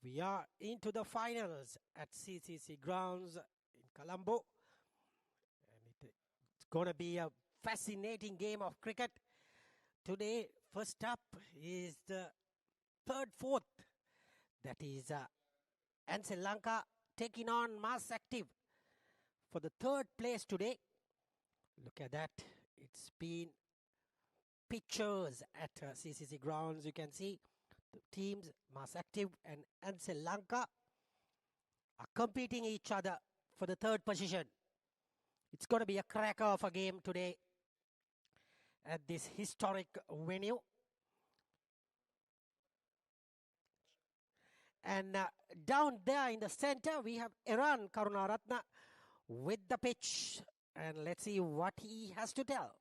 We are into the finals at CCC grounds in Colombo, and it's going to be a fascinating game of cricket. Today, first up is the fourth. That is Ansell Lanka taking on Mass Active for the third place today. Look at that. It's been pictures at CCC grounds. You can see the teams, Mass Active and Ansell Lanka, are competing each other for the third position. It's going to be a cracker of a game today at this historic venue. And down there in the center, we have Iran Karunaratne with the pitch. And let's see what he has to tell.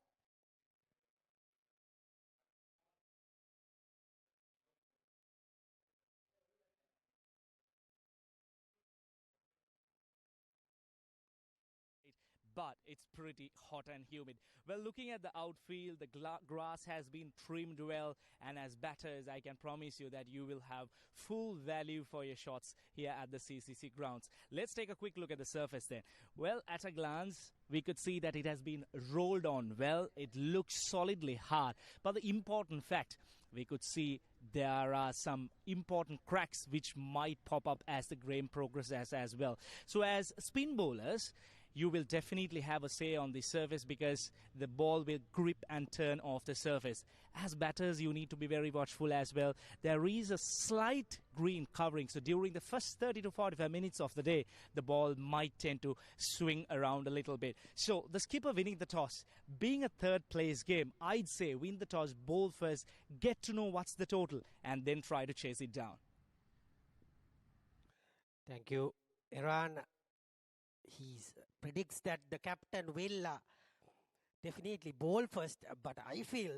But it's pretty hot and humid. Well, looking at the outfield, the grass has been trimmed well, and as batters, I can promise you that you will have full value for your shots here at the CCC grounds. Let's take a quick look at the surface then. Well, at a glance, we could see that it has been rolled on well. It looks solidly hard. But the important fact, we could see there are some important cracks which might pop up as the game progresses as well. So as spin bowlers, you will definitely have a say on the surface because the ball will grip and turn off the surface. As batters, you need to be very watchful as well. There is a slight green covering, so during the first 30 to 45 minutes of the day, the ball might tend to swing around a little bit. So the skipper winning the toss, being a third place game, I'd say win the toss, bowl first, get to know what's the total, and then try to chase it down. Thank you, Iran. He predicts that the captain will definitely bowl first, but I feel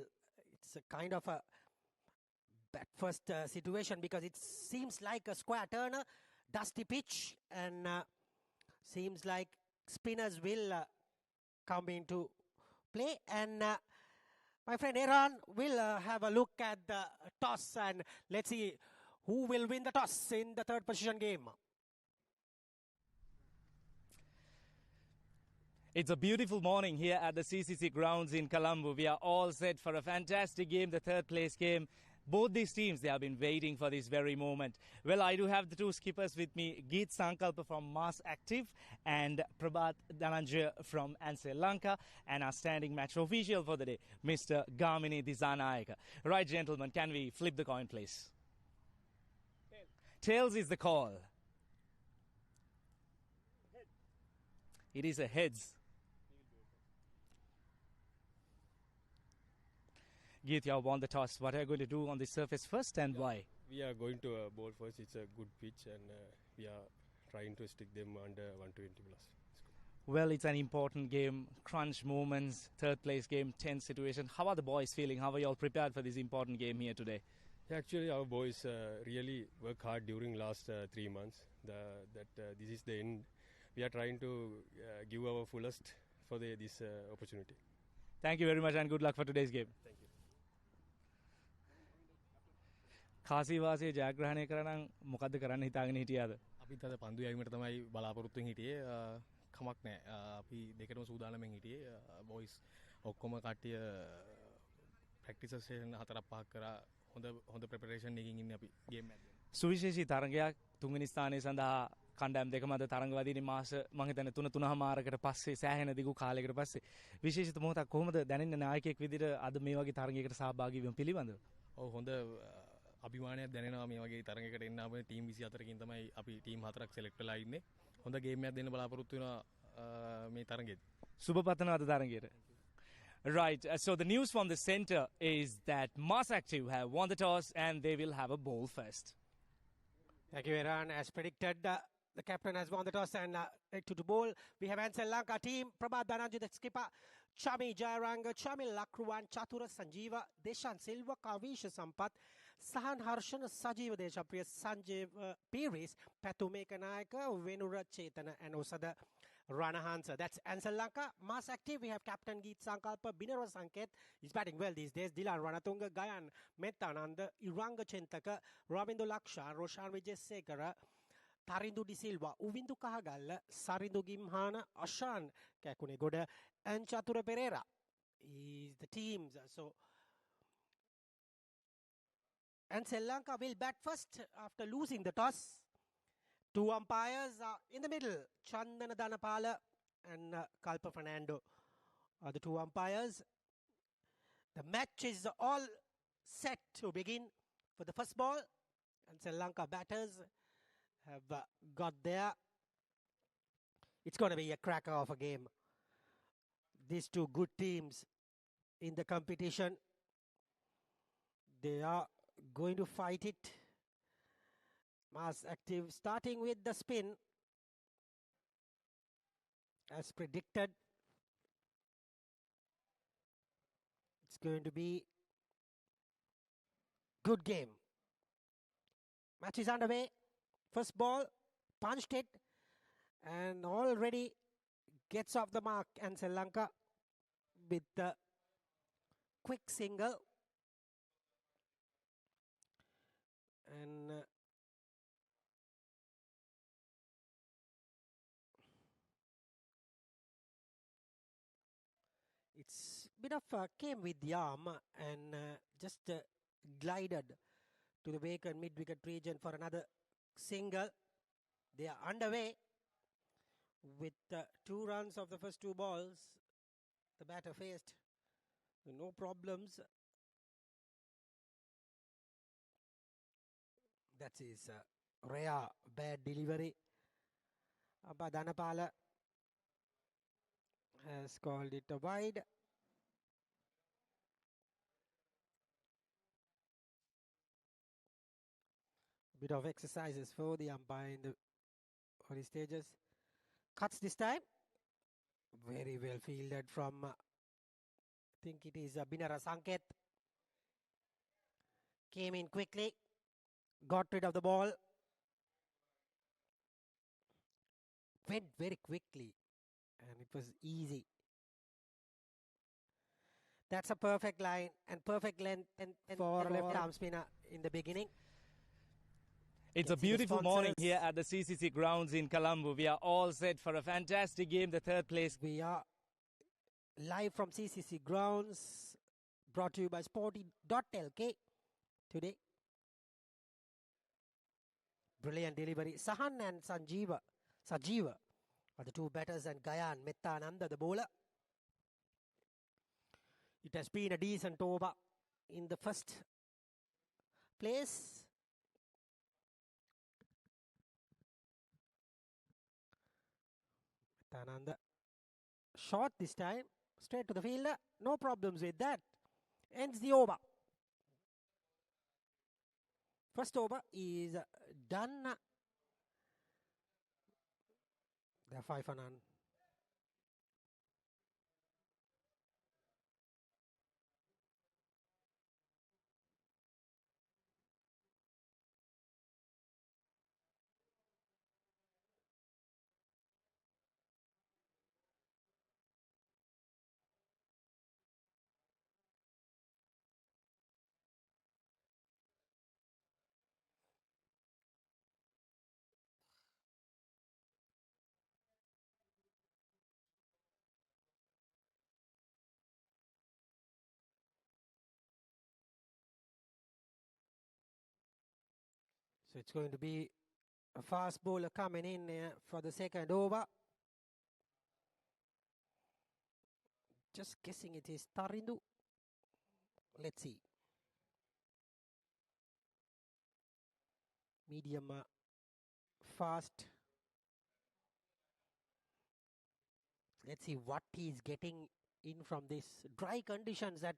it's a kind of a bat first situation because it seems like a square turner, dusty pitch, and seems like spinners will come into play. And my friend Iran will have a look at the toss, and let's see who will win the toss in the third position game. It's a beautiful morning here at the CCC grounds in Colombo. We are all set for a fantastic game, the third place game. Both these teams, they have been waiting for this very moment. Well, I do have the two skippers with me, Geet Sankalpa from Mass Active and Prabhat Dhananjaya from Ansell Lanka, and our standing match official for the day, Mr. Gamini Disanayaka. Right, gentlemen, can we flip the coin, please? Tails is the call. It is a heads. Geet, you have won the toss. What are you going to do on the surface first and why? We are going to bowl first. It's a good pitch and we are trying to stick them under 120 plus. Well, it's an important game, crunch moments, third place game, tense situation. How are the boys feeling? How are you all prepared for this important game here today? Yeah, actually, our boys really work hard during last 3 months. This is the end. We are trying to give our fullest for this opportunity. Thank you very much and good luck for today's game. Thank you. කාසීවාසයේ ජයග්‍රහණය කරනම් මොකද්ද කරන්න හිතාගෙන හිටියාද? අපි අද පන්දු යැවීමට තමයි බලාපොරොත්තු වෙන් හිටියේ. කමක් නැහැ. අපි දෙකටම සූදානම්ෙන් හිටියේ. බොයිස් ඔක්කොම කට්ටිය ප්‍රැක්ටිස් සෙෂන් 4-5ක් කරා. හොඳ ප්‍රෙපරේෂන් එකකින් ඉන්නේ අපි ගේම් එකක්. සුවිශේෂී තරගයක් තුන්වෙනි ස්ථානයේ සඳහා කණ්ඩායම් දෙකම අද තරඟවදීනේ මාස මම හිතන්නේ 3-3මාරකට පස්සේ සෑහෙන දිගු කාලයකට පස්සේ විශේෂිත මොහොතක් කොහොමද දැනෙන්නේ නායකයෙක් විදිහට අද මේ වගේ තරගයකට සහභාගී වීම පිළිබඳව? ඔව් හොඳ අභිමානයක් දැනෙනවා මේ වගේ තරගයකට එන්න අපේ ටීම් 24කින් තමයි අපි ටීම් 4ක් සිලෙක්ට් වෙලා ඉන්නේ. හොඳ ගේම් එකක් දෙන්න බලාපොරොත්තු වෙනවා මේ තරගෙදී. සුබ පතනවා අද තරගයට. Right, so the news from the center is that Mass Active have won the toss and they will have a bowl first. Thank you, Iran. As predicted, the captain has won the toss and to bowl. We have Ansell Lanka team, Prabhat Dhananjaya, the skipper, Chami Jayaranga, Chami Lakruwan, Chatura Sanjeeva, Deshan Silva, Kavish Sampath, Sahan Harshan, Sajeeva Deshapriya, Sanjeev Piris, Patu Mekanayaka, Venura Chetana, and also the Ranahansa. That's Ansell Lanka. Mass active. We have Captain Geet Sankalpa. Binara Sanket is batting well these days. Dilan Ranatunga. Gayan Metananda. Iranga Chentaka. Ravindu Laksha. Roshan Vijayasekara. Tarindu Di Silva. Uvindu Kahagalla. Sarindu Gimhana. Ashan Kakune Goda. And Chatura Pereira is the teams. So Ansell Lanka will bat first after losing the toss. Two umpires are in the middle. Chandana Dhanapala and Kalpa Fernando are the two umpires. The match is all set to begin for the first ball. Ansell Lanka batters have got there. It's going to be a cracker of a game. These two good teams in the competition. They are going to fight it. Mass active starting with the spin as predicted. It's going to be good game. Match is underway. First ball, punched it and already gets off the mark. Ansell Lanka with the quick single. And it's a bit of came with the arm and just glided to the vacant mid-wicket region for another single. They are underway with 2 runs of the first 2 balls. The batter faced no problems. That is rare bad delivery. Dhanapala has called it a wide. Bit of exercises for the umpire in the early stages. Cuts this time. Very well fielded from, I think it is Binara Sanket. Came in quickly. Got rid of the ball. Went very quickly. And it was easy. That's a perfect line and perfect length and for a left arm spinner in the beginning. It's a beautiful morning here at the CCC grounds in Colombo. We are all set for a fantastic game, the third place. We are live from CCC grounds, brought to you by Sporty.lk today. Brilliant delivery. Sahan and Sajiva are the two batters and Gayan Mettananda the bowler. It has been a decent over in the first place. Mettananda short this time, straight to the fielder. No problems with that. Ends the over. First over is done. They are 5 for none. So it's going to be a fast bowler coming in for the second over. Just guessing it is Tarindu. Let's see. Medium fast. Let's see what he's getting in from this dry conditions at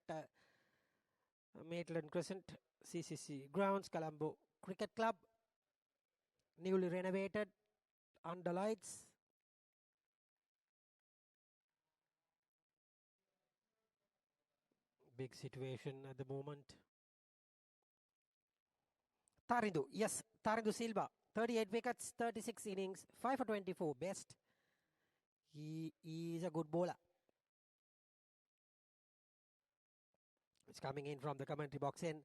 Maitland Crescent, CCC grounds, Colombo Cricket Club. Newly renovated, under lights. Big situation at the moment. Tarindu, yes, Tarindu Silva, 38 wickets, 36 innings, 5 for 24, best He is a good bowler. It's coming in from the commentary box in.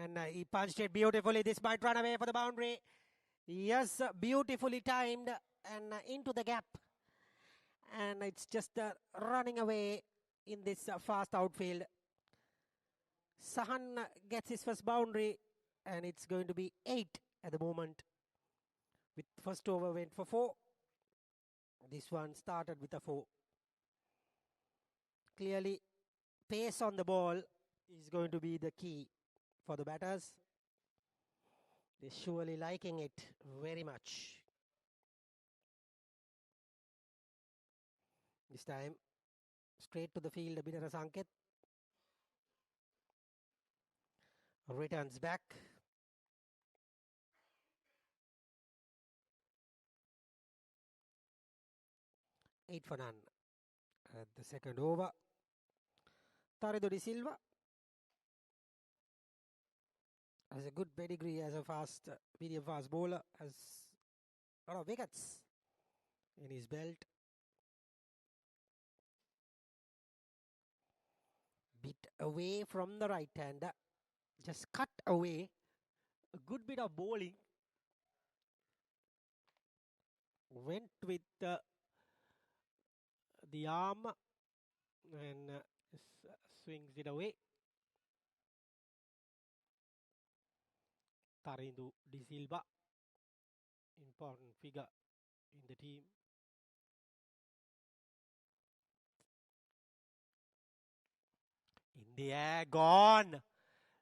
And he punched it beautifully. This might run away for the boundary. Yes, beautifully timed and into the gap. And it's just running away in this fast outfield. Sahan gets his first boundary, and it's going to be 8 at the moment. With first over went for 4. This one started with a 4. Clearly, pace on the ball is going to be the key for the batters. They're surely liking it very much. This time, straight to the field, Abhinara Sanket. Returns back. 8 for none at the second over. Tarido de Silva has a good pedigree as a fast, medium fast bowler. Has a lot of wickets in his belt. Bit away from the right hander. Just cut away. A good bit of bowling. Went with the arm and swings it away. Tarido de Silva, important figure in the team. In the air, gone.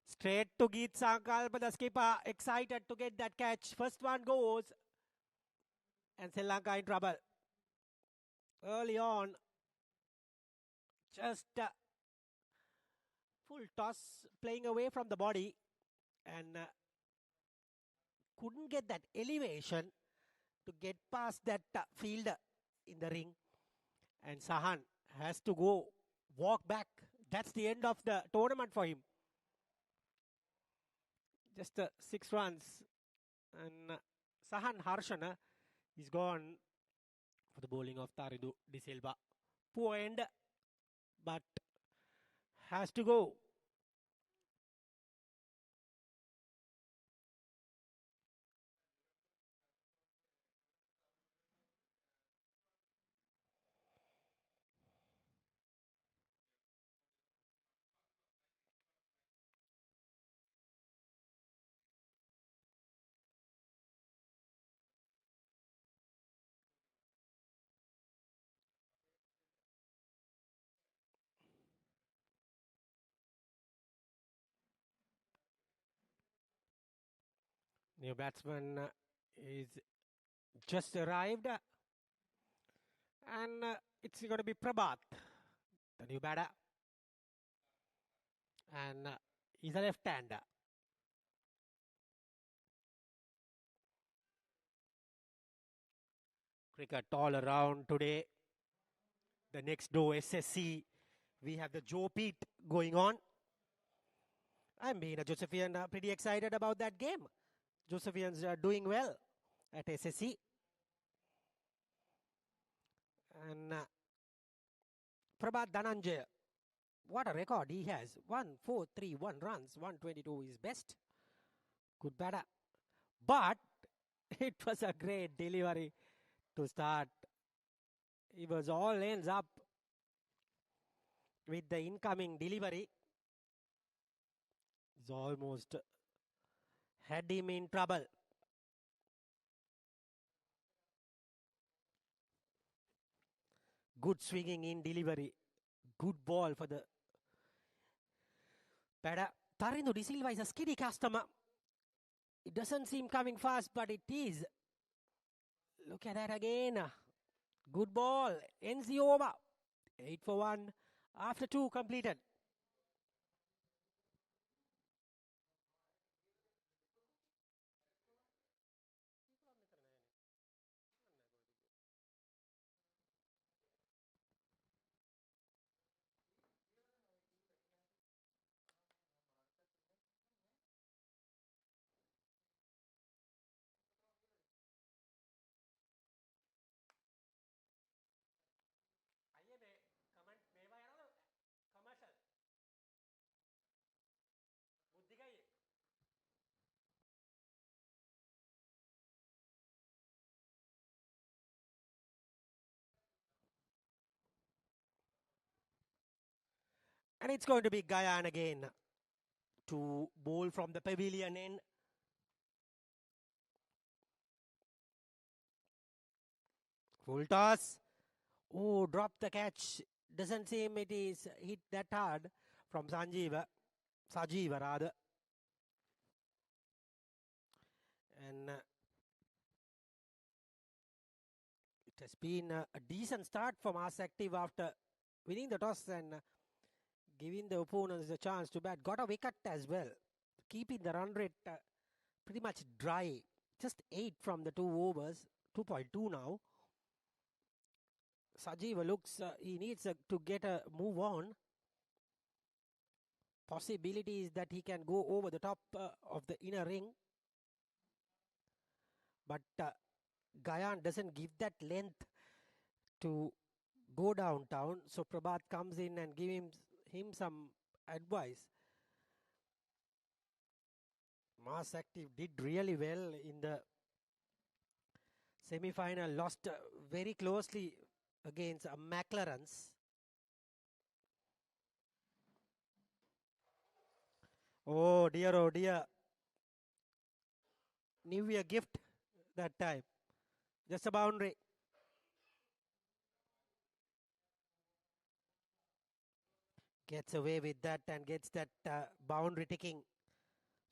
Straight to Geet Sankalpa, the skipper, excited to get that catch. First one goes. Ansell Lanka in trouble. Early on, just full toss, playing away from the body, and couldn't get that elevation to get past that fielder in the ring. And Sahan has to go walk back. That's the end of the tournament for him. Just 6 runs. And Sahan Harshana is gone for the bowling of Tarido de Silva. Poor end, but has to go. New batsman is just arrived, and it's going to be Prabhat, the new batter, and he's a left-hander. Cricket all around today. The next door SSC, we have the Joe Pete going on. I'm being a Josephian pretty excited about that game. Josephians are doing well at SSC. And Prabhat Dhananjaya, what a record he has. 1-4-3-1 runs, 122 is best. Good batter. But it was a great delivery to start. It was all ends up with the incoming delivery. It's almost had him in trouble. Good swinging in delivery. Good ball for the batter. Tarido de Silva is a skiddy customer. It doesn't seem coming fast, but it is. Look at that again. Good ball. Ends the over. 8 for 1 after 2 completed. And it's going to be Gayan again to bowl from the pavilion end. Full toss. Oh, drop the catch. Doesn't seem it is hit that hard from Sajiva rather. And it has been a decent start for Mars Active after winning the toss and giving the opponents a chance to bat. Got a wicket as well, keeping the run rate pretty much dry. Just 8 from the 2 overs, 2.2 now. Sajiva looks, he needs to get a move on. Possibility is that he can go over the top of the inner ring. But Gayan doesn't give that length to go downtown. So Prabhat comes in and give him some advice. Mars Active did really well in the semi-final. Lost very closely against McLaren's. Oh dear, oh dear. New Year gift that time. Just a boundary. Gets away with that and gets that boundary ticking.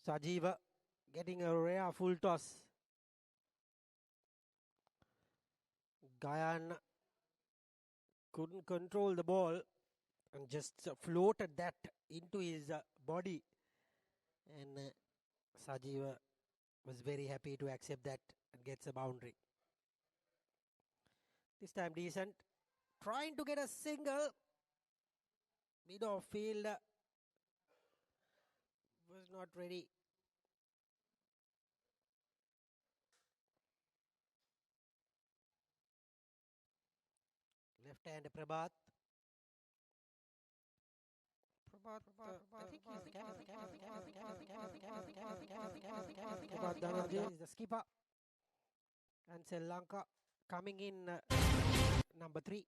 Sajiva getting a rare full toss. Gayan couldn't control the ball and just floated that into his body. And Sajiva was very happy to accept that and gets a boundary. This time decent. Trying to get a single. Mid of field was not ready. Left hand Prabhat. I think he's the Prabhat Dhananjay is the skipper. Ansell Lanka coming in number 3.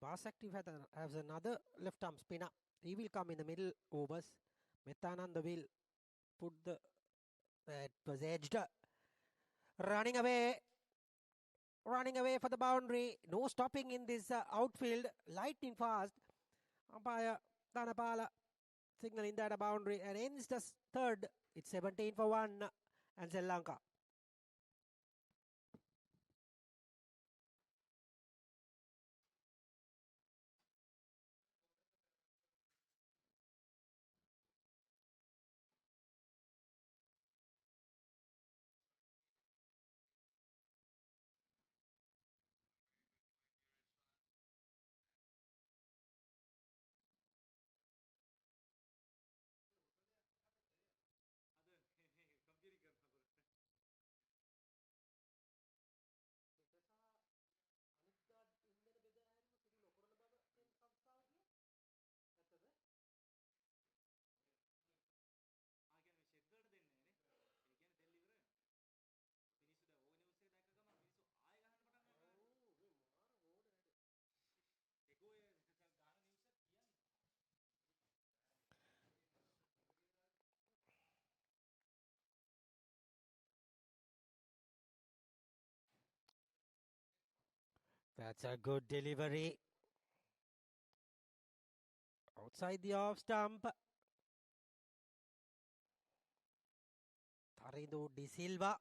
Mars Active has another left arm spinner. He will come in the middle overs. Methananda will put that was edged. Running away for the boundary. No stopping in this outfield. Lightning fast. Umpire Dhanapala signaling that a boundary and ends the third. It's 17 for 1 and Sri Lanka. That's a good delivery. Outside the off stump. Tarido De Silva.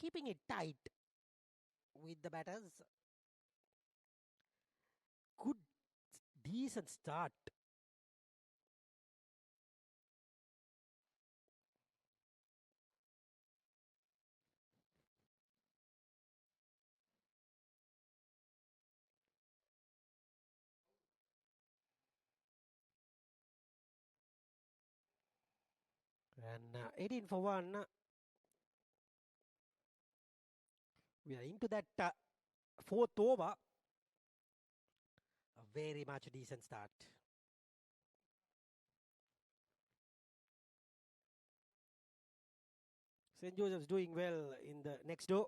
Keeping it tight with the batters. Good, decent start. And 18 for 1. We are into that fourth over. A very much decent start. St. Joseph's doing well in the next door.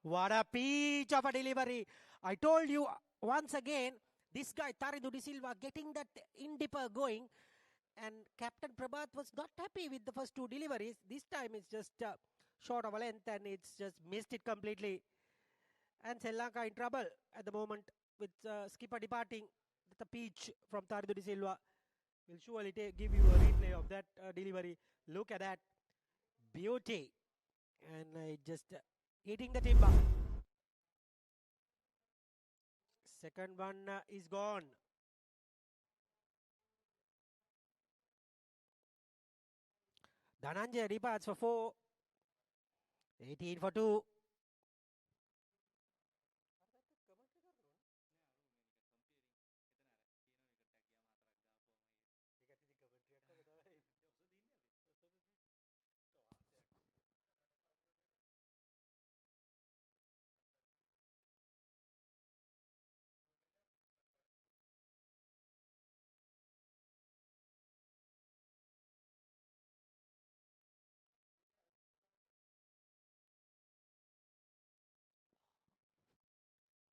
What a peach of a delivery. I told you once again, this guy, Tarindu De Silva, getting that in-dipper going. And Captain Prabhat was not happy with the first two deliveries. This time it's just short of a length and it's just missed it completely. And Sri Lanka in trouble at the moment with skipper departing. The peach from Tarindu De Silva will surely give you a replay of that delivery. Look at that. Beauty. And just hitting the timber. Second one is gone. Dhananjay departs for 4. 18 for 2.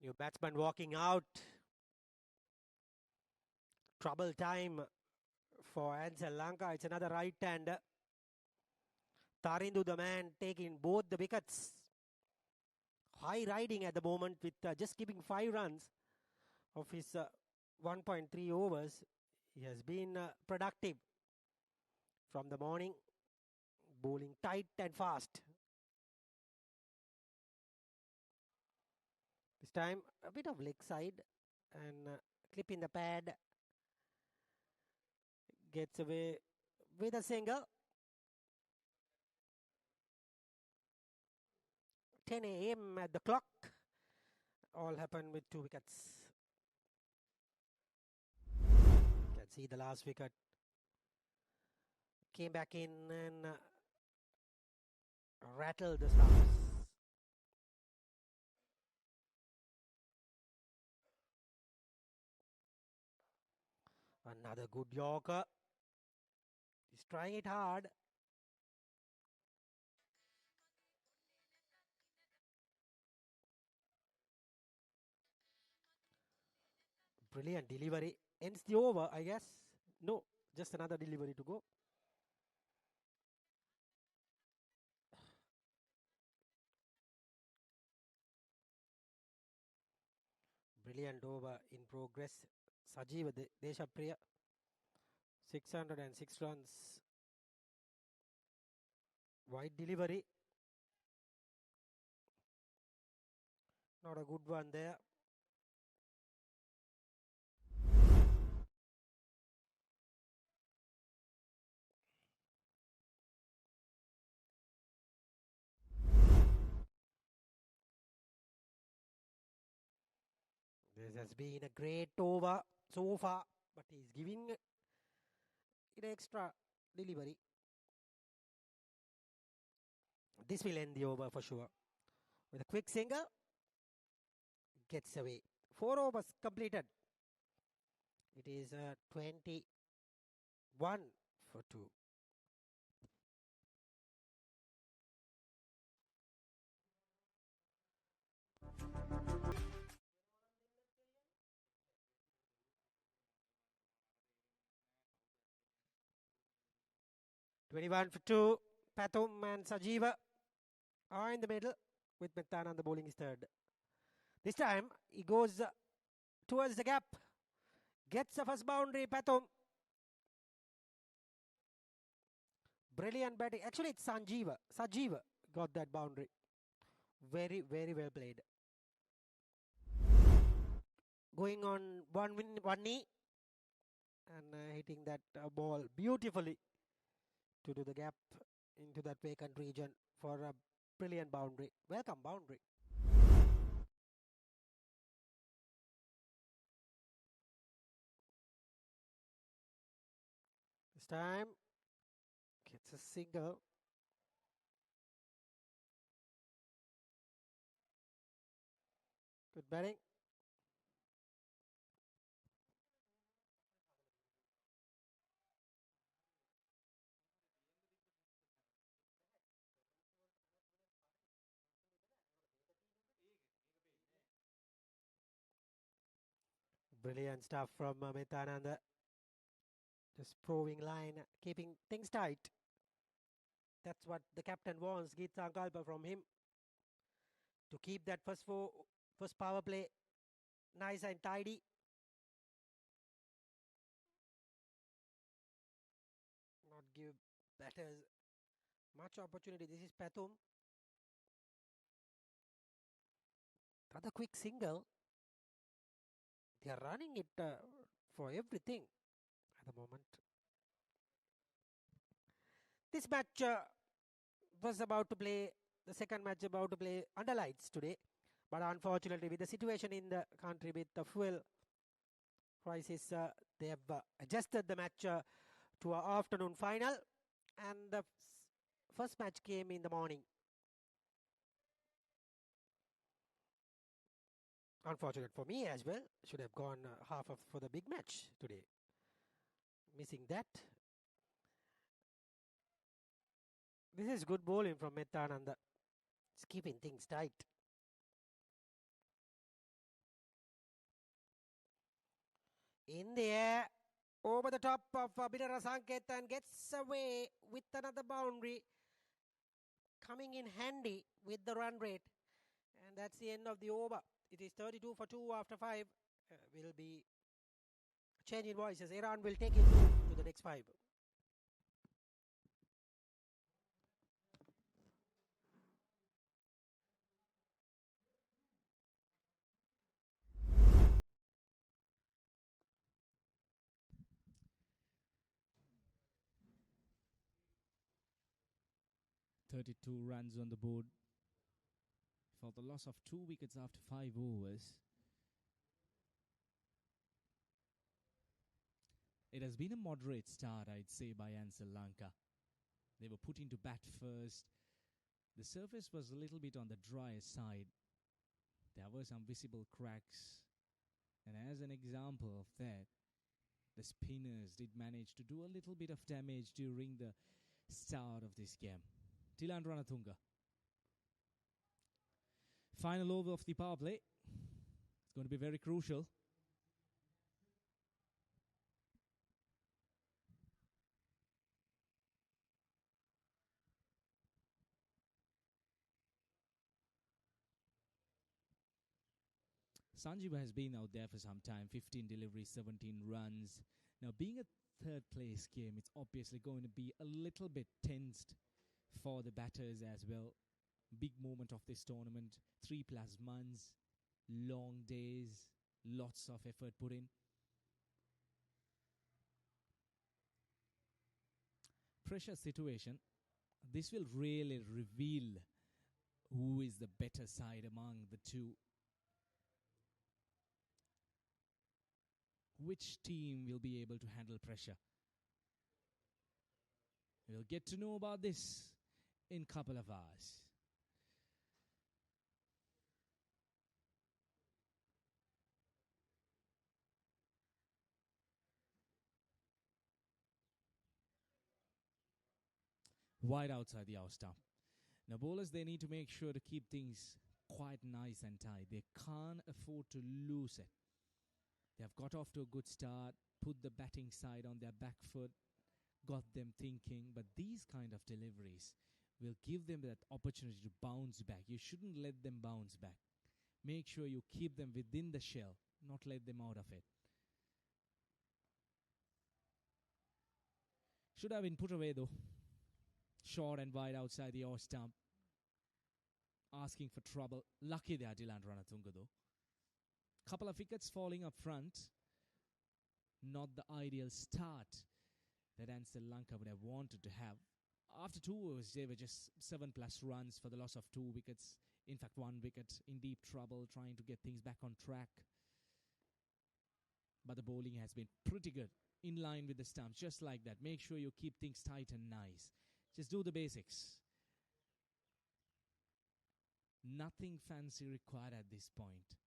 New batsman walking out. Trouble time for Ansell Lanka. It's another right-hander. Tarindu, the man, taking both the wickets. High riding at the moment with just keeping 5 runs of his 1.3 overs. He has been productive from the morning, bowling tight and fast. This time a bit of leg side and clip in the pad. Gets away with a single. 10 a.m. at the clock. All happened with 2 wickets. You can see the last wicket. Came back in and rattled the stumps. Another good Yorker. He's trying it hard. Brilliant delivery. Ends the over, I guess. No, just another delivery to go. Brilliant over in progress. Sajeev Deshapriya. 606 runs. Wide delivery. Not a good one there. This has been a great over so far, but he's giving it extra delivery. This will end the over for sure. With a quick single, gets away. 4 overs completed. It is 21 for 2. Twenty-one for 2. Pathum and Sajeeva are in the middle with Mithana on the bowling is third. This time he goes towards the gap. Gets the first boundary, Pathum. Brilliant batting. Actually, it's Sanjeeva. Sajeeva got that boundary. Very, very well played. Going on one knee and hitting that ball beautifully to do the gap into that vacant region for a brilliant boundary. Welcome boundary. This time gets a single. Good batting. Brilliant stuff from Metananda. Just proving line, keeping things tight. That's what the captain wants, Geet Sankalpa, from him. To keep that first power play nice and tidy. Not give batters much opportunity. This is Pathum. Another quick single. They are running it for everything at the moment. This match was about to play, the second match about to play under lights today. But unfortunately, with the situation in the country with the fuel crisis, they have adjusted the match to an afternoon final. And the first match came in the morning. Unfortunate for me as well. Should have gone for the big match today. Missing that. This is good bowling from Metananda. It's keeping things tight. In the air, over the top of Bidara Sanket, and gets away with another boundary. Coming in handy with the run rate. And that's the end of the over. It is 32 for 2 after 5. Will be changing voices. Iran will take it to the next 5. Runs on the board for the loss of 2 wickets after 5 overs. It has been a moderate start, I'd say, by Ansell Lanka. They were put into bat first. The surface was a little bit on the drier side. There were some visible cracks. And as an example of that, the spinners did manage to do a little bit of damage during the start of this game. Tilan Ranatunga. Final over of the power play. It's going to be very crucial. Sanjeev has been out there for some time. 15 deliveries, 17 runs. Now, being a third place game, it's obviously going to be a little bit tensed for the batters as well. Big moment of this tournament. 3+ months, long days, lots of effort put in. Pressure situation. This will really reveal who is the better side among the two. Which team will be able to handle pressure? We'll get to know about this in a couple of hours. Wide outside the off stump. Now bowlers, they need to make sure to keep things quite nice and tight. They can't afford to lose it. They have got off to a good start, put the batting side on their back foot, got them thinking, but these kind of deliveries will give them that opportunity to bounce back. You shouldn't let them bounce back. Make sure you keep them within the shell, not let them out of it. Should have been put away though. Short and wide outside the off stump. Asking for trouble. Lucky there, Dilan Ranatunga though. Couple of wickets falling up front. Not the ideal start that Ansell Lanka would have wanted to have. After 2 overs, they were just 7+ runs for the loss of 2 wickets. In fact, 1 wicket in deep trouble, trying to get things back on track. But the bowling has been pretty good, in line with the stumps, just like that. Make sure you keep things tight and nice. Just do the basics. Nothing fancy required at this point.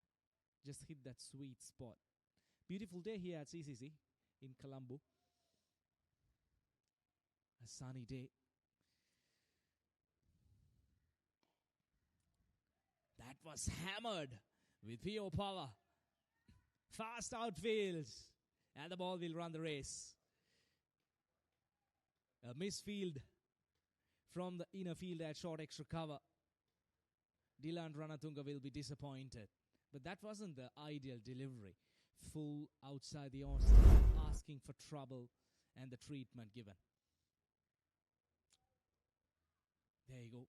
Just hit that sweet spot. Beautiful day here at CCC in Colombo. A sunny day. That was hammered with pure power. Fast outfield. And the ball will run the race. A misfield from the inner field at short extra cover. Dylan Ranatunga will be disappointed. But that wasn't the ideal delivery. Full outside the off stump, asking for trouble and the treatment given. There you go.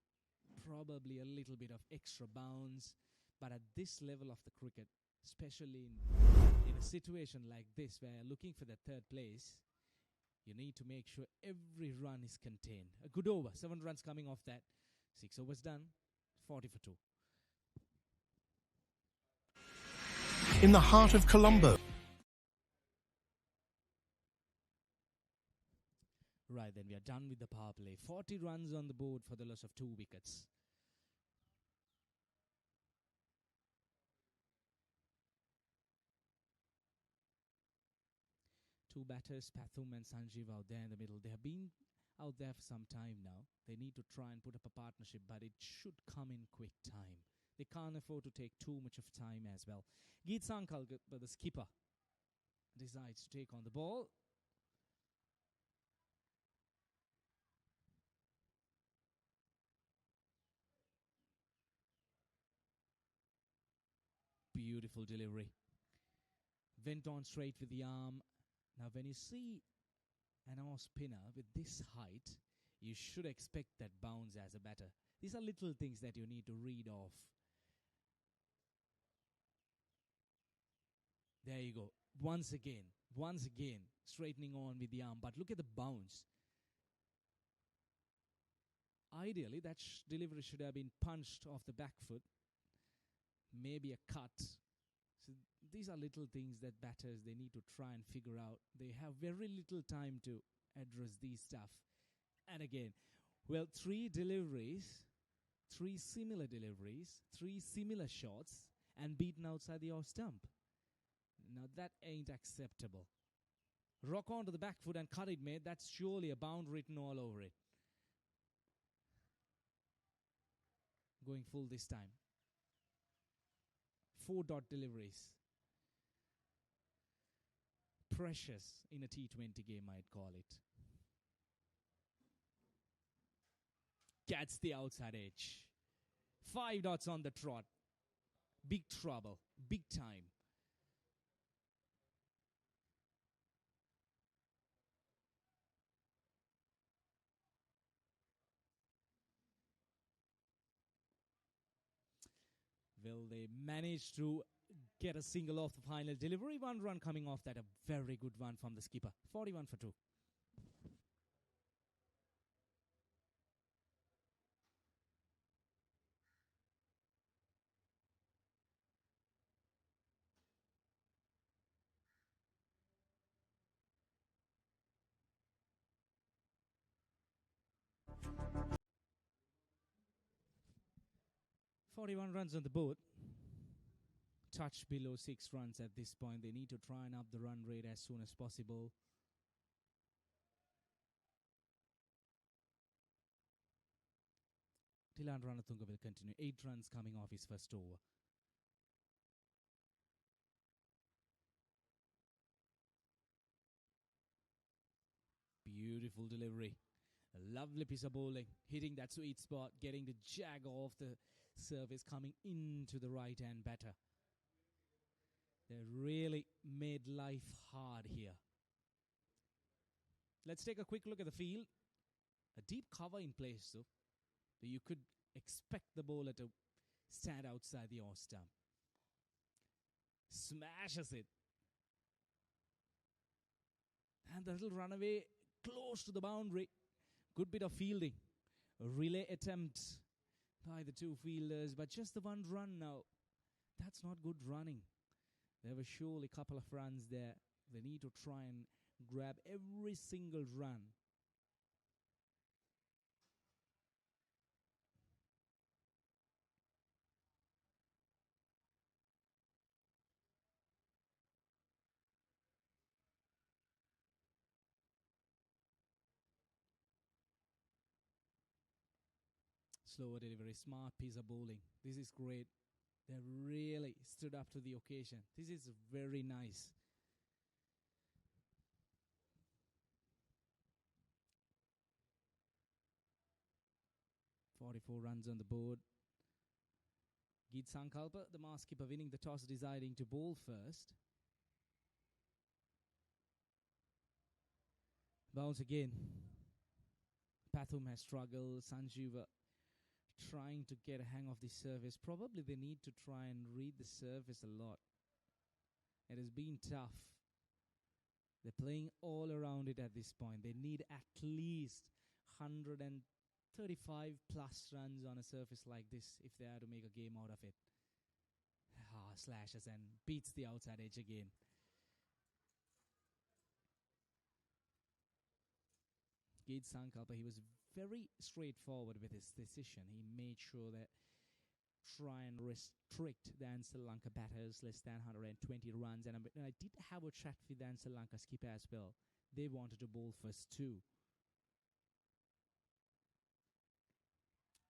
Probably a little bit of extra bounce. But at this level of the cricket, especially in a situation like this where you're looking for the third place, you need to make sure every run is contained. A good over. 7 runs coming off that. 6 overs done. 40 for 2. In the heart of Colombo. Right, then we are done with the power play. 40 runs on the board for the loss of 2 wickets. Two batters, Pathum and Sanjeev, out there in the middle. They have been out there for some time now. They need to try and put up a partnership, but it should come in quick time. They can't afford to take too much of time as well. Geet Sankal, the skipper, decides to take on the ball. Beautiful delivery. Went on straight with the arm. Now when you see an off spinner with this height, you should expect that bounce as a batter. These are little things that you need to read off. There you go. Once again, straightening on with the arm. But look at the bounce. Ideally, that delivery should have been punched off the back foot. Maybe a cut. So these are little things that batters, they need to try and figure out. They have very little time to address these stuff. And again, well, 3 deliveries, 3 similar deliveries, 3 similar shots, and beaten outside the off stump. Now that ain't acceptable. Rock onto the back foot and cut it, mate. That's surely a bound written all over it. Going full this time. 4 dot deliveries. Precious in a T20 game, I'd call it. Gets the outside edge. 5 dots on the trot. Big trouble. Big time. Will they manage to get a single off the final delivery? 1 run coming off that. A very good one from the skipper. 41 for 2. "41 runs on the board. Touch below 6 runs at this point. They need to try and up the run rate as soon as possible. Dylan Ranatunga will continue. 8 runs coming off his first over. Beautiful delivery. A lovely piece of bowling. Hitting that sweet spot. Getting the jag off the surface. Coming into the right-hand batter. They really made life hard here. Let's take a quick look at the field. A deep cover in place, though. So you could expect the bowler to stand outside the off stump. Smashes it. And the little runaway close to the boundary. Good bit of fielding. A relay attempt by the 2 fielders, but just the 1 run now. That's not good running. There were surely a couple of runs there. They need to try and grab every single run. Slower delivery, smart piece of bowling. This is great. They really stood up to the occasion. This is very nice. "44 runs on the board. Geet Sankalpa, the mass skipper, winning the toss, deciding to bowl first. Bounce again. Pathum has struggled. Sanjeeva trying to get a hang of the surface. Probably they need to try and read the surface a lot. It has been tough. They're playing all around it at this point. They need at least 135 plus runs on a surface like this if they are to make a game out of it. Slashes and beats the outside edge again. Geet Sankalpa, he was very straightforward with his decision. He made sure that try and restrict the Ansell Lanka batters less than 120 runs. And I did have a chat with the Ansell Lanka skipper as well. They wanted to bowl first too.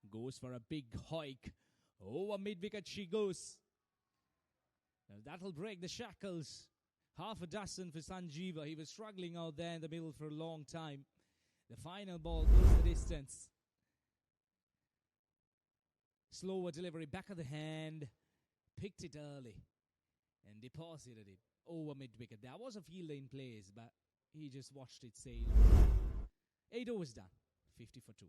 Goes for a big hike. Over mid-wicket she goes. Now that'll break the shackles. Half a dozen for Sanjeeva. He was struggling out there in the middle for a long time. The final ball goes the distance. Slower delivery, back of the hand. Picked it early and deposited it over mid-wicket. There was a fielder in place, but he just watched it sail. 8 overs done. 50 for 2.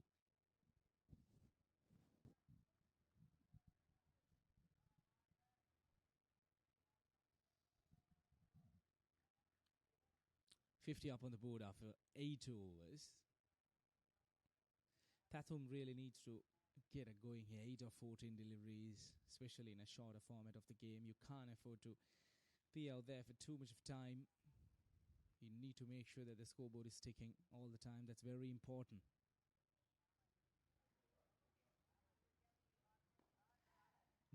$50 up on the board after 8 overs. Pathum really needs to get it going here. 8 or 14 deliveries, especially in a shorter format of the game. You can't afford to be out there for too much of time. You need to make sure that the scoreboard is ticking all the time. That's very important.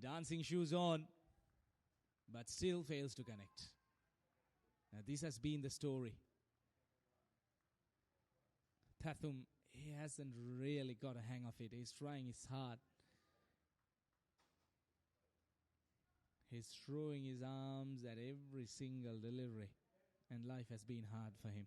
Dancing shoes on, but still fails to connect. Now this has been the story. Pathum, he hasn't really got a hang of it. He's trying his hard. He's throwing his arms at every single delivery, and life has been hard for him.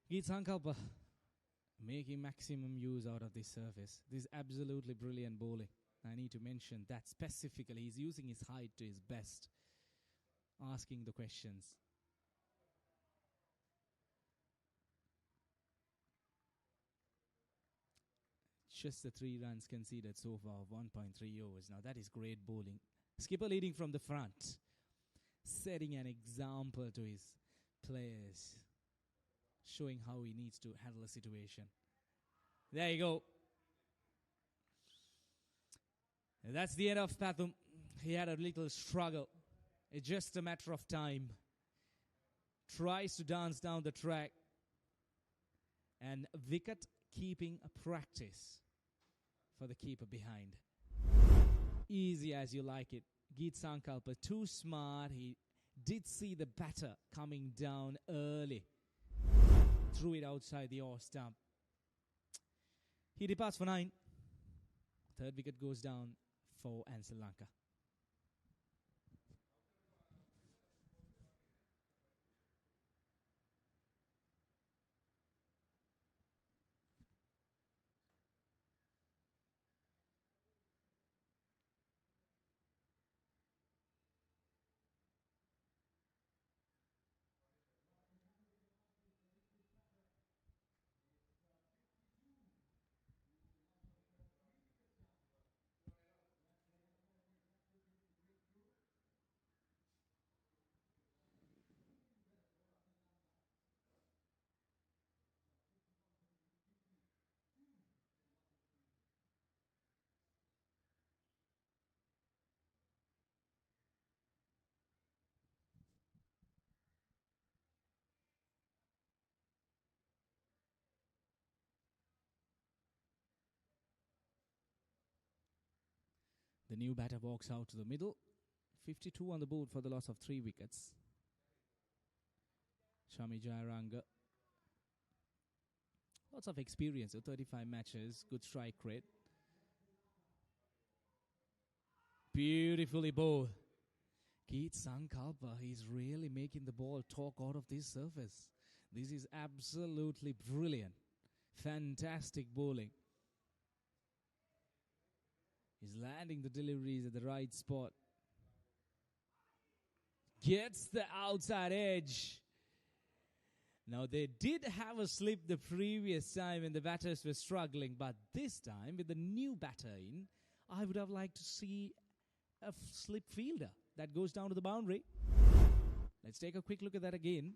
Geet Sankalpa making maximum use out of this surface. This is absolutely brilliant bowling. I need to mention that specifically. He's using his height to his best, asking the questions. Just the 3 runs conceded so far, 1.3 overs. Now that is great bowling. Skipper leading from the front, setting an example to his players, showing how he needs to handle a situation. There you go. And that's the end of Pathum. He had a little struggle. It's just a matter of time. Tries to dance down the track. And wicket keeping a practice for the keeper behind. Easy as you like it. Geet Sankalpa, too smart. He did see the batter coming down early. Threw it outside the off stump. He departs for 9. Third wicket goes down for Ansell Lanka. The new batter walks out to the middle. 52 on the board for the loss of 3 wickets. Shami Jayaranga. Lots of experience, 35 matches, good strike rate. Beautifully bowled. Keith Sankalpa, he's really making the ball talk out of this surface. This is absolutely brilliant. Fantastic bowling. He's landing the deliveries at the right spot. Gets the outside edge. Now, they did have a slip the previous time when the batters were struggling, but this time, with the new batter in, I would have liked to see a slip fielder that goes down to the boundary. Let's take a quick look at that again.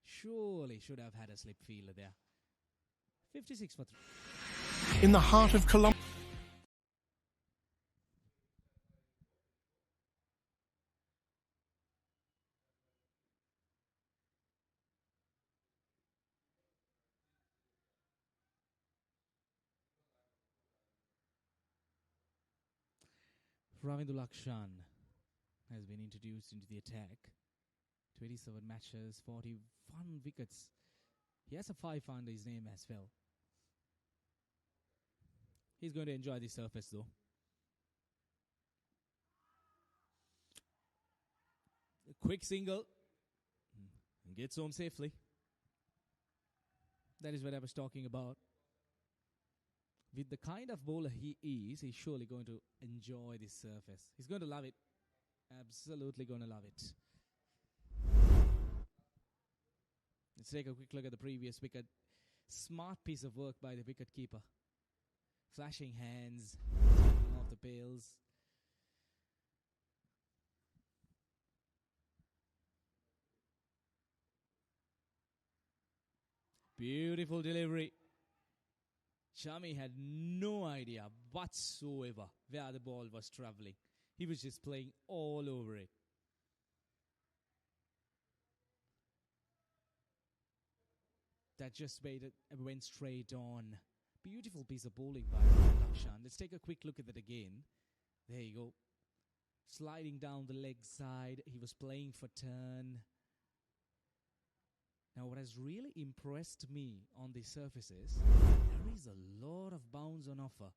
Surely should have had a slip fielder there. 56 for 3. In the heart of Colombia. Ravindra Lakshan has been introduced into the attack. 27 matches, 41 wickets. He has a 5 under his name as well. He's going to enjoy the surface though. A quick single. And gets home safely. That is what I was talking about. With the kind of bowler he is, he's surely going to enjoy this surface. He's going to love it. Absolutely going to love it. Let's take a quick look at the previous wicket. Smart piece of work by the wicket keeper. Flashing hands, taking off the bails. Beautiful delivery. Shami had no idea whatsoever where the ball was travelling. He was just playing all over it. That just went straight on. Beautiful piece of bowling by Lakshan. Let's take a quick look at it again. There you go. Sliding down the leg side. He was playing for turn. Now, what has really impressed me on the surfaces, there is a lot of bounce on offer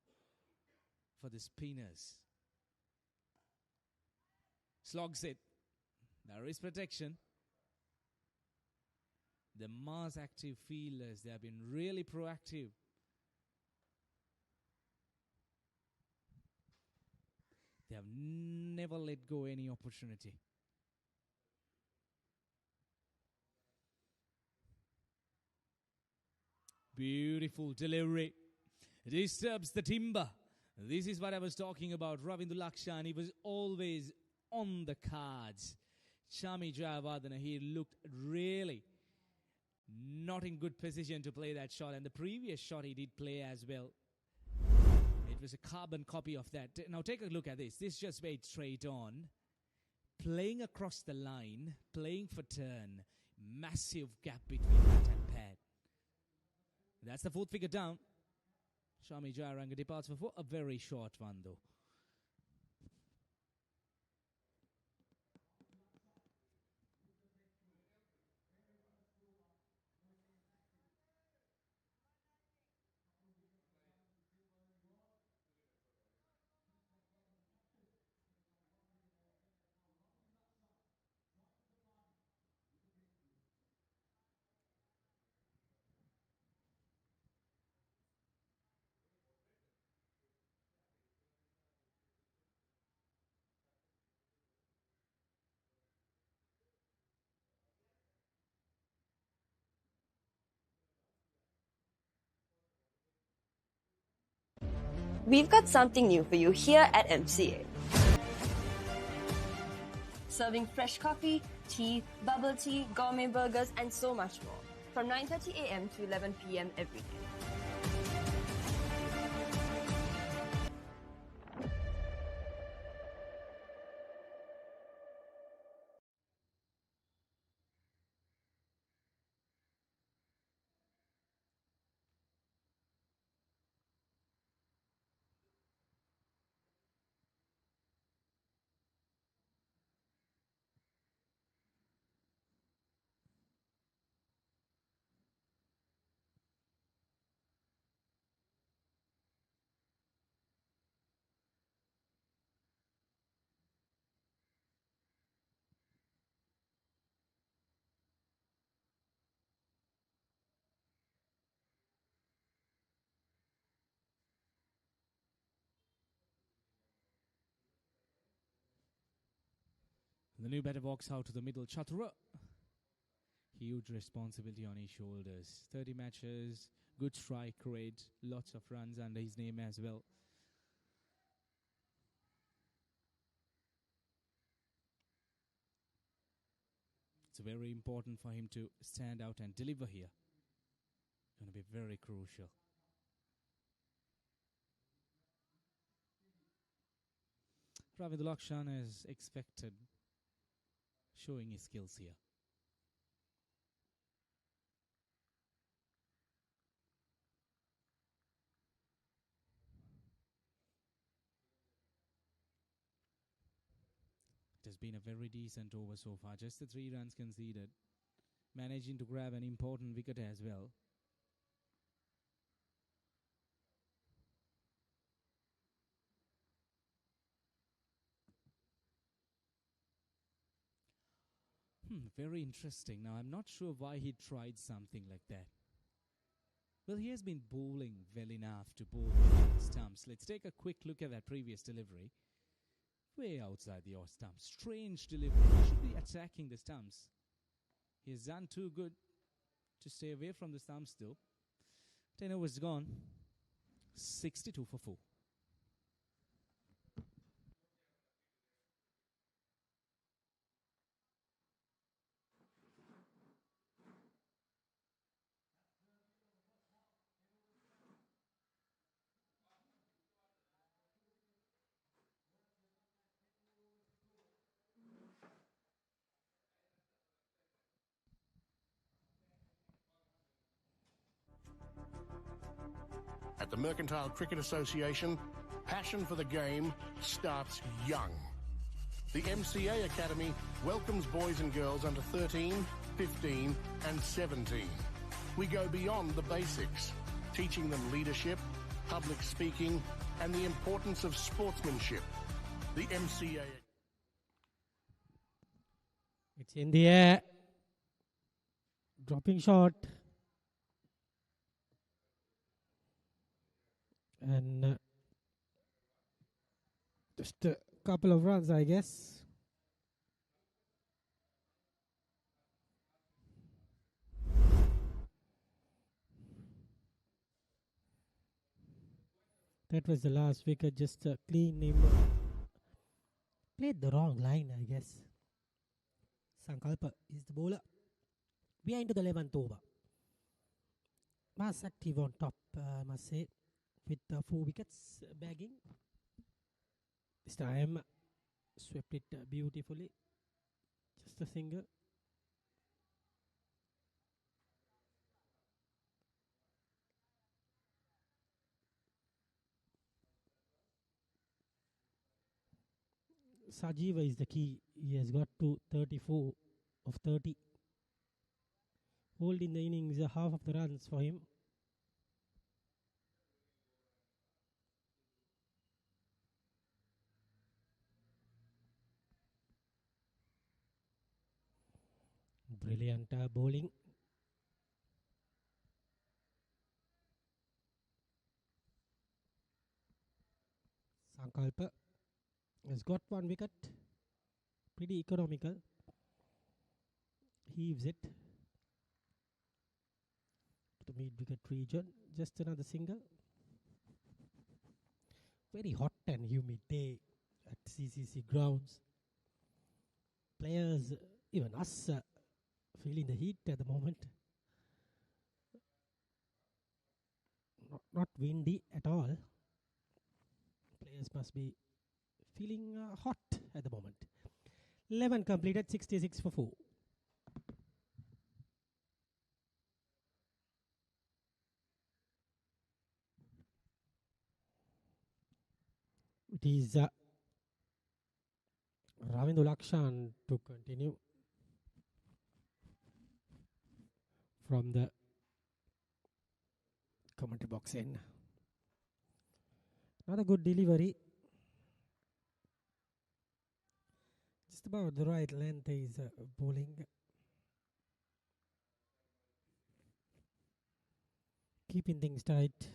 for the spinners. Slogs it. There is protection. The mass active fielders, they have been really proactive. They have never let go any opportunity. Beautiful delivery. Disturbs the timber. This is what I was talking about. Ravindra Lakshan, he was always on the cards. Shami Jayawardene, he looked really not in good position to play that shot. And the previous shot he did play as well. It was a carbon copy of that. Now take a look at this. This just went straight on. Playing across the line. Playing for turn. Massive gap between bat and pad. That's the 4th wicket down. Shami Jayaranga departs for a very short one though. We've got something new for you here at MCA. Serving fresh coffee, tea, bubble tea, gourmet burgers, and so much more. From 9:30 a.m. to 11 p.m. every day. The new batter walks out to the middle. Chatura. Huge responsibility on his shoulders. 30 matches, good strike rate, lots of runs under his name as well. It's very important for him to stand out and deliver here. Going to be very crucial. Ravind Lakshan is expected, showing his skills here. It has been a very decent over so far. Just the 3 runs conceded. Managing to grab an important wicket as well. Very interesting. Now, I'm not sure why he tried something like that. Well, he has been bowling well enough to bowl stumps. Let's take a quick look at that previous delivery. Way outside the off stump. Strange delivery. He should be attacking the stumps. He has done too good to stay away from the stumps still. 10 overs gone. 62 for 4. At the Mercantile Cricket Association, passion for the game starts young. The MCA Academy welcomes boys and girls under 13, 15 and 17. We go beyond the basics, teaching them leadership, public speaking and the importance of sportsmanship. The MCA... It's in the air. Dropping shot. And just a couple of runs, I guess. That was the last wicket, just a clean him. Played the wrong line, I guess. Sankalpa is the bowler. We are into the 11th over. Mas active on top, I must say, with 4 wickets bagging. This time swept it beautifully. Just a single. Sajiva is the key. He has got to 34 of 30. Holding the innings, half of the runs for him. Brilliant bowling. Sankalpa has got 1 wicket. Pretty economical. Heaves it to the mid-wicket region. Just another single. Very hot and humid day at CCC grounds. Players, even us, feeling the heat at the moment. Not windy at all. Players must be feeling hot at the moment. 11 completed, 66 for 4. It is Ravind Lakshan to continue from the commentary box in. Another good delivery. Just about the right length is bowling. Keeping things tight.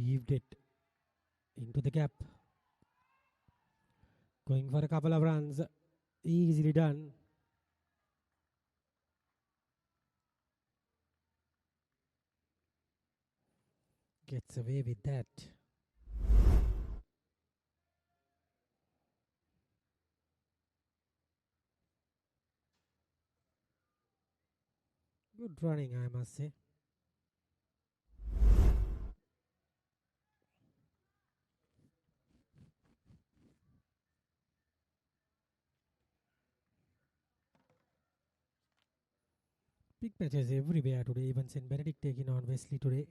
Heaved it into the gap. Going for a couple of runs. Easily done. Gets away with that. Good running, I must say. Big matches everywhere today. Even St. Benedict taking on Wesley today.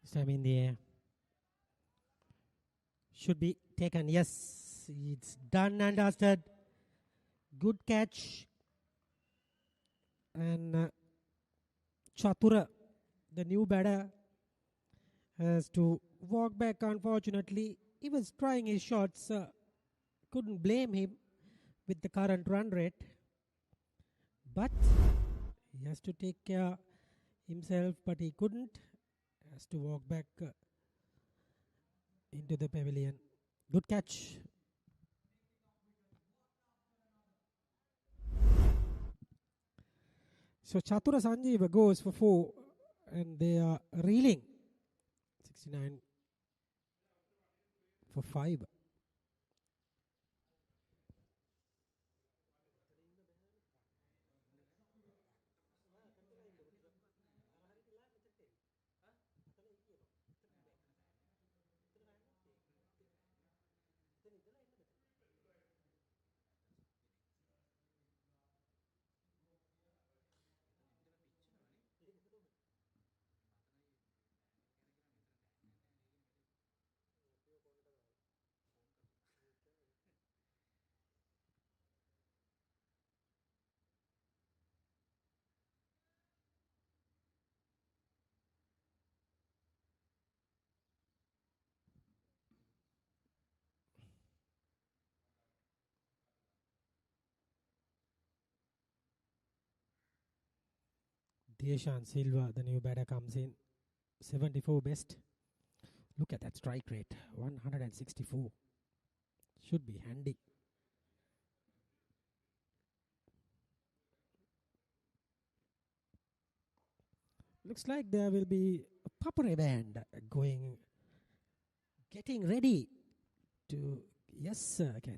This time in the air. Should be taken. Yes, it's done and dusted. Good catch. And Chatura, the new batter, has to walk back. Unfortunately, he was trying his shots. Couldn't blame him with the current run rate. But he has to take care himself, but he couldn't. Has to walk back into the pavilion. Good catch. So Chatura Sanjeeva goes for 4 and they are reeling. 69 for 5. Deshan Silva, the new batter, comes in. 74 best. Look at that strike rate. 164. Should be handy. Looks like there will be a Papare band getting ready to. Yes, sir. Can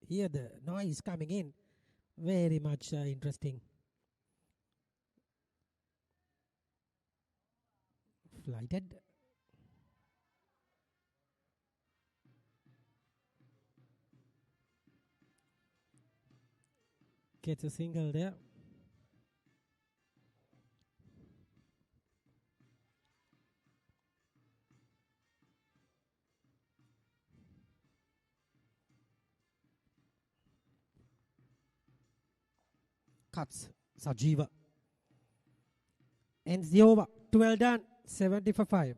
hear the noise coming in. Very much interesting. Flighted. Gets a single there. Cuts Sajiva. Ends the over. 12 done. 70 for 5.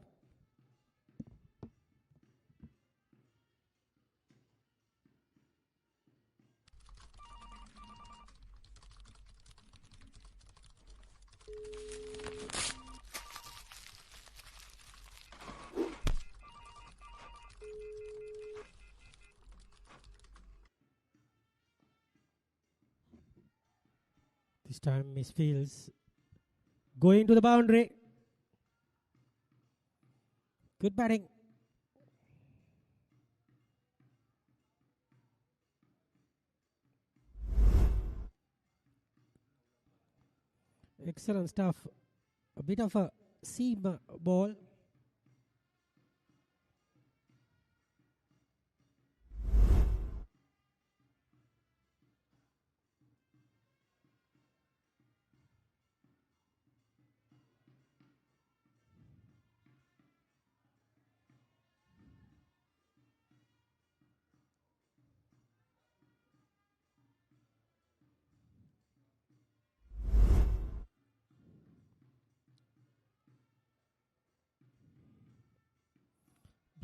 This time Miss Fields going to the boundary. Good batting. Excellent stuff. A bit of a seam ball.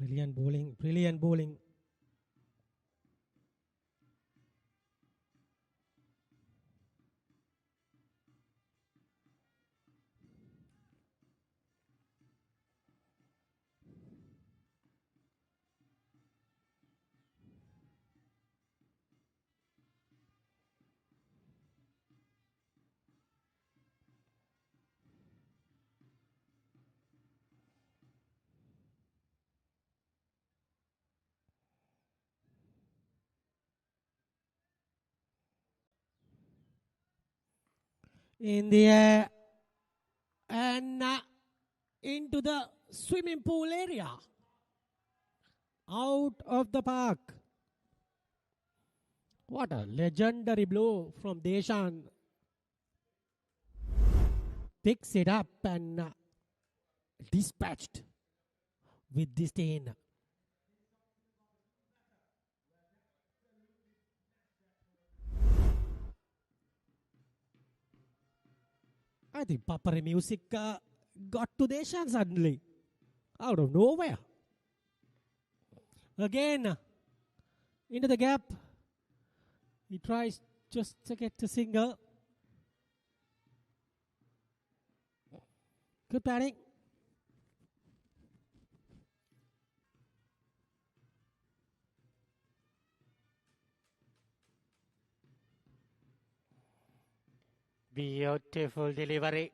Brilliant bowling, brilliant bowling. In the air and into the swimming pool area. Out of the park. What a legendary blow from Deshan. Picks it up and dispatched with disdain. I think Papare music got to Deshan suddenly. Out of nowhere. Again, into the gap. He tries just to get to single. Good batting. Beautiful delivery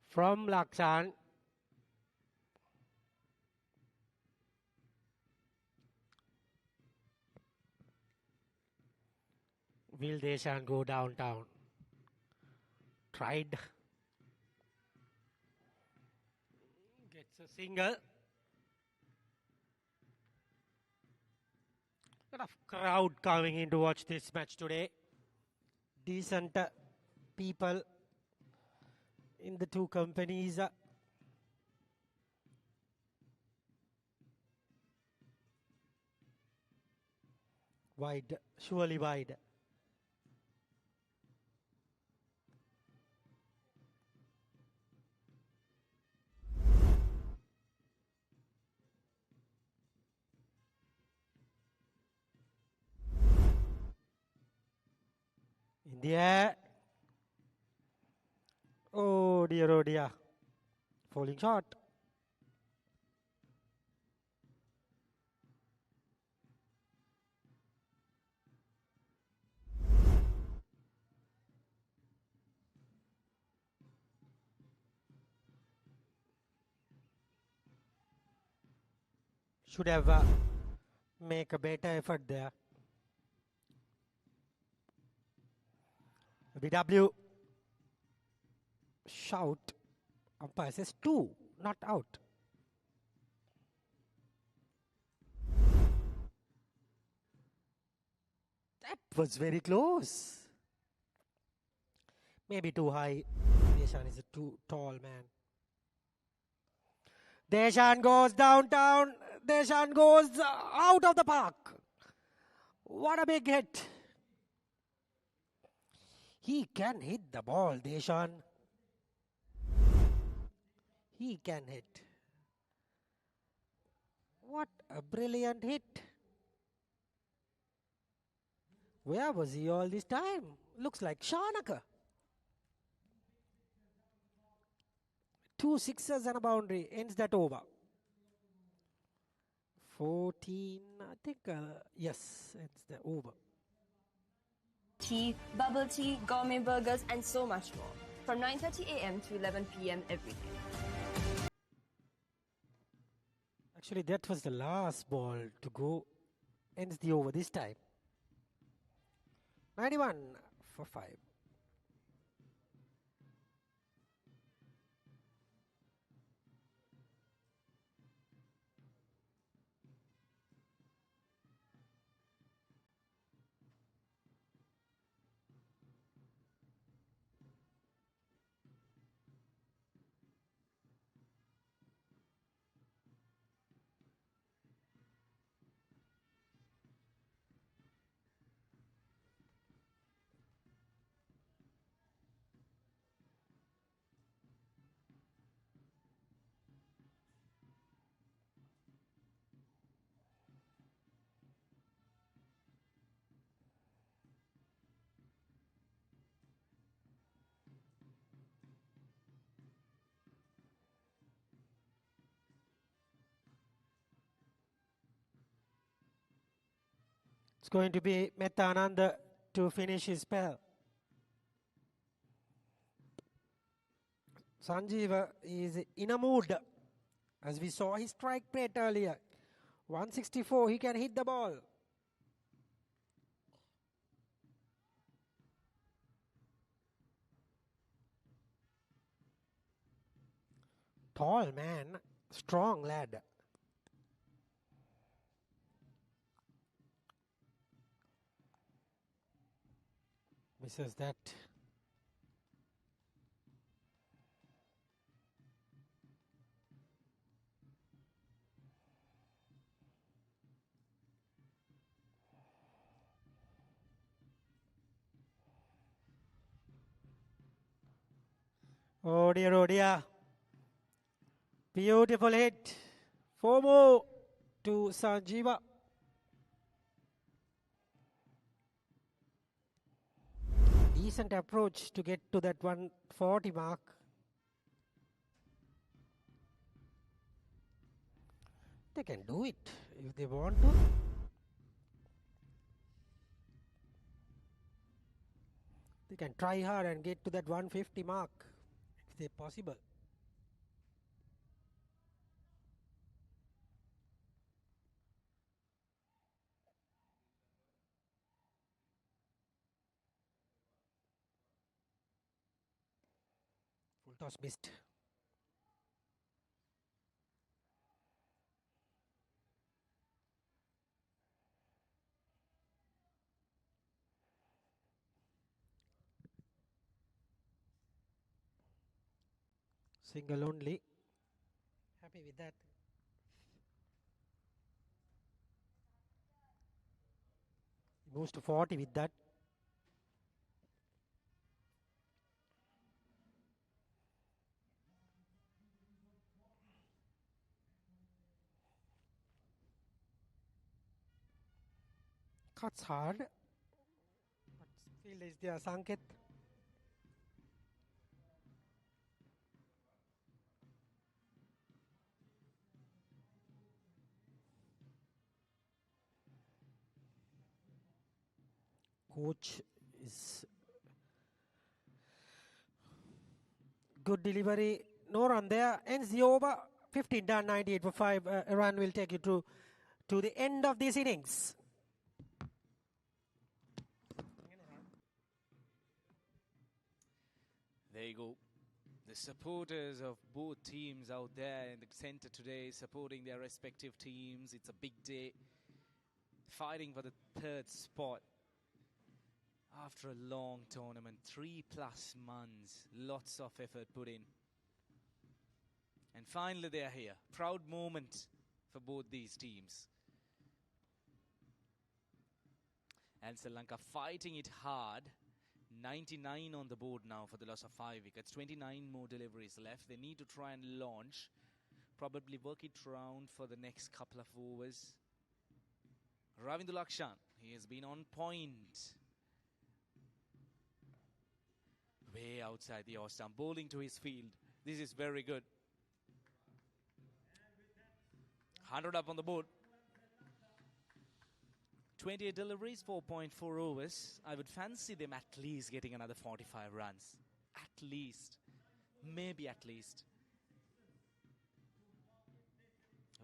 from Laksan. Will Deshan go downtown? Tried. Gets a single. Lot of crowd coming in to watch this match today. Decent people in the two companies. Wide, surely wide. In the air. Oh dear, oh dear. Falling short. Should have make a better effort there. BW shout. Umpire says 2, not out. That was very close. Maybe too high. Deshan is a too tall man. Deshan goes downtown. Deshan goes out of the park. What a big hit. He can hit the ball, Deshan. He can hit. What a brilliant hit. Where was he all this time? Looks like Shanaka. 2 sixes and a boundary. Ends that over. 14, I think, yes, ends the over. Tea, bubble tea, gourmet burgers, and so much more. From 9:30 a.m. to 11 p.m. every day. Actually, that was the last ball to go. Ends the over this time. 91 for 5. It's going to be Metta Ananda to finish his spell. Sanjeeva is in a mood, as we saw his strike rate earlier. 164, he can hit the ball. Tall man, strong lad. Misses that. Oh dear, oh dear. Beautiful hit. 4 more to Sanjeeva. Decent approach to get to that 140 mark. They can do it if they want to. They can try hard and get to that 150 mark if they're possible. Full toss missed. Single only. Happy with that. Moves to 40 with that. Cuts hard. But field is there, Sanket. Coach is good delivery. No run there. Ends the over. 15 done, 98 for 5. A run will take you to the end of this innings. There you go. The supporters of both teams out there in the center today supporting their respective teams. It's a big day. Fighting for the third spot. After a long tournament, 3+ months, lots of effort put in. And finally they are here. Proud moment for both these teams. Ansell Lanka fighting it hard. 99 on the board now for the loss of 5 wickets. 29 more deliveries left. They need to try and launch. Probably work it round for the next couple of overs. Ravindra Lakshan, he has been on point. Way outside the off stump, bowling to his field. This is very good. 100 up on the board. 28 deliveries, 4.4 overs. I would fancy them at least getting another 45 runs. At least. Maybe at least.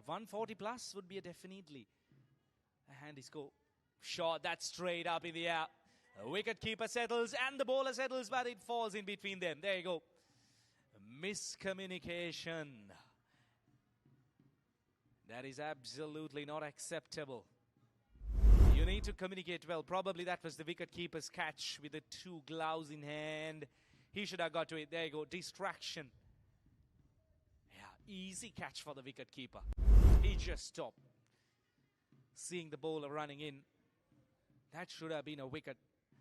140 plus would be definitely a handy score. Shot that straight up in the air. The wicket keeper settles and the bowler settles, but it falls in between them. There you go. Miscommunication. That is absolutely not acceptable. You need to communicate well. Probably that was the wicket keeper's catch with the 2 gloves in hand. He should have got to it. There you go. Distraction. Yeah, easy catch for the wicket keeper. He just stopped. Seeing the bowler running in. That should have been a wicket.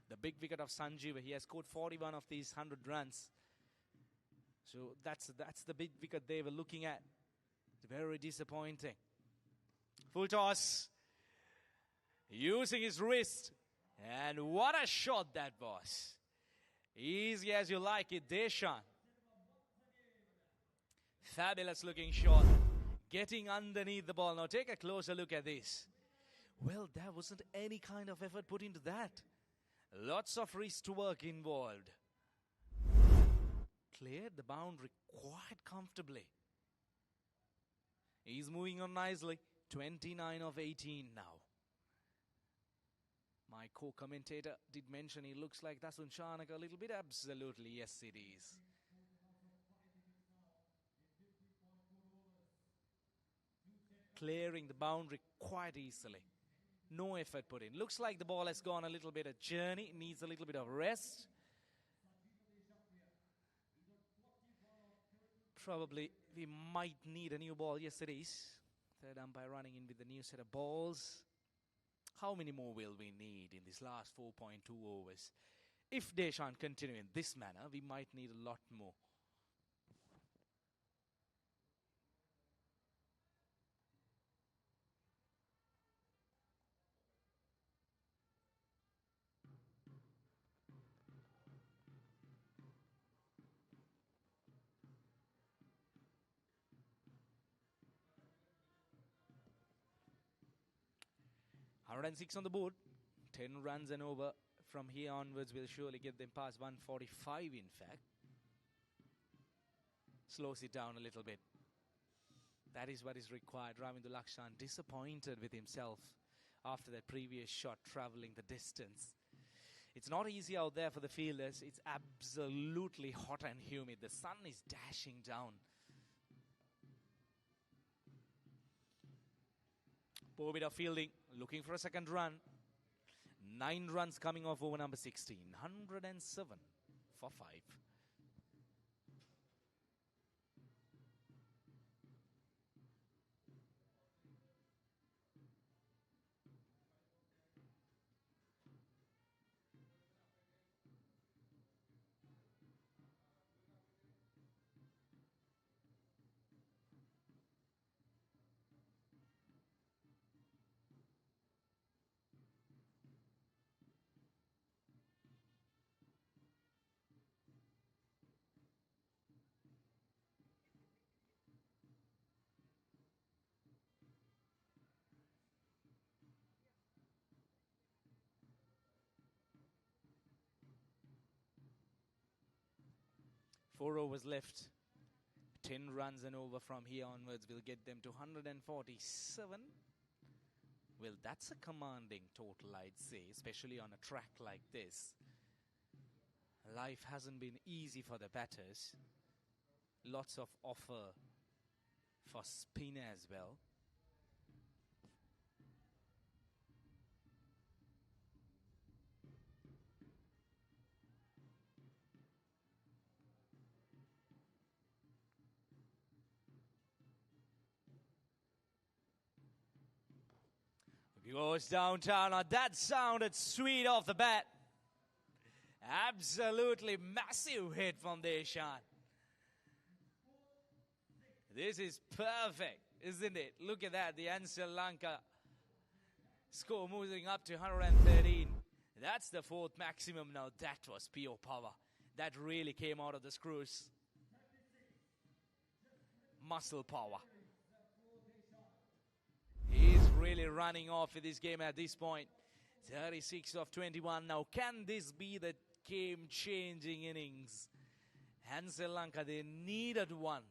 The big wicket of Sanjeeva. He has scored 41 of these 100 runs. So that's the big wicket they were looking at. Very disappointing. Full toss. Using his wrist. And what a shot that was. Easy as you like it, Deshan. Fabulous looking shot. Getting underneath the ball. Now take a closer look at this. Well, there wasn't any kind of effort put into that. Lots of wrist work involved. Cleared the boundary quite comfortably. He's moving on nicely. 29 of 18 now. My co-commentator did mention he looks like Dasun Chanak a little bit. Absolutely, yes it is. Clearing the boundary quite easily. No effort put in. Looks like the ball has gone a little bit of journey. Needs a little bit of rest. Probably we might need a new ball. Yes, it is. Third umpire running in with the new set of balls. How many more will we need in this last 4.2 overs? If they shan't continue in this manner, we might need a lot more. $106 on the board. 10 runs and over. From here onwards, we'll surely get them past 145, in fact. Slows it down a little bit. That is what is required. Ravindu Lakshan disappointed with himself after that previous shot traveling the distance. It's not easy out there for the fielders. It's absolutely hot and humid. The sun is dashing down. Poor bit of fielding, looking for a second run. 9 runs coming off over number 16. 107 for 5. Four overs left. 10 runs and over from here onwards will get them to 147. Well, that's a commanding total, I'd say, especially on a track like this. Life hasn't been easy for the batters. Lots of offer for spin as well. He goes downtown. Now that sounded sweet off the bat. Absolutely massive hit from Deshan. This is perfect, isn't it? Look at that. The Ansell Lanka score moving up to 113. That's the 4th maximum now. That was pure power. That really came out of the screws. Muscle power. He's really running off in this game at this point. 36 of 21 now. Can this be the game-changing innings? Ansell Lanka, they needed one.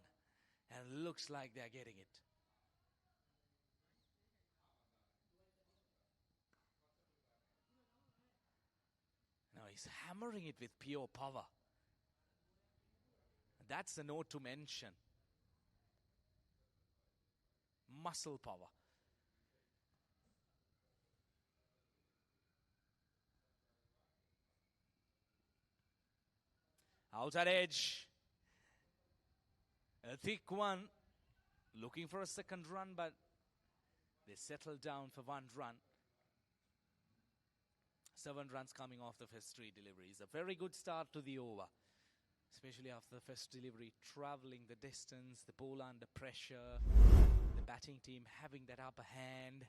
And looks like they're getting it. Now he's hammering it with pure power. That's a note to mention. Muscle power. Outside edge. A thick one. Looking for a second run, but they settled down for 1 run. 7 runs coming off the first 3 deliveries. A very good start to the over. Especially after the first delivery, traveling the distance, the ball under pressure, the batting team having that upper hand.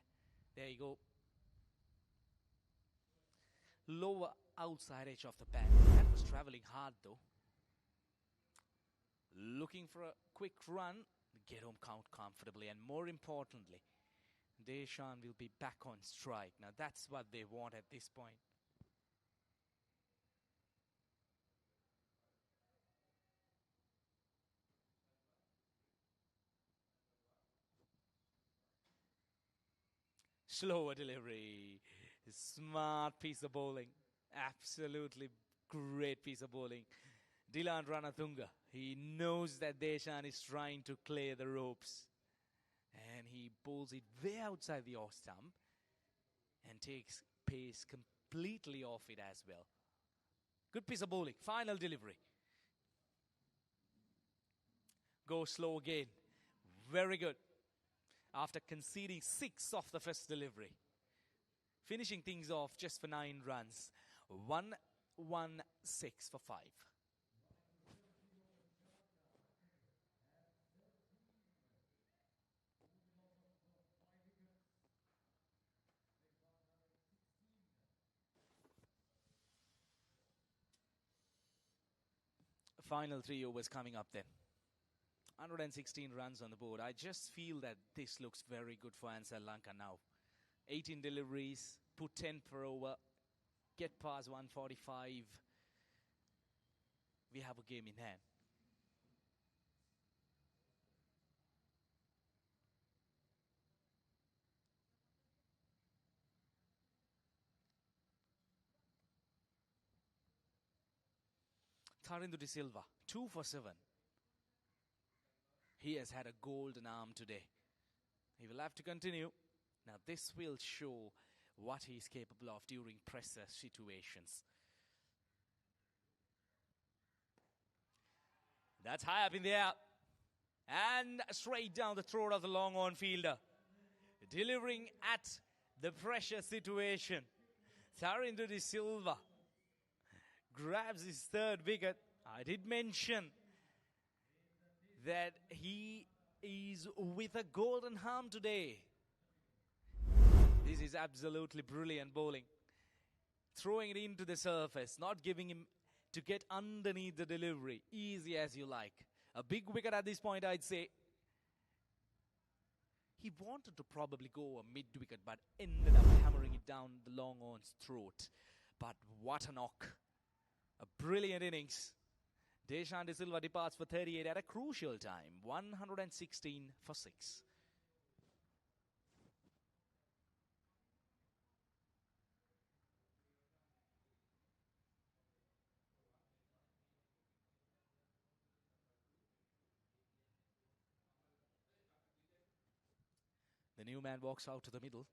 There you go. Lower outside edge of the bat. That was traveling hard though. Looking for a quick run, get home count comfortably, and more importantly, Deshan will be back on strike. Now that's what they want at this point. Slower delivery. Smart piece of bowling. Absolutely great piece of bowling. Dilan Ranatunga. He knows that Deshan is trying to clear the ropes. And he bowls it way outside the off stump. And takes pace completely off it as well. Good piece of bowling. Final delivery. Go slow again. Very good. After conceding 6 off the first delivery. Finishing things off just for 9 runs. 1-1-6 for 5. Final 3 overs coming up then. 116 runs on the board. I just feel that this looks very good for Ansell Lanka now. 18 deliveries, put 10 per over, get past 145. We have a game in hand. Tharindu De Silva, 2 for 7. He has had a golden arm today. He will have to continue. Now this will show what he is capable of during pressure situations. That's high up in the air. And straight down the throat of the long on fielder. Delivering at the pressure situation. Tharindu De Silva grabs his 3rd wicket. I did mention that he is with a golden arm today. This is absolutely brilliant bowling. Throwing it into the surface, not giving him to get underneath the delivery. Easy as you like. A big wicket at this point, I'd say. He wanted to probably go a mid-wicket, but ended up hammering it down the long on's throat. But what a knock. A brilliant innings. Deshan De Silva departs for 38 at a crucial time. 116 for 6. The new man walks out to the middle.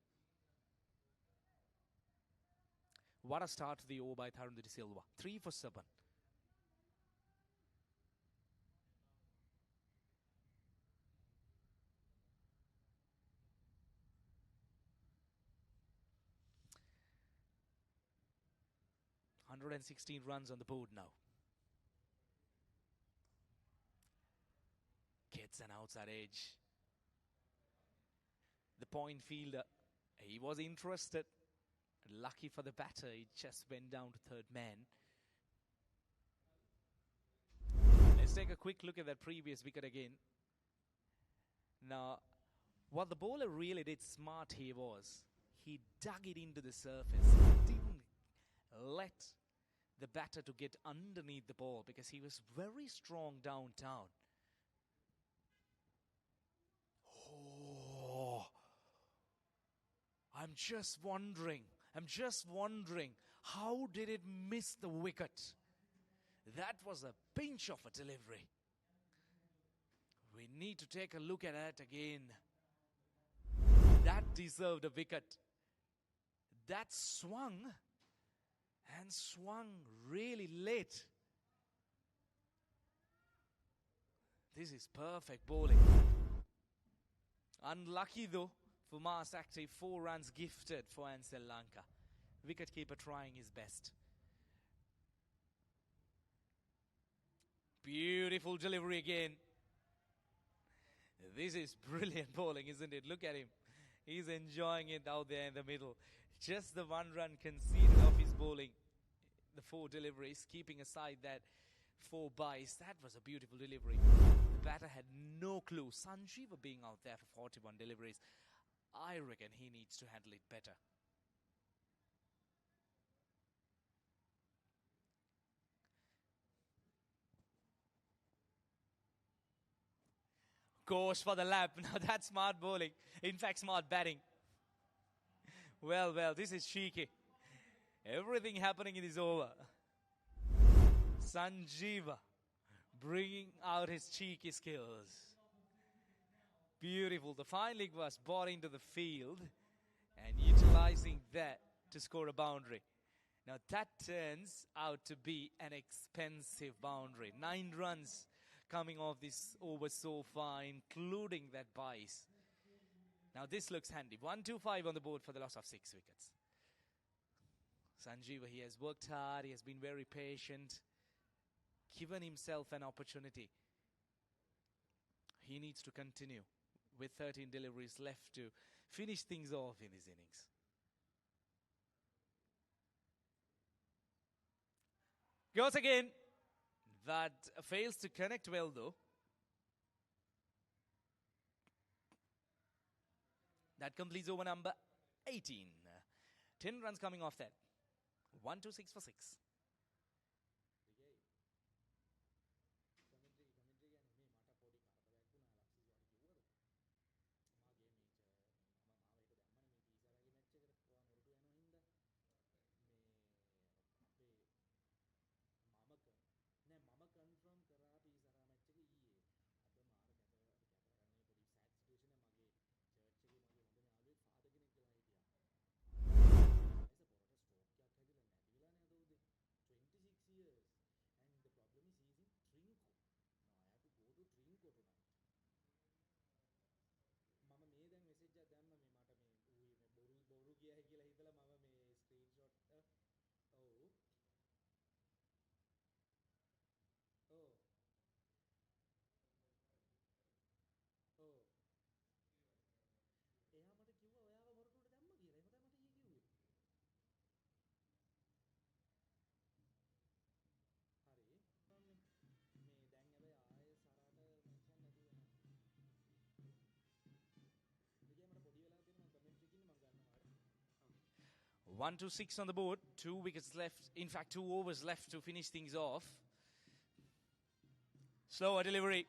What a start to the over by Tharindu De Silva. 3 for 7. ...116 runs on the board now. Gets an outside edge. The point fielder, he was interested. Lucky for the batter, he just went down to 3rd man. Let's take a quick look at that previous wicket again. Now, what the bowler really did smart here was, he dug it into the surface. He didn't let the batter to get underneath the ball because he was very strong downtown. Oh, I'm just wondering, how did it miss the wicket? That was a pinch of a delivery. We need to take a look at that again. That deserved a wicket. That swung really late. This is perfect bowling. Unlucky though for Mars Active. 4 runs gifted for Ansell Lanka. Wicketkeeper trying his best. Beautiful delivery again. This is brilliant bowling, isn't it? Look at him. He's enjoying it out there in the middle. Just the 1 run conceded off his bowling. The 4 deliveries, keeping aside that 4 byes. That was a beautiful delivery. The batter had no clue. Sanjeeva being out there for 41 deliveries. I reckon he needs to handle it better. Goes for the lap. Now that's smart bowling. In fact, smart batting. Well, this is cheeky. Everything happening in this over. Sanjeeva bringing out his cheeky skills. Beautiful. The fine leg was brought into the field and utilizing that to score a boundary. Now that turns out to be an expensive boundary. 9 runs coming off this over so far, including that bice. Now this looks handy. 1-2-5 on the board for the loss of 6 wickets. Sanjeeva, he has worked hard. He has been very patient. Given himself an opportunity. He needs to continue with 13 deliveries left to finish things off in his innings. Goes again. That fails to connect well though. That completes over number 18. 10 runs coming off that. 1-6 for 6. One to 6 on the board. 2 wickets left. In fact, 2 overs left to finish things off. Slower delivery.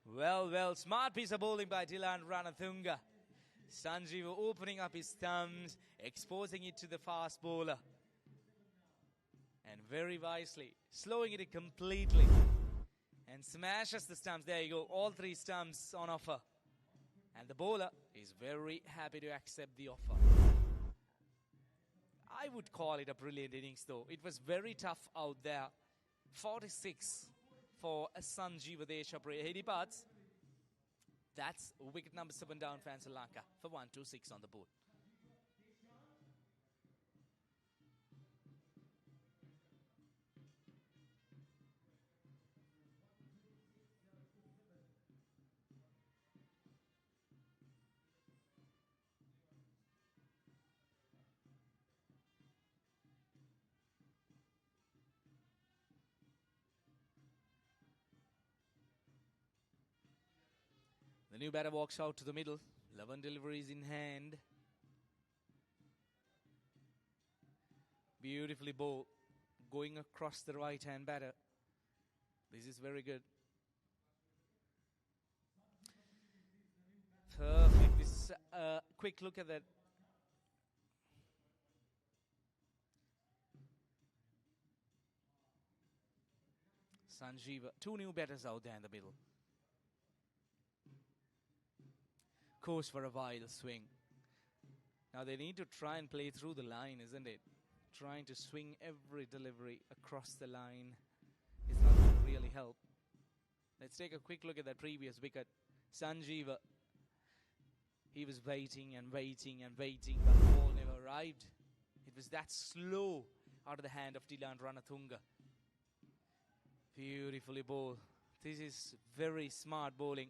Well. Smart piece of bowling by Dylan Ranathunga. Sanjeeva opening up his thumbs, exposing it to the fast bowler. And very wisely, slowing it completely. And smashes the stumps. There you go. All 3 stumps on offer. And the bowler is very happy to accept the offer. I would call it a brilliant innings though. It was very tough out there. 46 for Sanjeeva Deshapri. Heady parts. That's wicket number 7 down for Ansell Lanka for 1-6 on the board. The new batter walks out to the middle. 11 deliveries in hand. Beautifully bowled. Going across the right-hand batter. This is very good. Perfect. This quick look at that. Sanjeeva. 2 new batters out there in the middle. Course for a wild swing. Now they need to try and play through the line, isn't it? Trying to swing every delivery across the line is not going to really help. Let's take a quick look at that previous wicket. Sanjeeva. He was waiting, but the ball never arrived. It was that slow out of the hand of Dylan Ranathunga. Beautifully bowled. This is very smart bowling.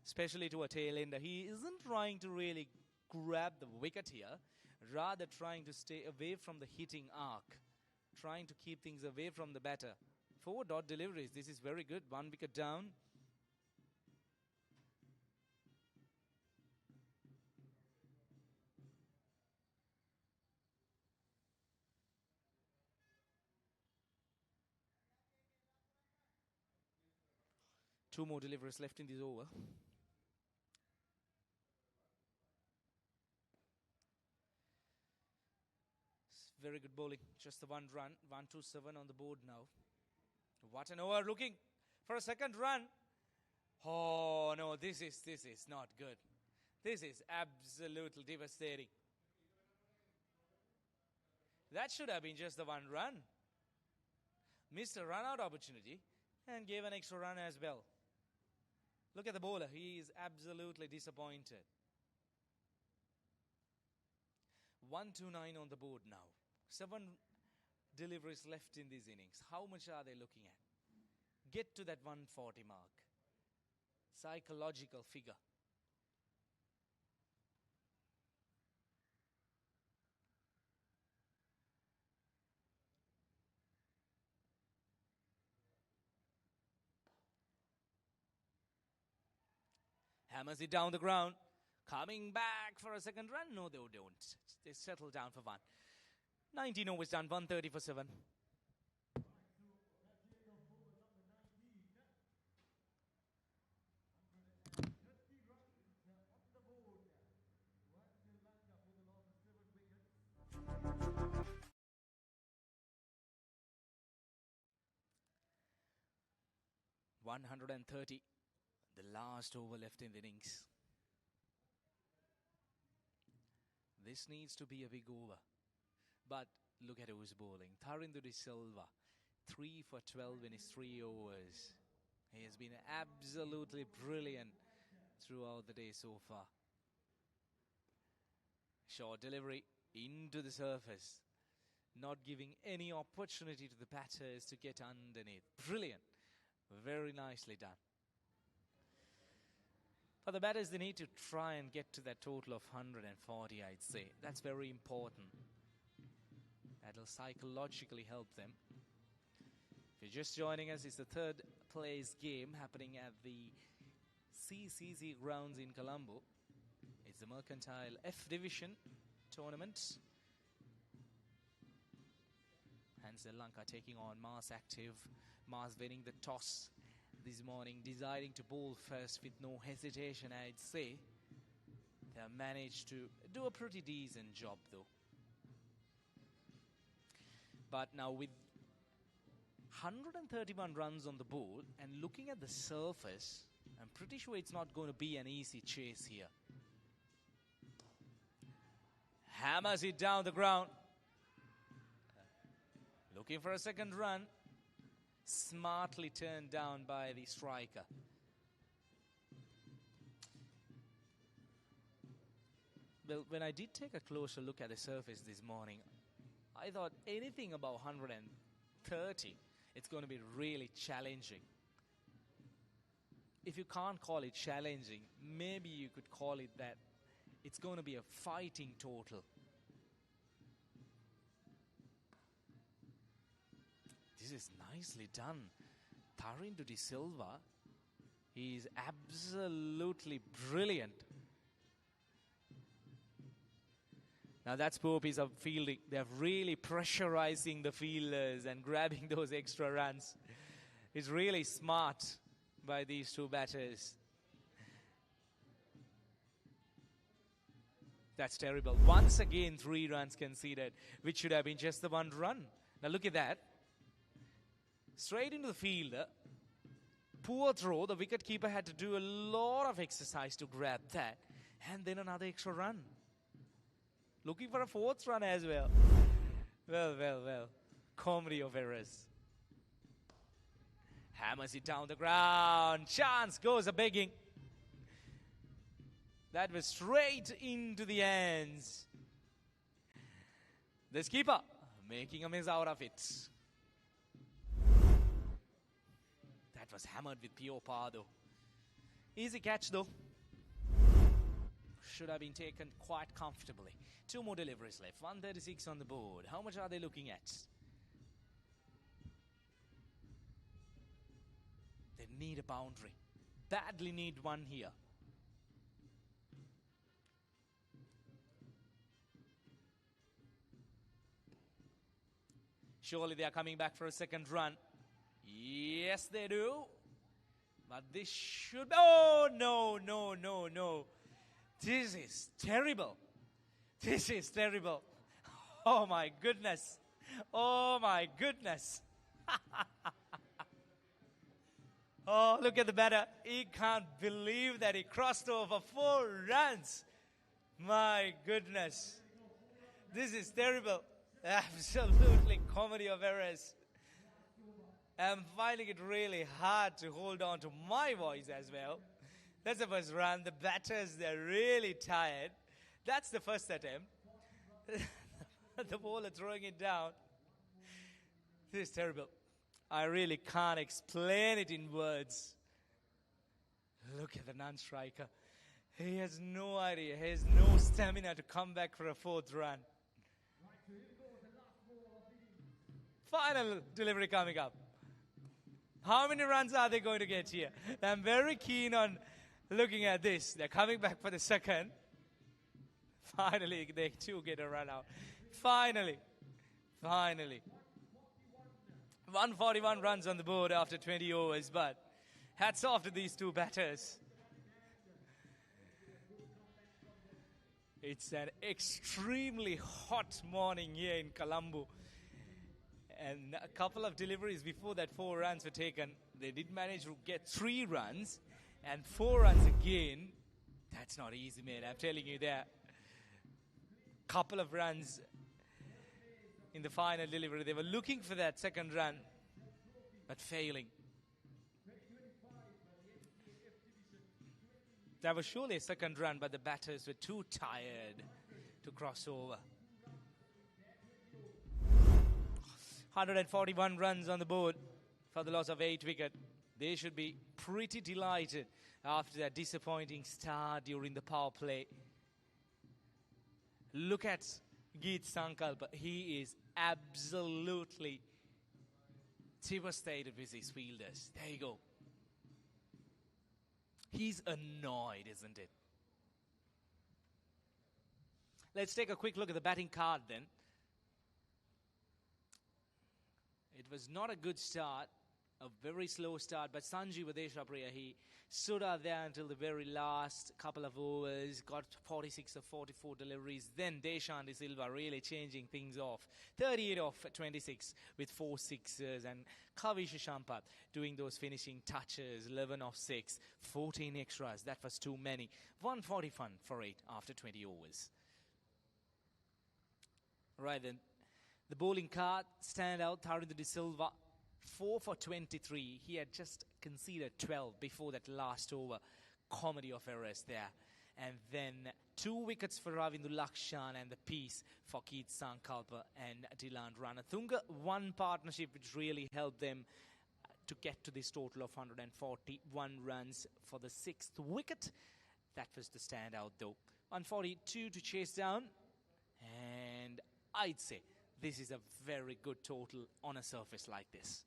Especially to a tail ender. He isn't trying to really grab the wicket here, rather trying to stay away from the hitting arc, trying to keep things away from the batter. 4 dot deliveries. This is very good. 1 wicket down. 2 more deliveries left in this over. Very good bowling. Just the 1 run. 1-7 on the board now. What an over, looking for a second run. Oh no, this is not good. This is absolutely devastating. That should have been just the 1 run. Missed a run out opportunity and gave an extra run as well. Look at the bowler. He is absolutely disappointed. 1-9 on the board now. 7 deliveries left in this innings. How much are they looking at? Get to that 140 mark. Psychological figure. Hammers it down the ground. Coming back for a second run. No, they don't. They settle down for 1. 19 overs done. 130 for 7. $130. The last over left in the innings. This needs to be a big over. But look at who's bowling. Tharindu De Silva, 3 for 12 in his 3 overs. He has been absolutely brilliant throughout the day so far. Short delivery into the surface. Not giving any opportunity to the batters to get underneath. Brilliant. Very nicely done. For the batters, they need to try and get to that total of 140, I'd say. That's very important. That'll psychologically help them. If you're just joining us, it's the 3rd place game happening at the CCC grounds in Colombo. It's the Mercantile F Division tournament. Ansell Lanka taking on Mars Active. Mars winning the toss this morning, deciding to bowl first with no hesitation, I'd say. They have managed to do a pretty decent job though. But now with 131 runs on the board and looking at the surface, I'm pretty sure it's not going to be an easy chase here. Hammers it down the ground. Looking for a second run. Smartly turned down by the striker. Well, when I did take a closer look at the surface this morning, I thought anything above 130, it's going to be really challenging. If you can't call it challenging, maybe you could call it that it's going to be a fighting total. This is nicely done. Tharindu De Silva, he is absolutely brilliant. Now that's poor piece of fielding. They're really pressurizing the fielders and grabbing those extra runs. It's really smart by these 2 batters. That's terrible. Once again, 3 runs conceded, which should have been just the 1 run. Now look at that. Straight into the fielder. Poor throw. The wicketkeeper had to do a lot of exercise to grab that. And then another extra run. Looking for a 4th run as well. Well. Comedy of errors. Hammers it down the ground. Chance goes a-begging. That was straight into the hands. The skipper making a mess out of it. That was hammered with pure power though. Easy catch though. Should have been taken quite comfortably. 2 more deliveries left. 136 on the board. How much are they looking at? They need a boundary. Badly need one here. Surely they are coming back for a second run. Yes, they do. But this should... Oh, no, no, no, no. This is terrible. This is terrible. Oh, my goodness. Oh, my goodness. Oh, look at the batter. He can't believe that he crossed over 4 runs. My goodness. This is terrible. Absolutely comedy of errors. I'm finding it really hard to hold on to my voice as well. That's the first run. The batters, they're really tired. That's the first attempt. The bowler throwing it down. This is terrible. I really can't explain it in words. Look at the non-striker. He has no idea. He has no stamina to come back for a 4th run. Final delivery coming up. How many runs are they going to get here? I'm very keen on looking at this. They're coming back for the 2nd. Finally, they too get a run out. Finally. 141 runs on the board after 20 overs, but hats off to these 2 batters. It's an extremely hot morning here in Colombo. And a couple of deliveries before that 4 runs were taken. They did manage to get 3 runs and 4 runs again. That's not easy, man. I'm telling you that. Couple of runs in the final delivery. They were looking for that 2nd run, but failing. That was surely a 2nd run, but the batters were too tired to cross over. 141 runs on the board for the loss of 8 wickets. They should be pretty delighted after that disappointing start during the power play. Look at Geet Sankalpa. He is absolutely devastated with his fielders. There you go. He's annoyed, isn't it? Let's take a quick look at the batting card then. It was not a good start, a very slow start, but Sanjeev Deshapriya, he stood out there until the very last couple of overs, got 46 of 44 deliveries. Then Deshan De Silva really changing things off. 38 off 26 with 4 sixes, and Kavish Shampath doing those finishing touches, 11 off 6, 14 extras. That was too many. 141 for 8 after 20 overs. Right then. The bowling card stand out, Tharindu De Silva, 4 for 23. He had just conceded 12 before that last over. Comedy of errors there. And then 2 wickets for Ravindu Lakshan and the piece for Keith Sankalpa and Dilan Ranathunga. One partnership which really helped them to get to this total of 141 runs for the 6th wicket. That was the standout though. 142 to chase down. And I'd say this is a very good total on a surface like this.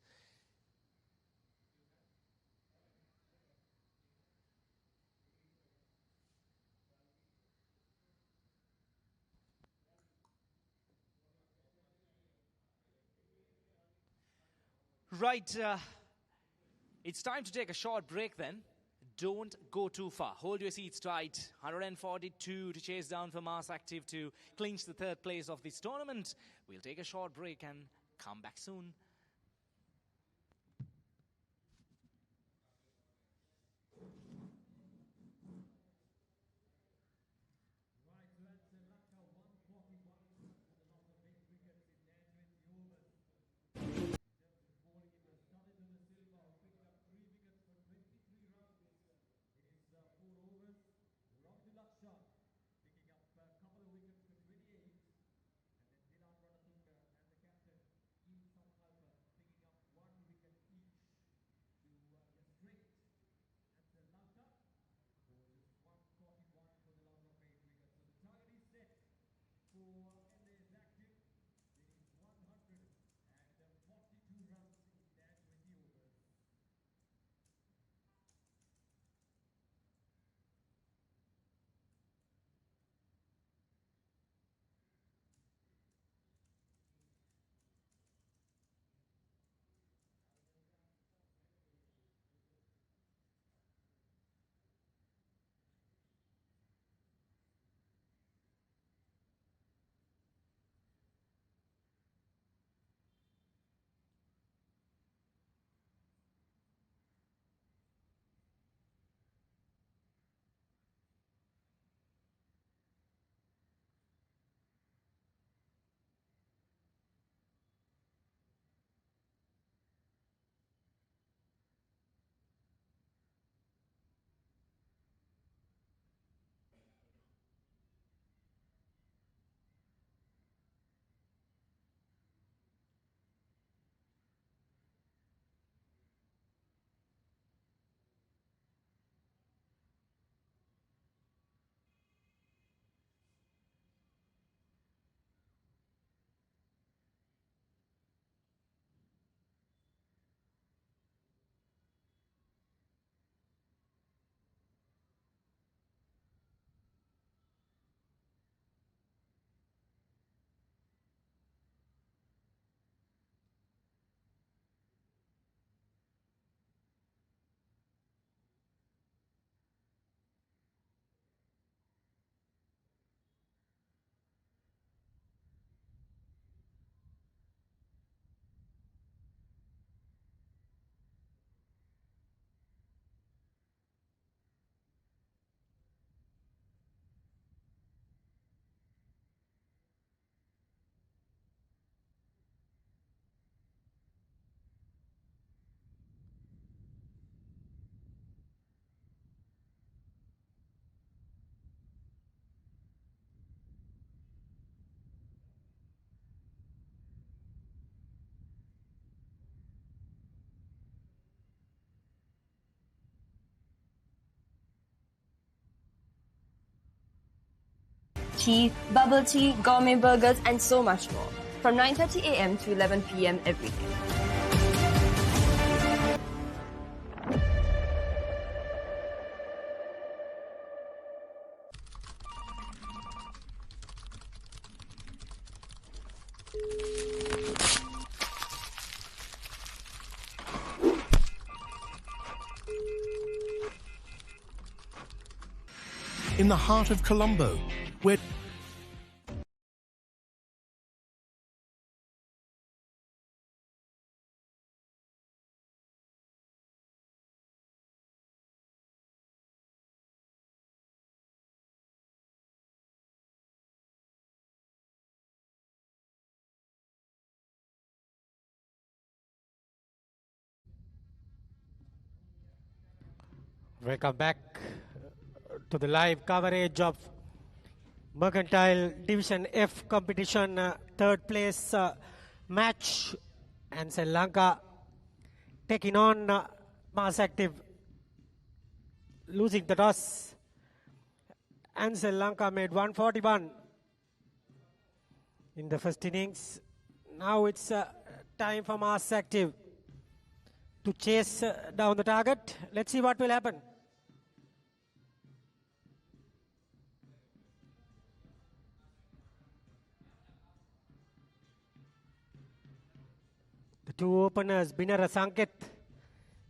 Right, it's time to take a short break then. Don't go too far. Hold your seats tight. 142 to chase down for Mars Active to clinch the 3rd place of this tournament. We'll take a short break and come back soon. tea, bubble tea, gourmet burgers, and so much more. From 9:30 a.m. to 11 p.m. every day. In the heart of Colombo, where Welcome back to the live coverage of Mercantile Division F competition, third place match. Ansell Lanka taking on Mass Active, losing the toss. Ansell Lanka made 141 in the first innings. Now it's time for Mass Active to chase down the target. Let's see what will happen. The two openers, Binara Sanket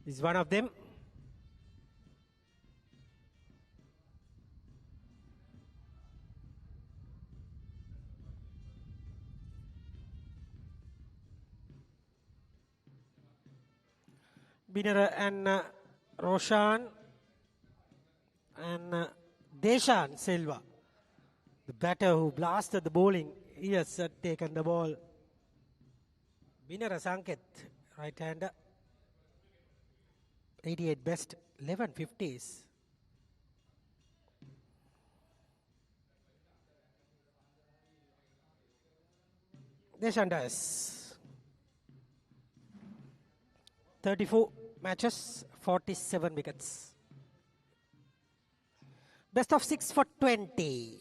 is one of them. Binara and Roshan and Deshan Silva, the batter who blasted the bowling, he has taken the ball. Binara Sanket, right-hander, 88 best, 11 50s. Deshan does 34 matches, 47 wickets. Best of 6 for 20.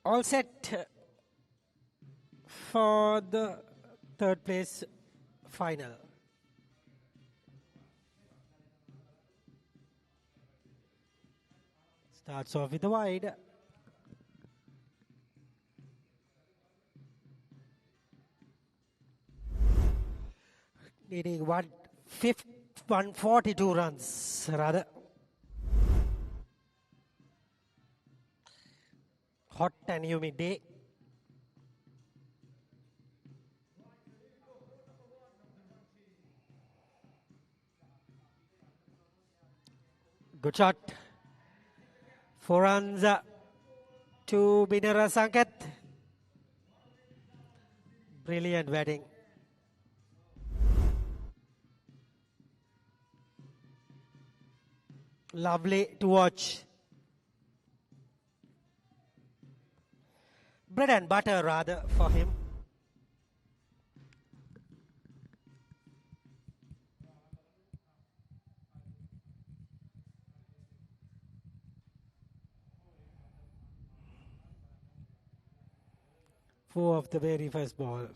All set for the third place final. Starts off with the wide. Needing 142 runs rather. Hot and humid day. Good shot. 4 runs to Binara Sanket. Brilliant batting. Lovely to watch. Bread and butter rather for him. Four of the very first ball.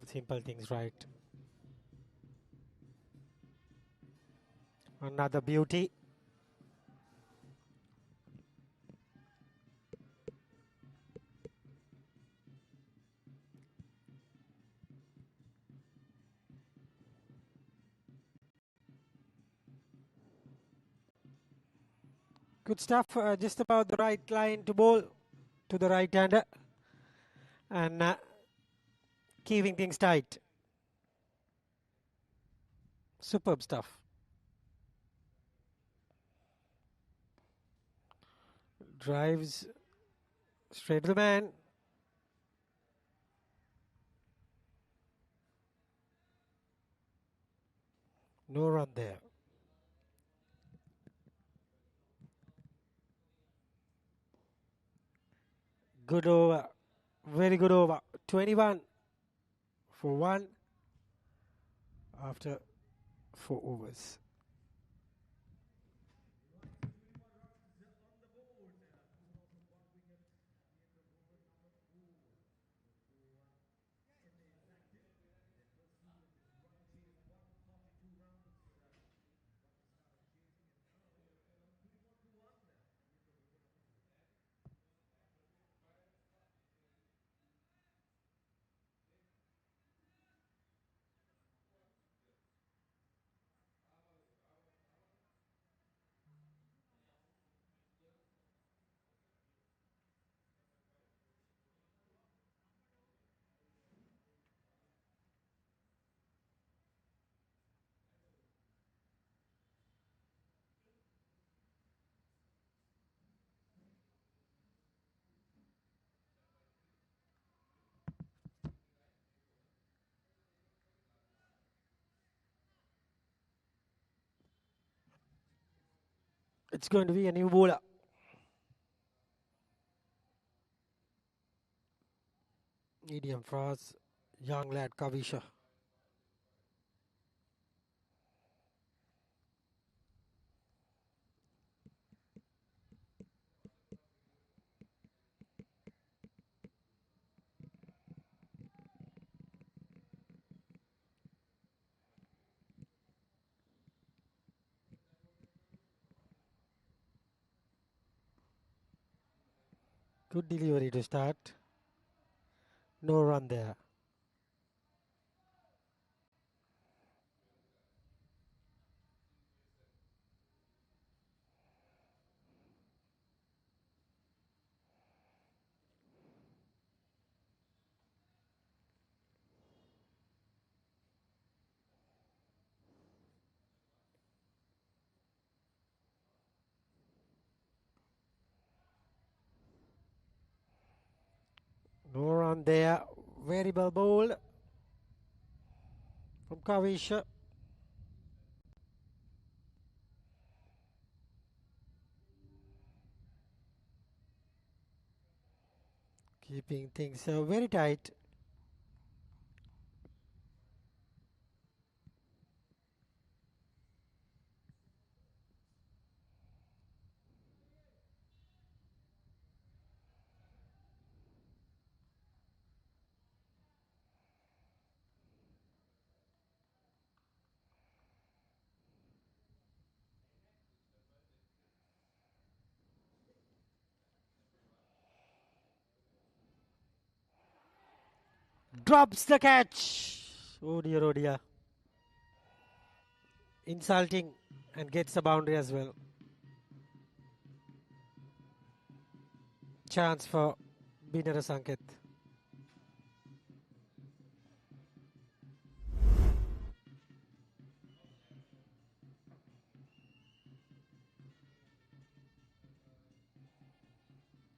Simple things right. Another beauty. Good stuff, just about the right line to bowl to the right-hander and keeping things tight. Superb stuff. Drives straight to the man. No run there. Good over. Very good over. 21 for 1 after 4 overs. It's going to be a new bowler. Medium fast, young lad Kavisha. Good delivery to start. No run there. No run there. Very well bowled from Kavisha. Keeping things very tight. Drops the catch. Oh dear, oh dear. Insulting and gets a boundary as well. Chance for Binara Sanket.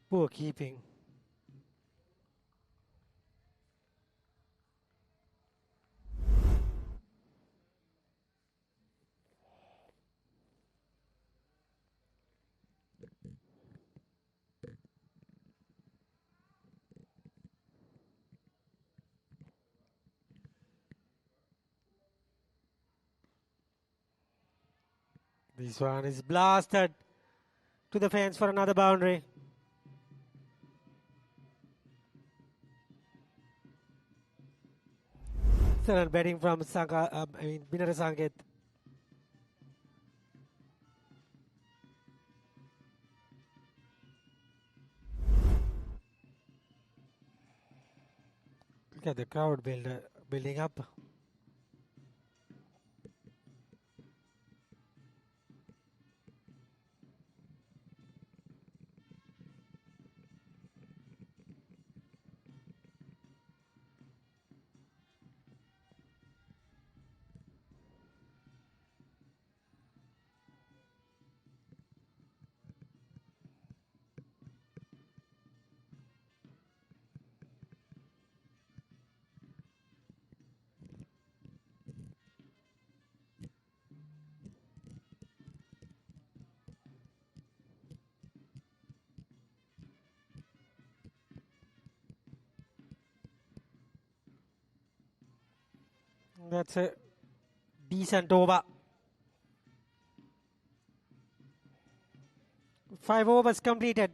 Poor keeping. This one is blasted to the fence for another boundary. Excellent batting from Binara Sanket. Look at the crowd building up. That's a decent over. 5 overs completed.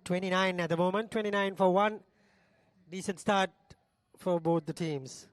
.29 at the moment. 29 for 1. Decent start for both the teams.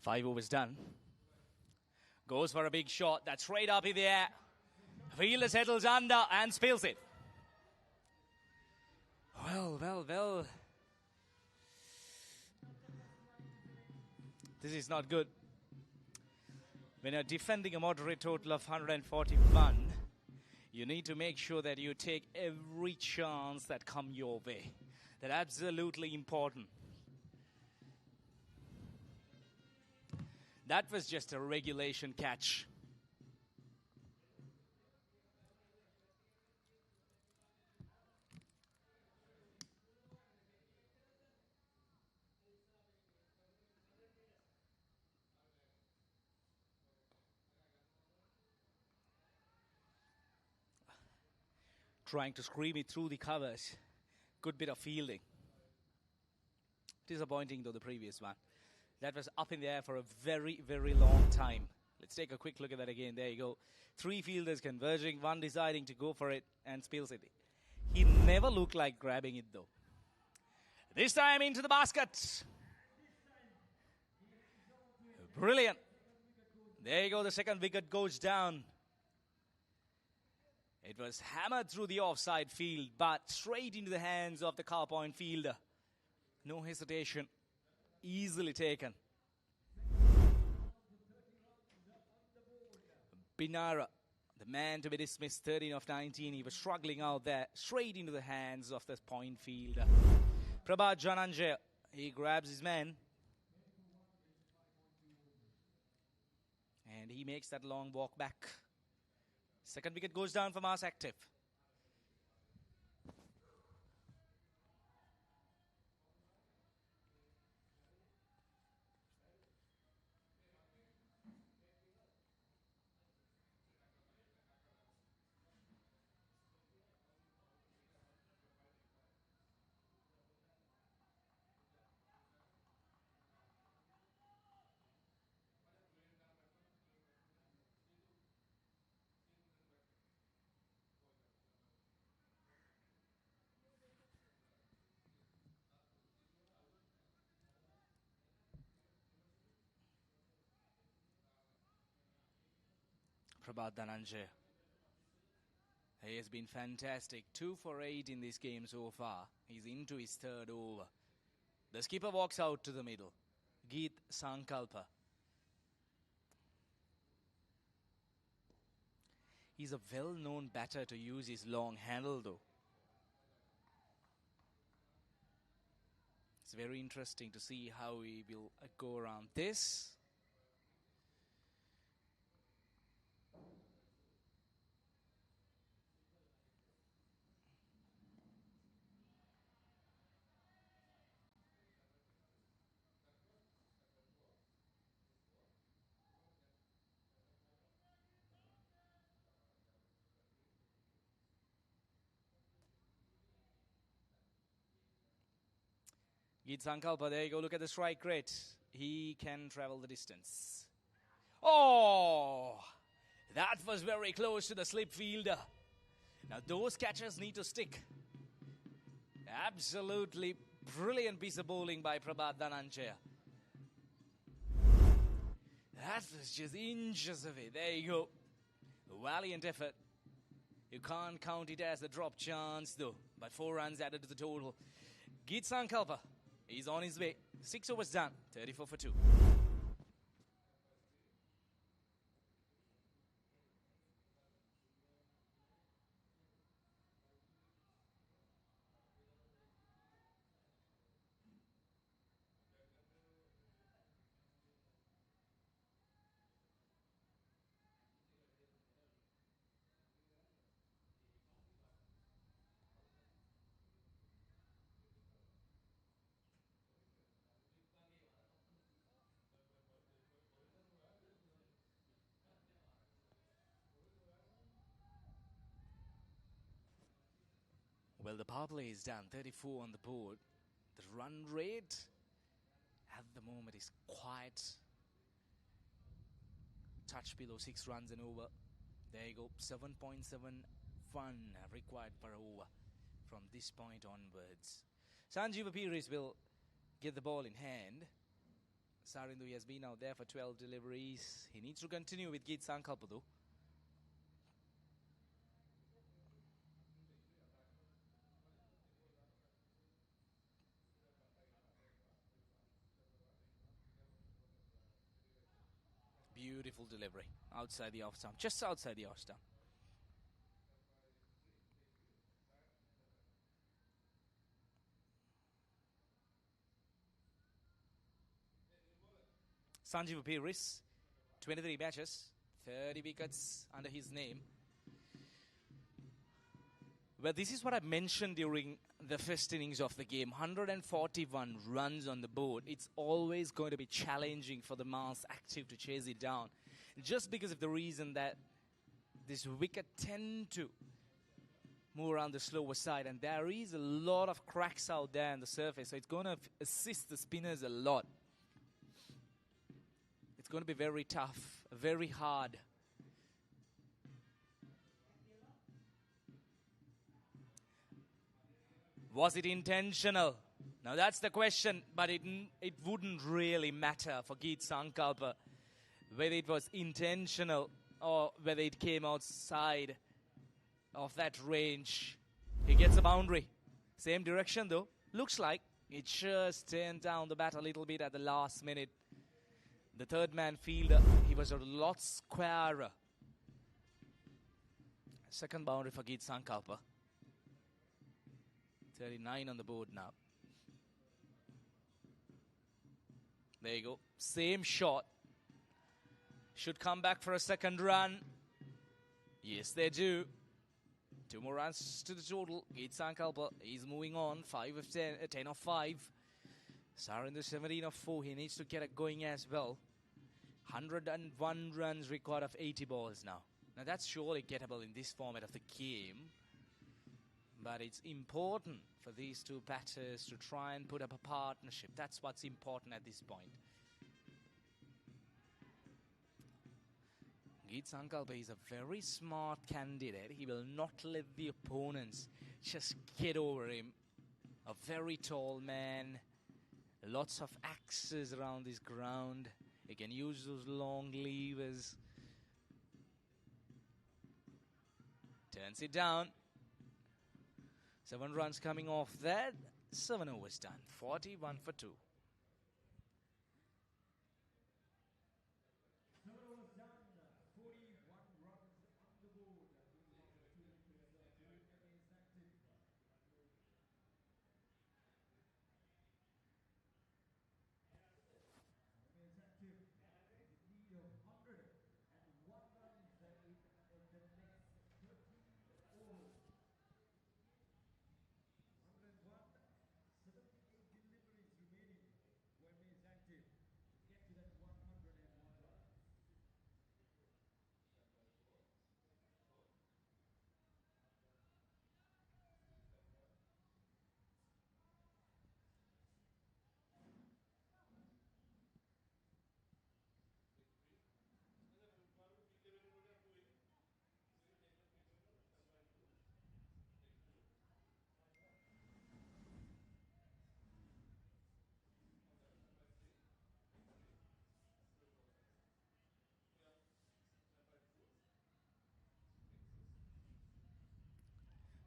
Five overs done. Goes for a big shot. That's straight up in the air. Fielder settles under and spills it. Well. This is not good. When you're defending a moderate total of 141, you need to make sure that you take every chance that come your way. That's absolutely important. That was just a regulation catch. Trying to scream it through the covers. Good bit of fielding. Disappointing though the previous one. That was up in the air for a very, very long time. Let's take a quick look at that again. There you go. 3 fielders converging, one deciding to go for it and spills it. He never looked like grabbing it though. This time into the basket. Brilliant. There you go. The second wicket goes down. It was hammered through the offside field, but straight into the hands of the car point fielder. No hesitation. Easily taken. Binara, the man to be dismissed, 13 of 19. He was struggling out there, straight into the hands of the point fielder. Prabhat Jananjaya, he grabs his man. And he makes that long walk back. Second wicket goes down for Mars Active. Prabhat Dhananjay. He has been fantastic. 2 for 8 in this game so far. He's into his third over. The skipper walks out to the middle. Geet Sankalpa. He's a well-known batter to use his long handle though. It's very interesting to see how he will go around this. Geet Sankalpa, there you go, look at the strike rate. He can travel the distance. Oh, that was very close to the slip fielder. Now those catches need to stick. Absolutely brilliant piece of bowling by Prabhat Dhananjaya. That was just inches away. There you go. A valiant effort. You can't count it as a drop chance though. But 4 runs added to the total. Geet Sankalpa. He's on his way. 6 overs done. 34 for 2. Well, the power play is done. 34 on the board. The run rate at the moment is quite touch below 6 runs and over. There you go. 7.71 required per over from this point onwards. Sanjeev Pires will get the ball in hand. Sarindu has been out there for 12 deliveries. He needs to continue with Geet Sankalpa though. Beautiful delivery. Outside the off stump. Just outside the off stump. Sanjeev Pires, 23 matches, 30 wickets under his name. Well, this is what I mentioned during the first innings of the game. 141 runs on the board. It's always going to be challenging for the mass active to chase it down. Just because of the reason that this wicket tend to move around the slower side. And there is a lot of cracks out there on the surface. So it's going to assist the spinners a lot. It's going to be very tough, very hard. Was it intentional? Now that's the question, but it wouldn't really matter for Geet Sankalpa whether it was intentional or whether it came outside of that range. He gets a boundary. Same direction though. Looks like it just turned down the bat a little bit at the last minute. The third man fielder, he was a lot squarer. Second boundary for Geet Sankalpa. 39 on the board now. There you go. Same shot. Should come back for a second run. Yes, they do. 2 more runs to the total. Geet Sankalpa is moving on. 5 of 10, 10 of 5. Sarinder 17 of 4. He needs to get it going as well. 101 runs required of 80 balls now. Now that's surely gettable in this format of the game. But it's important for these two batters to try and put up a partnership. That's what's important at this point. Geet Sankalpa is a very smart candidate. He will not let the opponents just get over him. A very tall man. Lots of axes around this ground. He can use those long levers. Turns it down. 7 runs coming off that. 7 overs done. 41 for 2.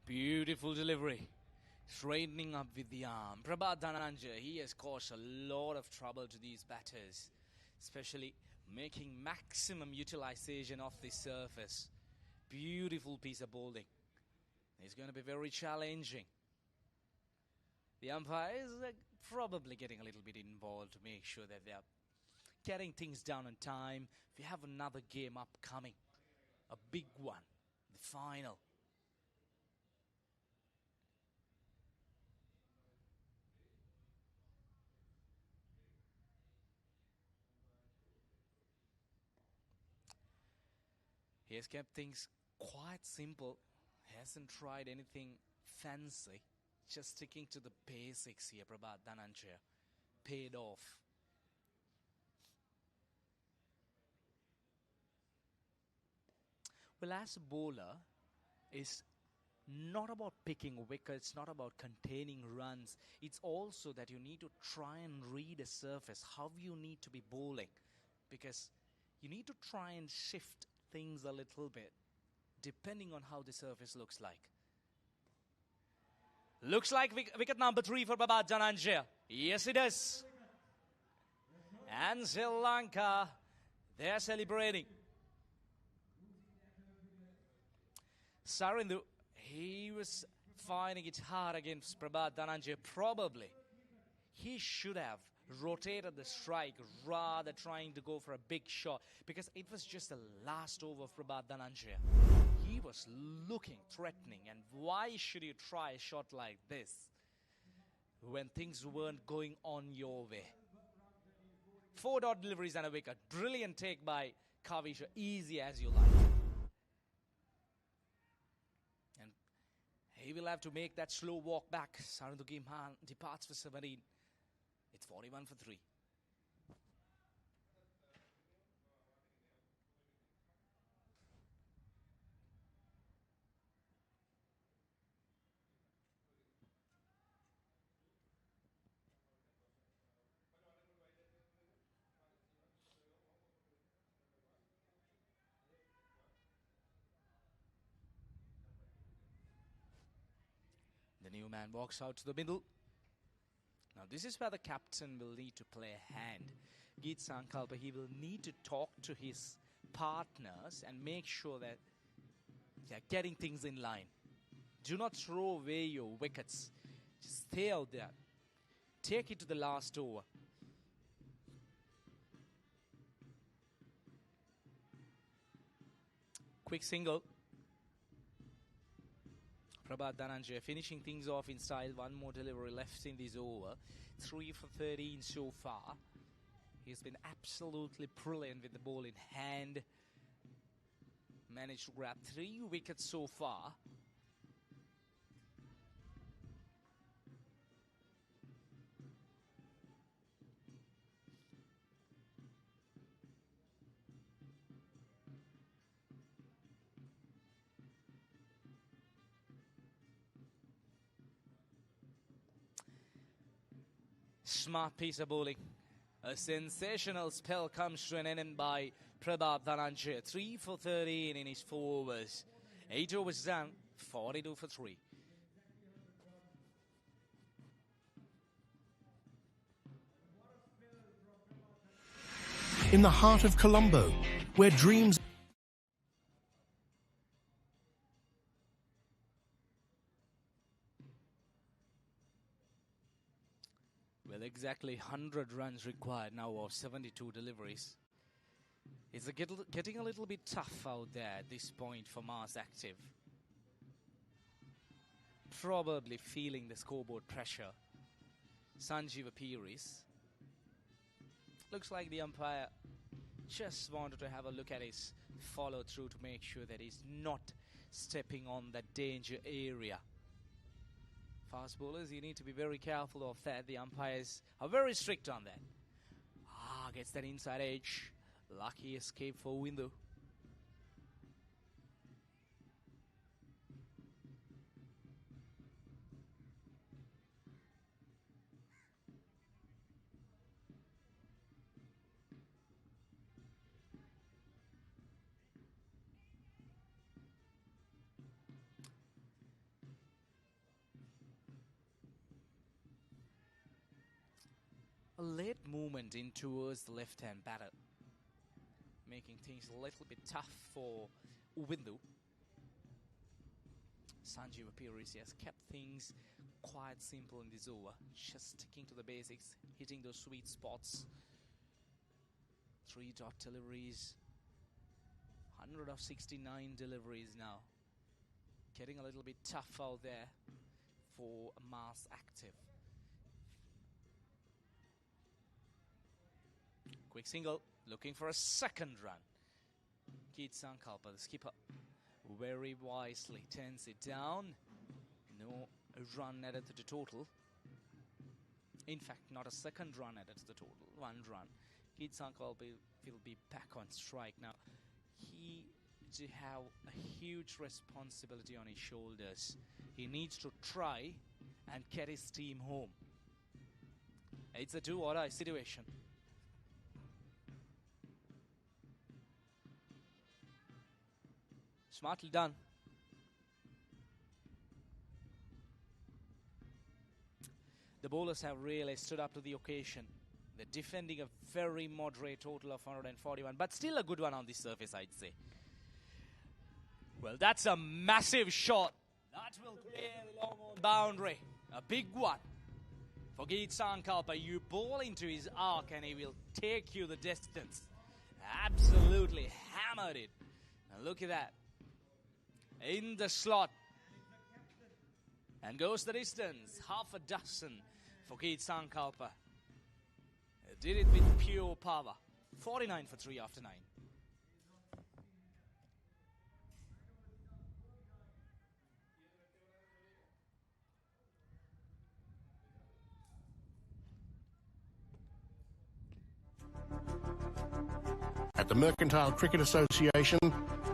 Beautiful delivery. Straightening up with the arm. Prabhat Dhananjay, he has caused a lot of trouble to these batters. Especially making maximum utilization of the surface. Beautiful piece of bowling. It's going to be very challenging. The umpires are probably getting a little bit involved to make sure that they are getting things done on time. We have another game upcoming. A big one. The final. He has kept things quite simple. Hasn't tried anything fancy. Just sticking to the basics here, Prabhat Dhananjaya. Paid off. Well, as a bowler, it's not about picking wickets, not about containing runs. It's also that you need to try and read a surface, how you need to be bowling. Because you need to try and shift things a little bit, depending on how the surface looks like. Looks like wicket number 3 for Prabhat Dhananjaya. Yes, it is. Ansell Lanka, they're celebrating. Sarindu, he was finding it hard against Prabhat Dhananjaya. Probably he should have rotated the strike rather trying to go for a big shot, because it was just the last over of Prabhat Dhananjaya. He was looking threatening, and why should you try a shot like this when things weren't going on your way? 4 dot deliveries and a wicket. Brilliant take by Kavisha. Easy as you like. And he will have to make that slow walk back. Sarindu Gimhan departs for 17. It's 41 for 3. The new man walks out to the middle. Now this is where the captain will need to play a hand. Geet Sankalpa, he will need to talk to his partners and make sure that they're getting things in line. Do not throw away your wickets. Just stay out there. Take it to the last over. Quick single. Prabhat Dhananjaya finishing things off in style. One more delivery left in this over. 3 for 13 so far. He's been absolutely brilliant with the ball in hand. Managed to grab 3 wickets so far. Smart piece of bowling. A sensational spell comes to an end by Prabhat Dhananjaya. 3 for 13 in his 4 overs. 8 overs done, 42 for 3. In the heart of Colombo, where dreams... Well, exactly 100 runs required now of 72 deliveries. It's getting a little bit tough out there at this point for Mars Active. Probably feeling the scoreboard pressure. Sanjeeva Piris. Looks like the umpire just wanted to have a look at his follow through to make sure that he's not stepping on that danger area. Fast bowlers, you need to be very careful of that. The umpires are very strict on that. Gets that inside edge. Lucky escape for Windu. A late movement in towards the left-hand batter, making things a little bit tough for Windu. Sanjeeva Piris has kept things quite simple in this over, just sticking to the basics, hitting those sweet spots. 3 dot deliveries, 100 of 69 deliveries now. Getting a little bit tough out there for Mars Active. Quick single, looking for a second run. Geet Sankalpa, the skipper, very wisely turns it down. No run added to the total. In fact, not a second run added to the total. 1 run. Keith Sankalpa will be back on strike now. He to have a huge responsibility on his shoulders. He needs to try and get his team home. It's a do-or-die situation. Smartly done. The bowlers have really stood up to the occasion. They're defending a very moderate total of 141, but still a good one on the surface, I'd say. Well, that's a massive shot. That will clear the long on boundary. A big one. For Geet Sankalpa, you bowl into his arc and he will take you the distance. Absolutely hammered it. Now look at that. In the slot. And goes the distance. Half a dozen for Geet Sankalpa. Did it with pure power. 49 for 3 after 9. At the Mercantile Cricket Association,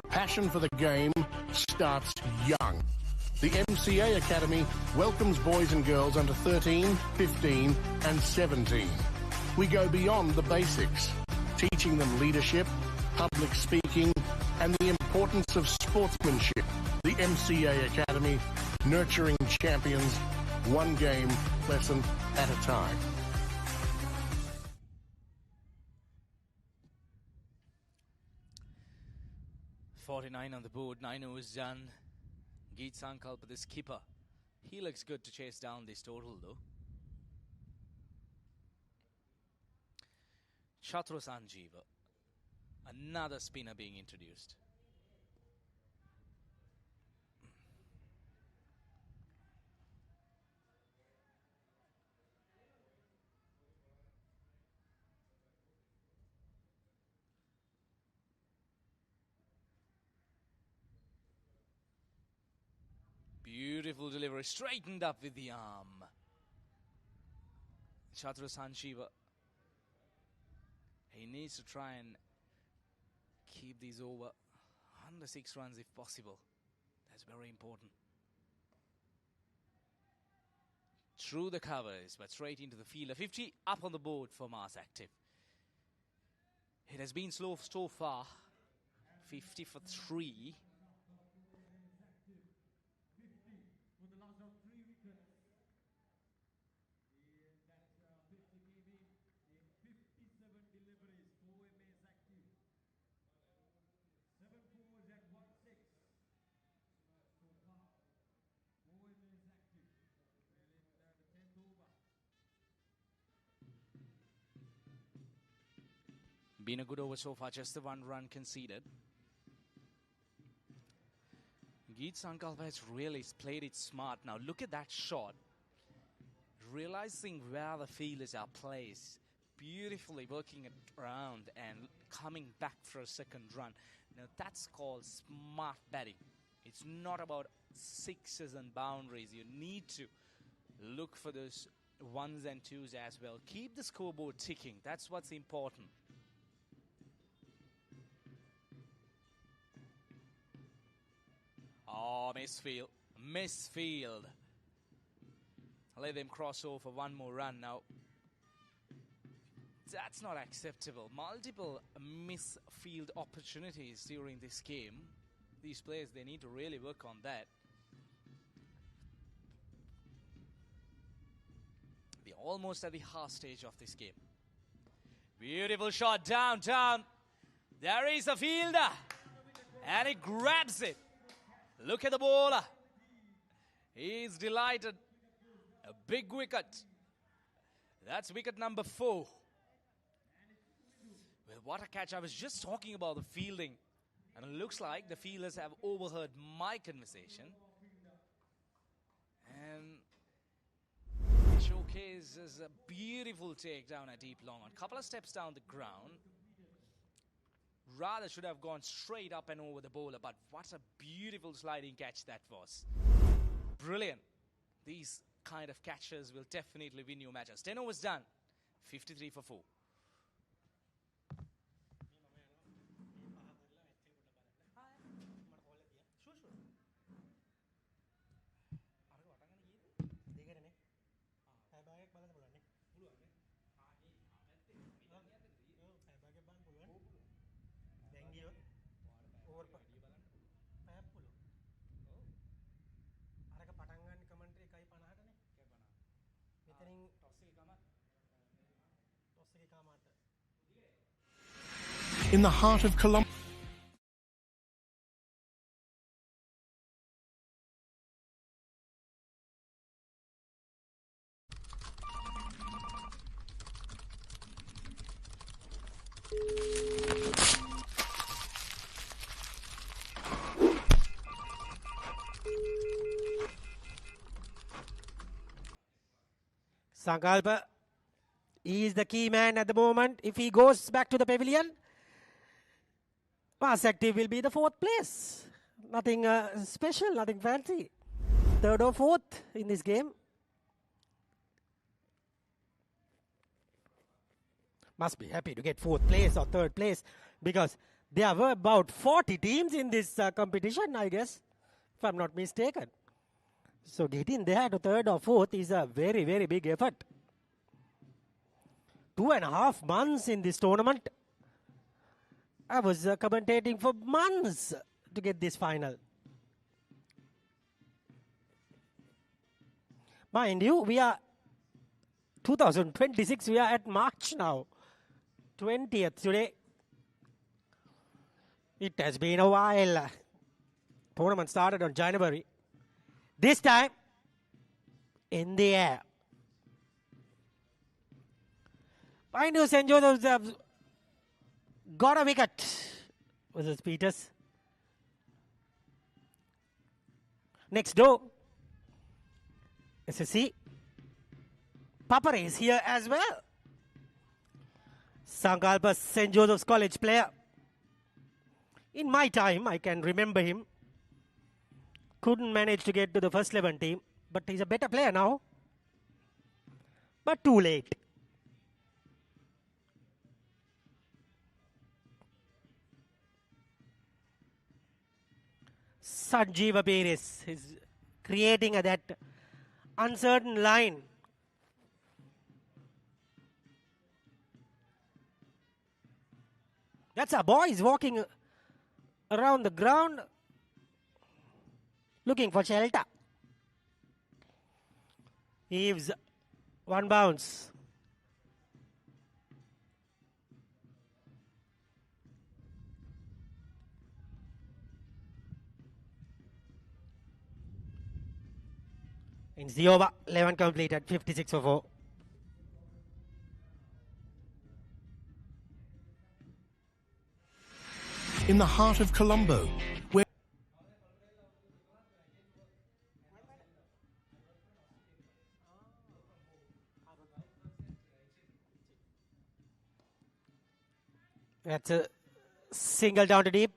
passion for the game starts young. The MCA Academy welcomes boys and girls under 13, 15 and 17. We go beyond the basics, teaching them leadership, public speaking and the importance of sportsmanship. The MCA Academy, nurturing champions, one game lesson at a time. .49 on the board, 9 overs done. Geet Sankalpa, the skipper. He looks good to chase down this total though. Chatru Sanjeeva, another spinner being introduced. Beautiful delivery, straightened up with the arm. Chatru Sanjeeva. He needs to try and keep these over under 6 runs if possible. That's very important. Through the covers, but straight into the fielder. 50 up on the board for Mars Active. It has been slow so far. 50 for 3. Been a good over so far, just the 1 run conceded. Geet Sankalpa has really played it smart. Now look at that shot. Realizing where the fielders are placed. Beautifully working it around and coming back for a second run. Now that's called smart batting. It's not about sixes and boundaries. You need to look for those 1s and 2s as well. Keep the scoreboard ticking. That's what's important. Oh, misfield. Misfield. Let them cross over for 1 more run now. That's not acceptable. Multiple misfield opportunities during this game. These players, they need to really work on that. We're almost at the half stage of this game. Beautiful shot down. There is a fielder. And he grabs it. Look at the bowler. He's delighted. A big wicket. That's wicket number 4. Well, what a catch. I was just talking about the fielding. And it looks like the fielders have overheard my conversation. And showcases a beautiful takedown at deep long on. Couple of steps down the ground. Rather should have gone straight up and over the bowler. But what a beautiful sliding catch that was. Brilliant. These kind of catches will definitely win you matches. 10 overs done. 53 for 4. In the heart of Colombo. Sankalpa, he is the key man at the moment. If he goes back to the pavilion, Mass Active will be the 4th place. Nothing special, nothing fancy. 3rd or 4th in this game. Must be happy to get 4th place or 3rd place, because there were about 40 teams in this competition, I guess, if I'm not mistaken. So getting there to 3rd or 4th is a very, very big effort. 2.5 months in this tournament. I was commentating for months to get this final. Mind you, we are 2026, we are at March now. 20th today. It has been a while. Tournament started on January. This time, in the air. Mind you, St. Joseph's got a wicket versus Peters. Next door, SSC. Papa is here as well. Sankalpa, St. Joseph's College player. In my time, I can remember him. Couldn't manage to get to the first 11 team, but he's a better player now. But too late. Sanjeeva Perez is creating that uncertain line. That's our boys walking around the ground looking for shelter. Eves, 1 bounce. In the over, 11 completed, 56 for 4. In the heart of Colombo, where that's a single down to deep.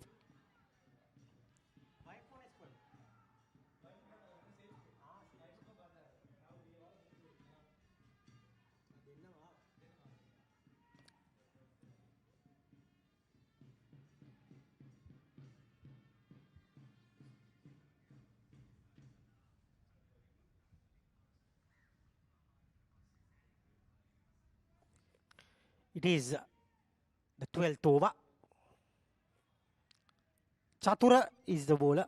It is the 12th over. Chatura is the bowler.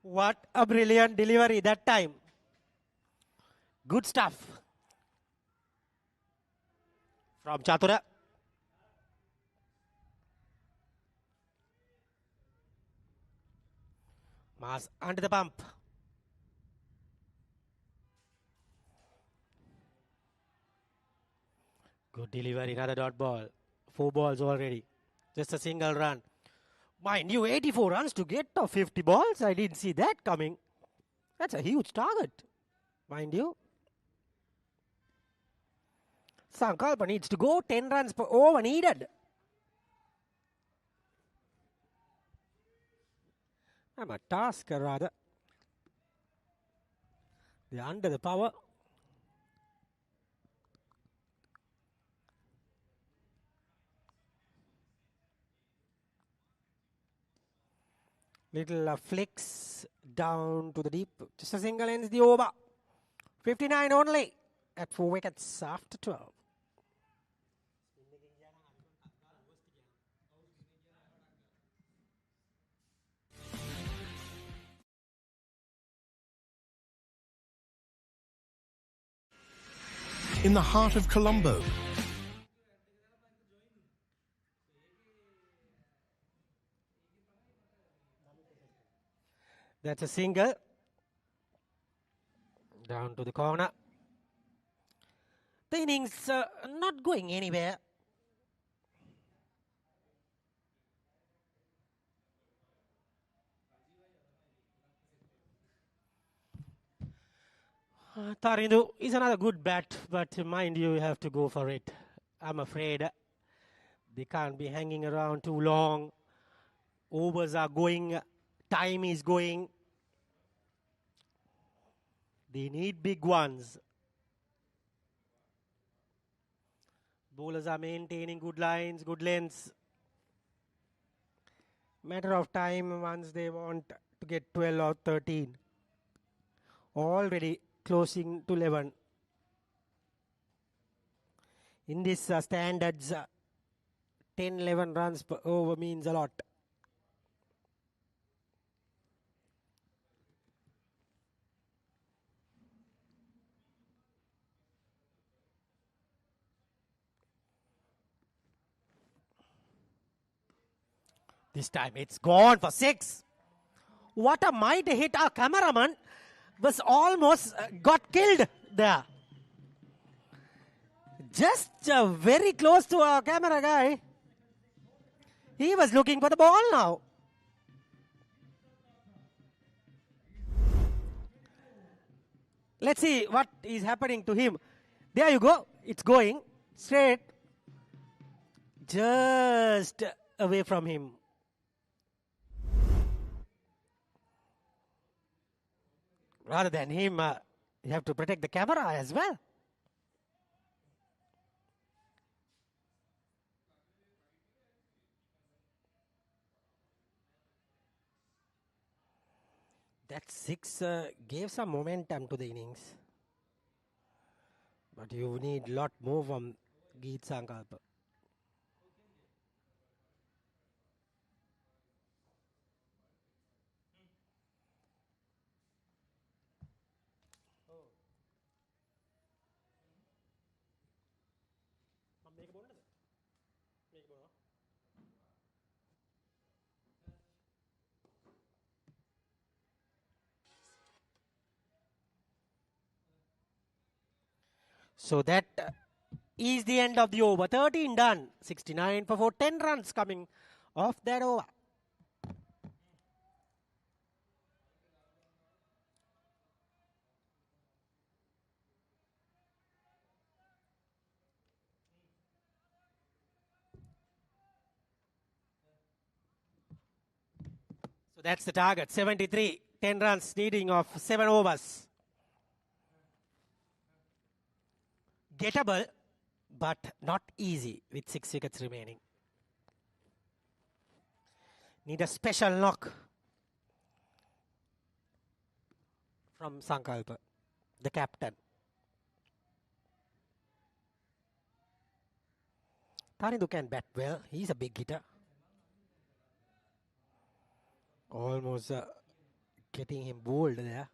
What a brilliant delivery that time. Good stuff from Chatura. Mas under the bump. Good delivery, another dot ball. 4 balls already. Just a single run. Mind you, 84 runs to get to 50 balls. I didn't see that coming. That's a huge target, mind you. Sankalpa needs to go. 10 runs per over needed. I'm a tasker rather. They're under the power. Little flicks down to the deep. Just a single ends the over. 59 only at 4 wickets after 12. In the heart of Colombo. That's a single. Down to the corner. The innings not going anywhere. Tarindu is another good bat, but mind you have to go for it. I'm afraid they can't be hanging around too long. Overs are going, time is going. They need big ones. Bowlers are maintaining good lines, good lengths. Matter of time once they want to get 12 or 13. Already closing to 11. In this standards, 10, 11 runs per over means a lot. This time it's gone for 6. What a mighty hit. Our cameraman was almost got killed there. Just very close to our camera guy. He was looking for the ball now. Let's see what is happening to him. There you go. It's going straight. Just away from him. Rather than him, you have to protect the camera as well. That 6 gave some momentum to the innings. But you need a lot more from Geet Sankalpa. So that is the end of the over. 13 done. 69 for 4. 10 runs coming off that over. So that's the target. 73. 10 runs needing of 7 overs. Gettable, but not easy with 6 wickets remaining. Need a special knock from Sankalpa, the captain. Tarindu can bat well. He's a big hitter. Almost getting him bowled there.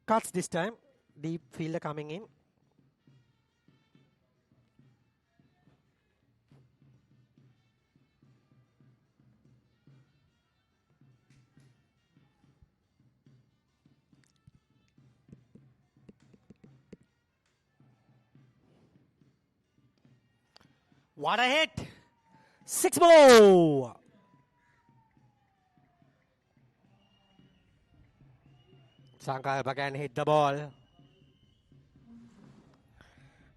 Cuts this time. Deep fielder coming in. What a hit! 6 more! Sankalpa can hit the ball.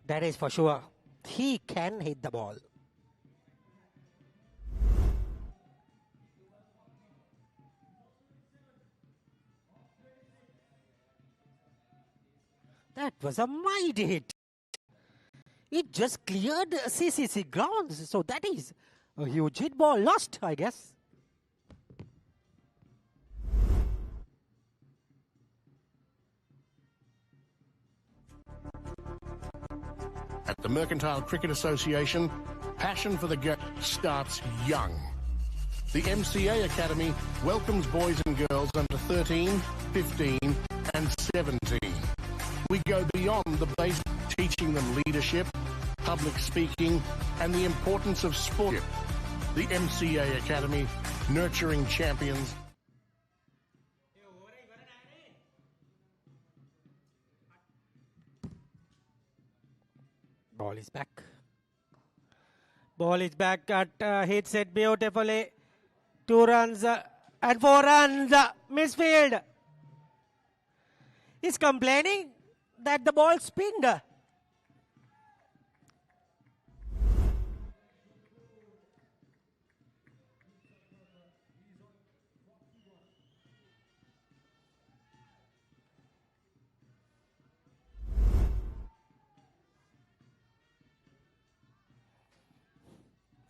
That is for sure. He can hit the ball. That was a mighty hit. It just cleared CCC grounds. So that is a huge hit ball lost, I guess. At the Mercantile Cricket Association, passion for the game starts young. The MCA Academy welcomes boys and girls under 13, 15 and 17. We go beyond the basic, teaching them leadership, public speaking and the importance of sport. The MCA Academy, nurturing champions. Ball is back. Ball is back at hits it beautifully. 2 runs and 4 runs. Misfield. He's complaining that the ball spinned.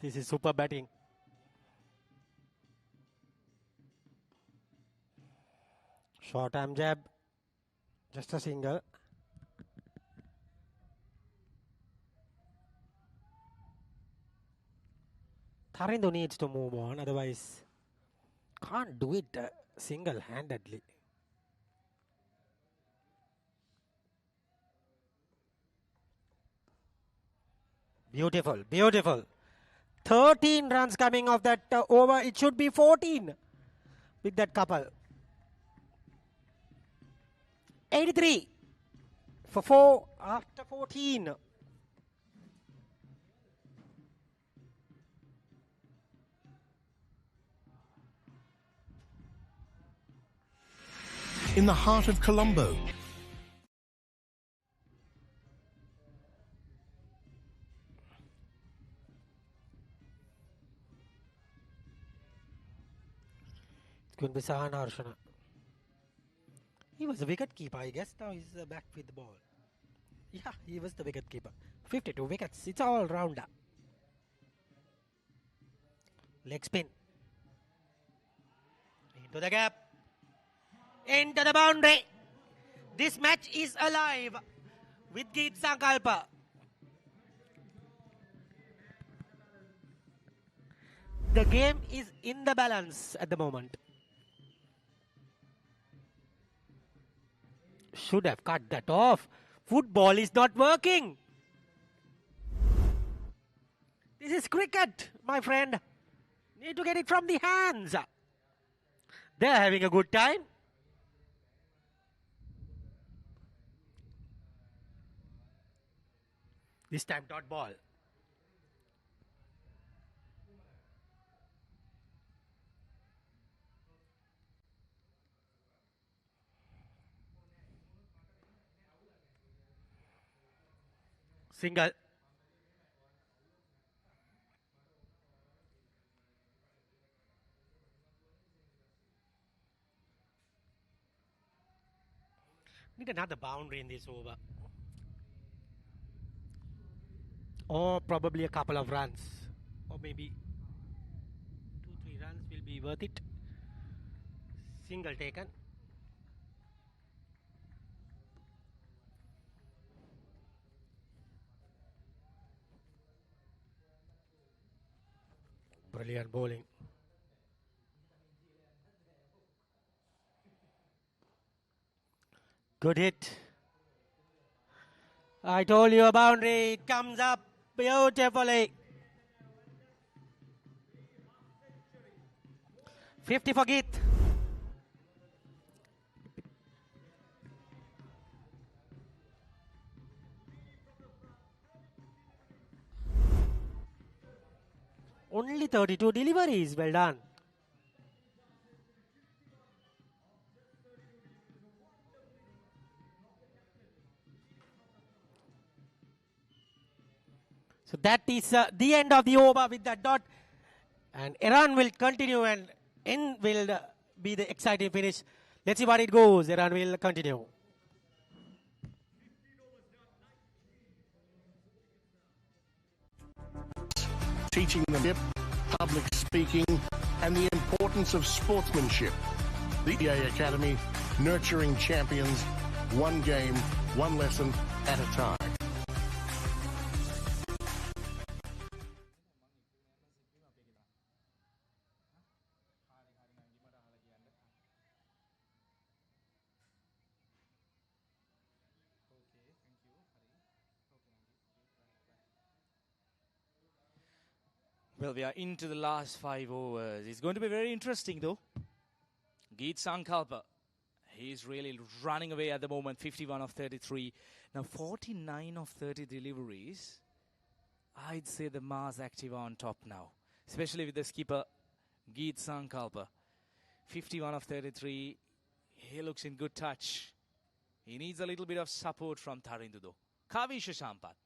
This is super batting. Short arm jab. Just a single. Tharindo needs to move on, otherwise can't do it single-handedly. Beautiful, beautiful. 13 runs coming off that over. It should be 14 with that couple. 83 for 4 after 14. In the heart of Colombo, it's going to be Sahana Arshana. He was a wicket keeper, I guess. Now he's back with the ball. Yeah, he was the wicket keeper. 52 wickets. It's all rounder. Leg spin. Into the gap. Into the boundary. This match is alive with Geet Sankalpa. The game is in the balance at the moment. Should have cut that off. Football is not working. This is cricket, my friend. Need to get it from the hands. They're having a good time. This time dot ball. Single. Need another boundary in this over. Or probably a couple of runs. Or maybe 2-3 runs will be worth it. Single taken. Brilliant bowling. Good hit. I told you a boundary. It comes up beautifully. 50 for Geet. Only 32 deliveries. Well done. So that is the end of the over with that dot. And Iran will continue and in will be the exciting finish. Let's see what it goes. Iran will continue. Teaching them public speaking and the importance of sportsmanship. The EA Academy, nurturing champions, one game, one lesson at a time. Well, we are into the last 5 overs. It's going to be very interesting, though. Geet Sankalpa, he's really running away at the moment, 51 of 33. Now, 49 of 30 deliveries. I'd say the Mars Active are on top now, especially with the skipper, Geet Sankalpa. 51 of 33. He looks in good touch. He needs a little bit of support from Tarindu, though. Kavisha Sampat.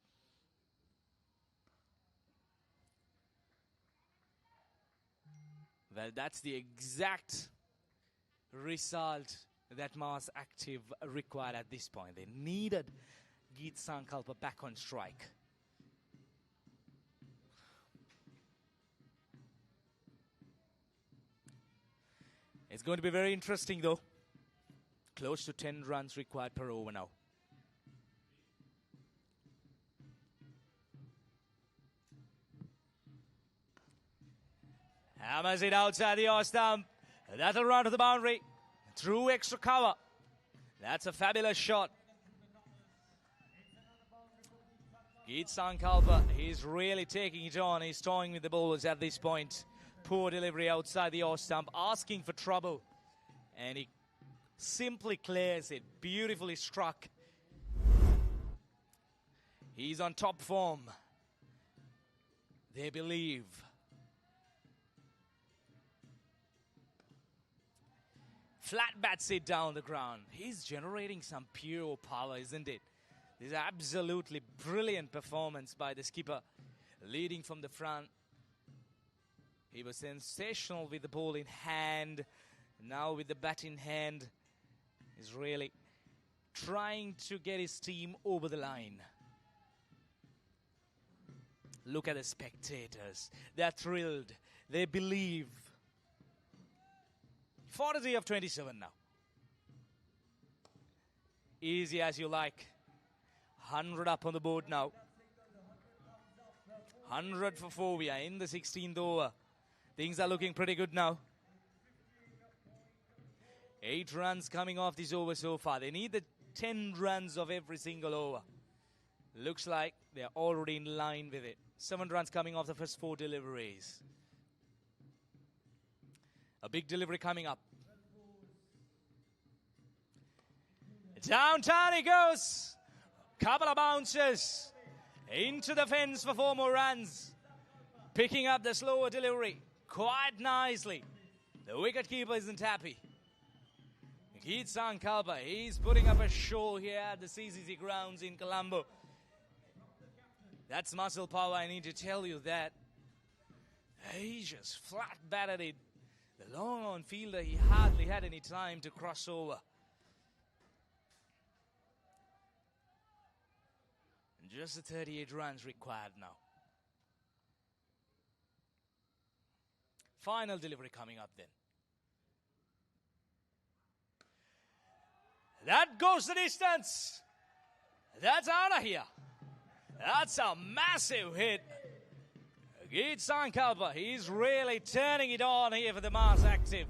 Well, that's the exact result that Mars Active required at this point. They needed Geet Sankalpa back on strike. It's going to be very interesting, though. Close to 10 runs required per over now. Hammers it outside the off stump. That'll run to the boundary. Through extra cover. That's a fabulous shot. Geet Sankalpa, he's really taking it on. He's toying with the bowlers at this point. Poor delivery outside the off stump, asking for trouble. And he simply clears it. Beautifully struck. He's on top form. They believe. Flat bats it down the ground. He's generating some pure power, isn't it? This is absolutely brilliant performance by the skipper, leading from the front. He was sensational with the ball in hand. Now with the bat in hand, he's really trying to get his team over the line. Look at the spectators. They're thrilled. They believe. 43 of 27 now. Easy as you like. 100 up on the board now. 100 for 4. We are in the 16th over. Things are looking pretty good now. 8 runs coming off this over so far. They need the 10 runs of every single over. Looks like they're already in line with it. 7 runs coming off the first 4 deliveries. A big delivery coming up. Downtown he goes. Couple of bounces. Into the fence for 4 more runs. Picking up the slower delivery quite nicely. The wicketkeeper isn't happy. Geet Sankalpa, he's putting up a show here at the CCC grounds in Colombo. That's muscle power, I need to tell you that. He just flat batted it. The long on fielder, he hardly had any time to cross over. And just the 38 runs required now. Final delivery coming up then. That goes the distance. That's out of here. That's a massive hit. Geet Sankalpa, he's really turning it on here for the Mars Active.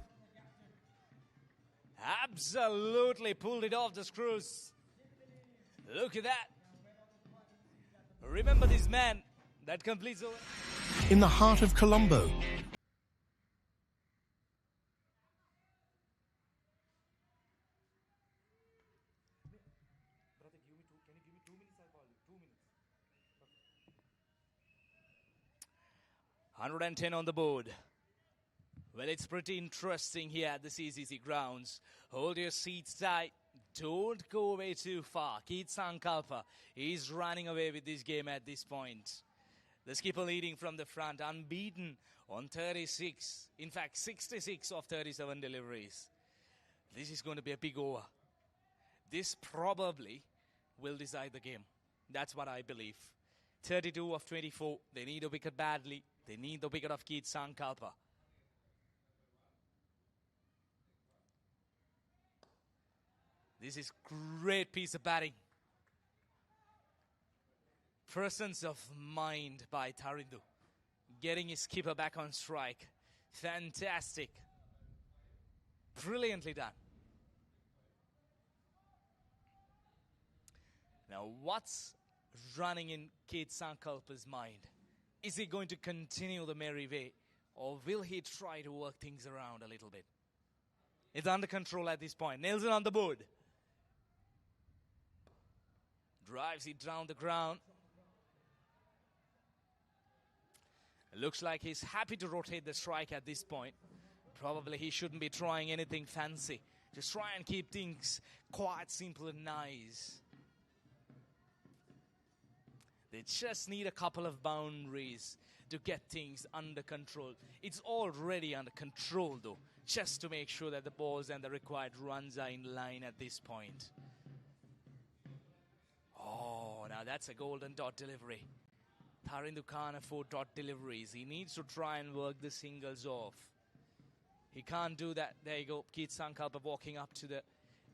Absolutely pulled it off the screws. Look at that. Remember this man that completes over. In the heart of Colombo, 110 on the board. Well, it's pretty interesting here at the CCC grounds. Hold your seats tight. Don't go away too far. Keith Sankalpa is running away with this game at this point. The skipper leading from the front, unbeaten on 36. In fact, 66 of 37 deliveries. This is going to be a big over. This probably will decide the game. That's what I believe. 32 of 24. They need a wicket badly. They need the wicket of Keith Sankalpa. This is great piece of batting. Presence of mind by Tarindu. Getting his skipper back on strike. Fantastic. Brilliantly done. Now, what's running in Keith Sankalpa's mind? Is he going to continue the merry way, or will he try to work things around a little bit? It's under control at this point. Nelson on the board. Drives it down the ground. Looks like he's happy to rotate the strike at this point. Probably he shouldn't be trying anything fancy. Just try and keep things quite simple and nice. They just need a couple of boundaries to get things under control. It's already under control though, just to make sure that the balls and the required runs are in line at this point. Oh, now that's a golden dot delivery. Tarindu can't afford dot deliveries. He needs to try and work the singles off. He can't do that. There you go. Keith Sankalpa walking up to the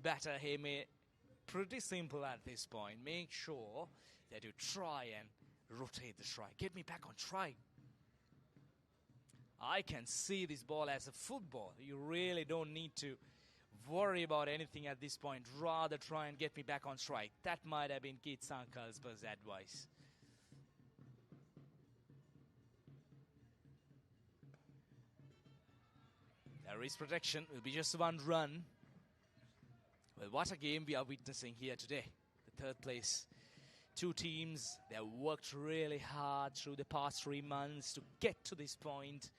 batter. He made pretty simple at this point. Make sure that you try and rotate the strike. Get me back on strike. I can see this ball as a football. You really don't need to worry about anything at this point. Rather try and get me back on strike. That might have been Keith Sankalpa's advice. There is protection. Will be just one run. Well, what a game we are witnessing here today. The third place. Two teams that have worked really hard through the past 3 months to get to this point.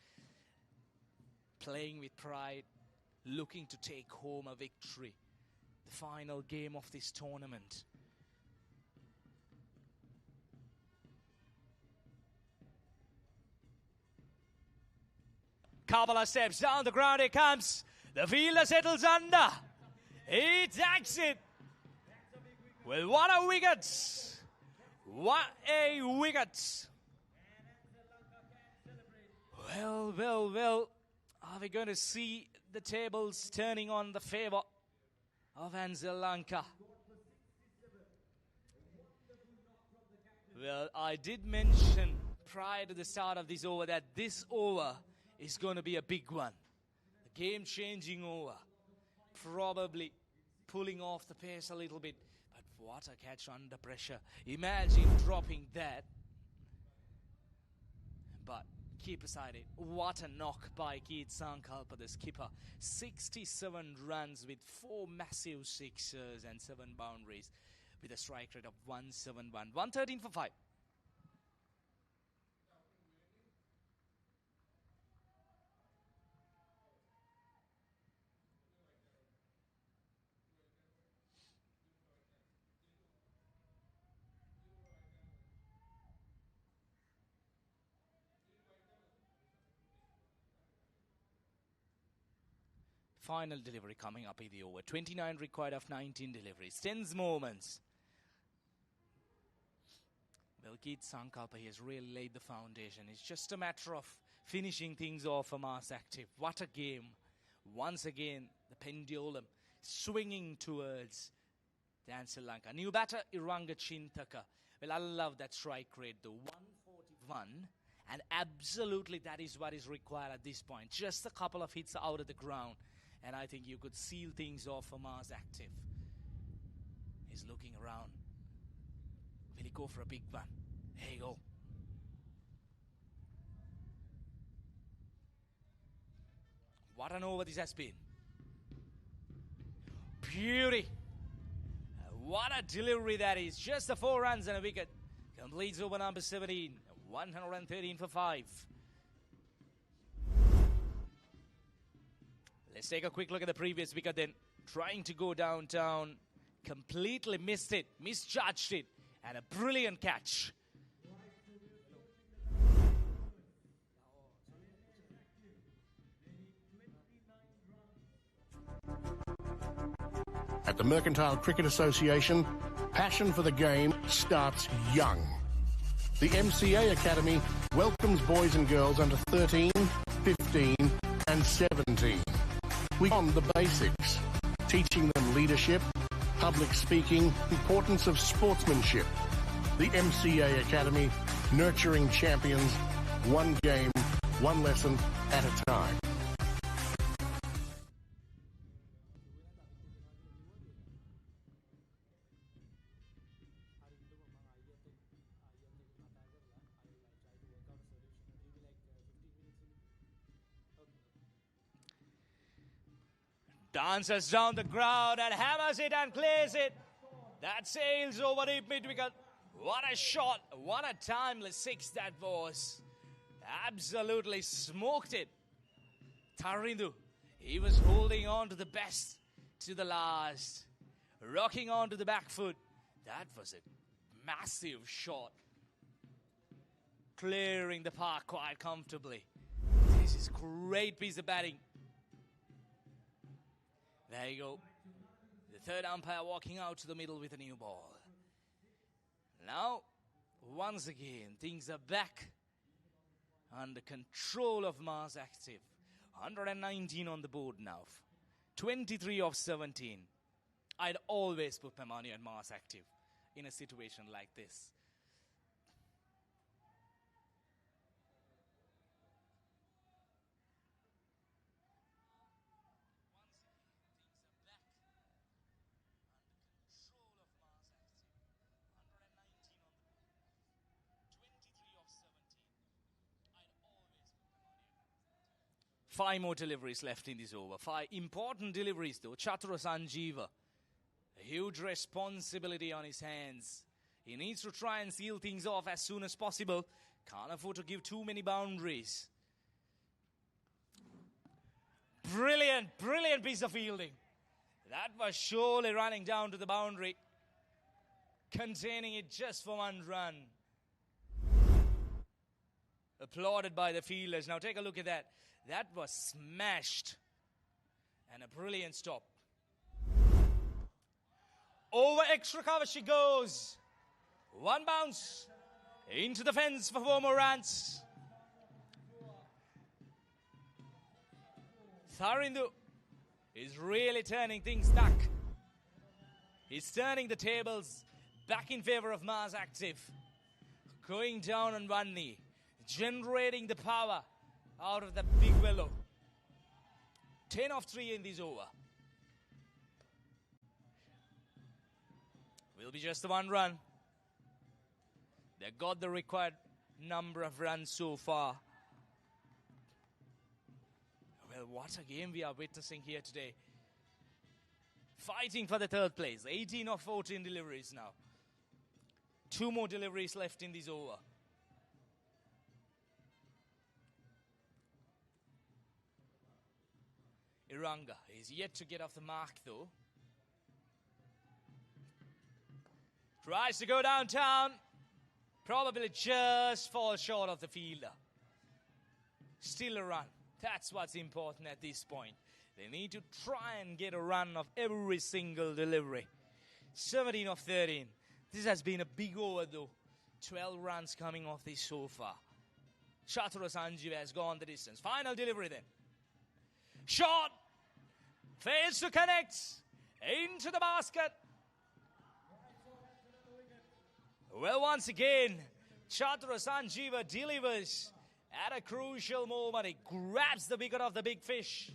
Playing with pride. Looking to take home a victory. The final game of this tournament. Kabbalah steps down the ground. It comes. The fielder settles under. He tags it. Well, what a wicket. What a wicket. Well. Are we going to see the tables turning on the favor of Ansell Lanka? Well, I did mention prior to the start of this over that this over is going to be a big one. A game-changing over. Probably pulling off the pace a little bit. But what a catch under pressure. Imagine dropping that. But keep aside it. What a knock by Keith Sankalpa, the skipper. 67 runs with 4 massive sixers and 7 boundaries with a strike rate of 171. 113 for 5. Final delivery coming up in the over. 29 required of 19 deliveries. Tense moments. Well, Keith Sankalpa has really laid the foundation. It's just a matter of finishing things off for Mars Active. What a game. Once again, the pendulum swinging towards the Ansell Lanka. New batter, Iranga Chintaka. Well, I love that strike rate, the 141. And absolutely that is what is required at this point. Just a couple of hits out of the ground. And I think you could seal things off for Mars Active. He's looking around. Will he go for a big one? There you go. What an over this has been. Beauty. What a delivery that is. Just the 4 runs and a wicket. Completes over number 17. 113 for 5. Let's take a quick look at the previous wicket then. Trying to go downtown, completely missed it, misjudged it, and a brilliant catch. At the Mercantile Cricket Association, passion for the game starts young. The MCA Academy welcomes boys and girls under 13, 15 and 17. We on the basics, teaching them leadership, public speaking, importance of sportsmanship. The MCA Academy, nurturing champions, one game, one lesson at a time. Dances down the ground and hammers it and clears it. That sails over deep mid-wicket. What a shot. What a timeless six that was. Absolutely smoked it. Tarindu, he was holding on to the best to the last. Rocking on to the back foot. That was a massive shot. Clearing the park quite comfortably. This is great piece of batting. There you go. The third umpire walking out to the middle with a new ball. Now, once again, things are back under control of Mars Active. 119 on the board now. 23 of 17. I'd always put my money on Mars Active in a situation like this. Five more deliveries left in this over. Five important deliveries though. Chatura Sanjeeva. A huge responsibility on his hands. He needs to try and seal things off as soon as possible. Can't afford to give too many boundaries. Brilliant, brilliant piece of fielding. That was surely running down to the boundary. Containing it just for one run. Applauded by the fielders. Now take a look at that. That was smashed. And a brilliant stop. Over extra cover she goes. One bounce. Into the fence for 4 more runs. Tharindu is really turning things back. He's turning the tables back in favor of Mars Active. Going down on one knee. Generating the power out of the big willow. 10 of 3 in this over. Will be just the 1 run. They got the required number of runs so far. Well, what a game we are witnessing here today. Fighting for the 3rd place. 18 of 14 deliveries now. 2 more deliveries left in this over. Iranga is yet to get off the mark though. Tries to go downtown. Probably just falls short of the fielder. Still a run. That's what's important at this point. They need to try and get a run of every single delivery. 17 of 13. This has been a big over though. 12 runs coming off this so far. Chatura Sanjeeva has gone the distance. Final delivery then. Shot. Fails to connect. Into the basket. Well, once again, Chatura Sanjeeva delivers at a crucial moment. He grabs the wicket of the big fish.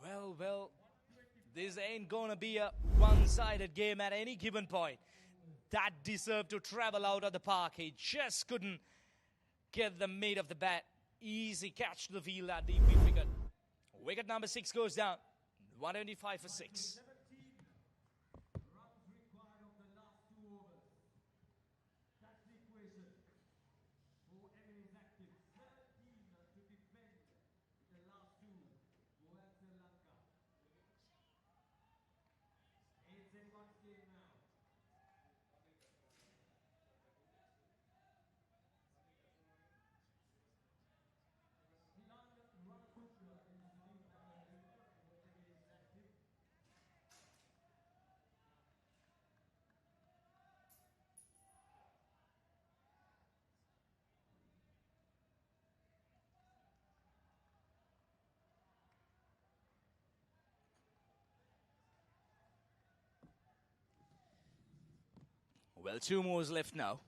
Well, this ain't gonna be a one-sided game at any given point. That deserved to travel out of the park. He just couldn't get the meat of the bat. Easy catch to the field at deep mid wicket. Wicket number 6 goes down. 125 for 6. Well, 2 more left now.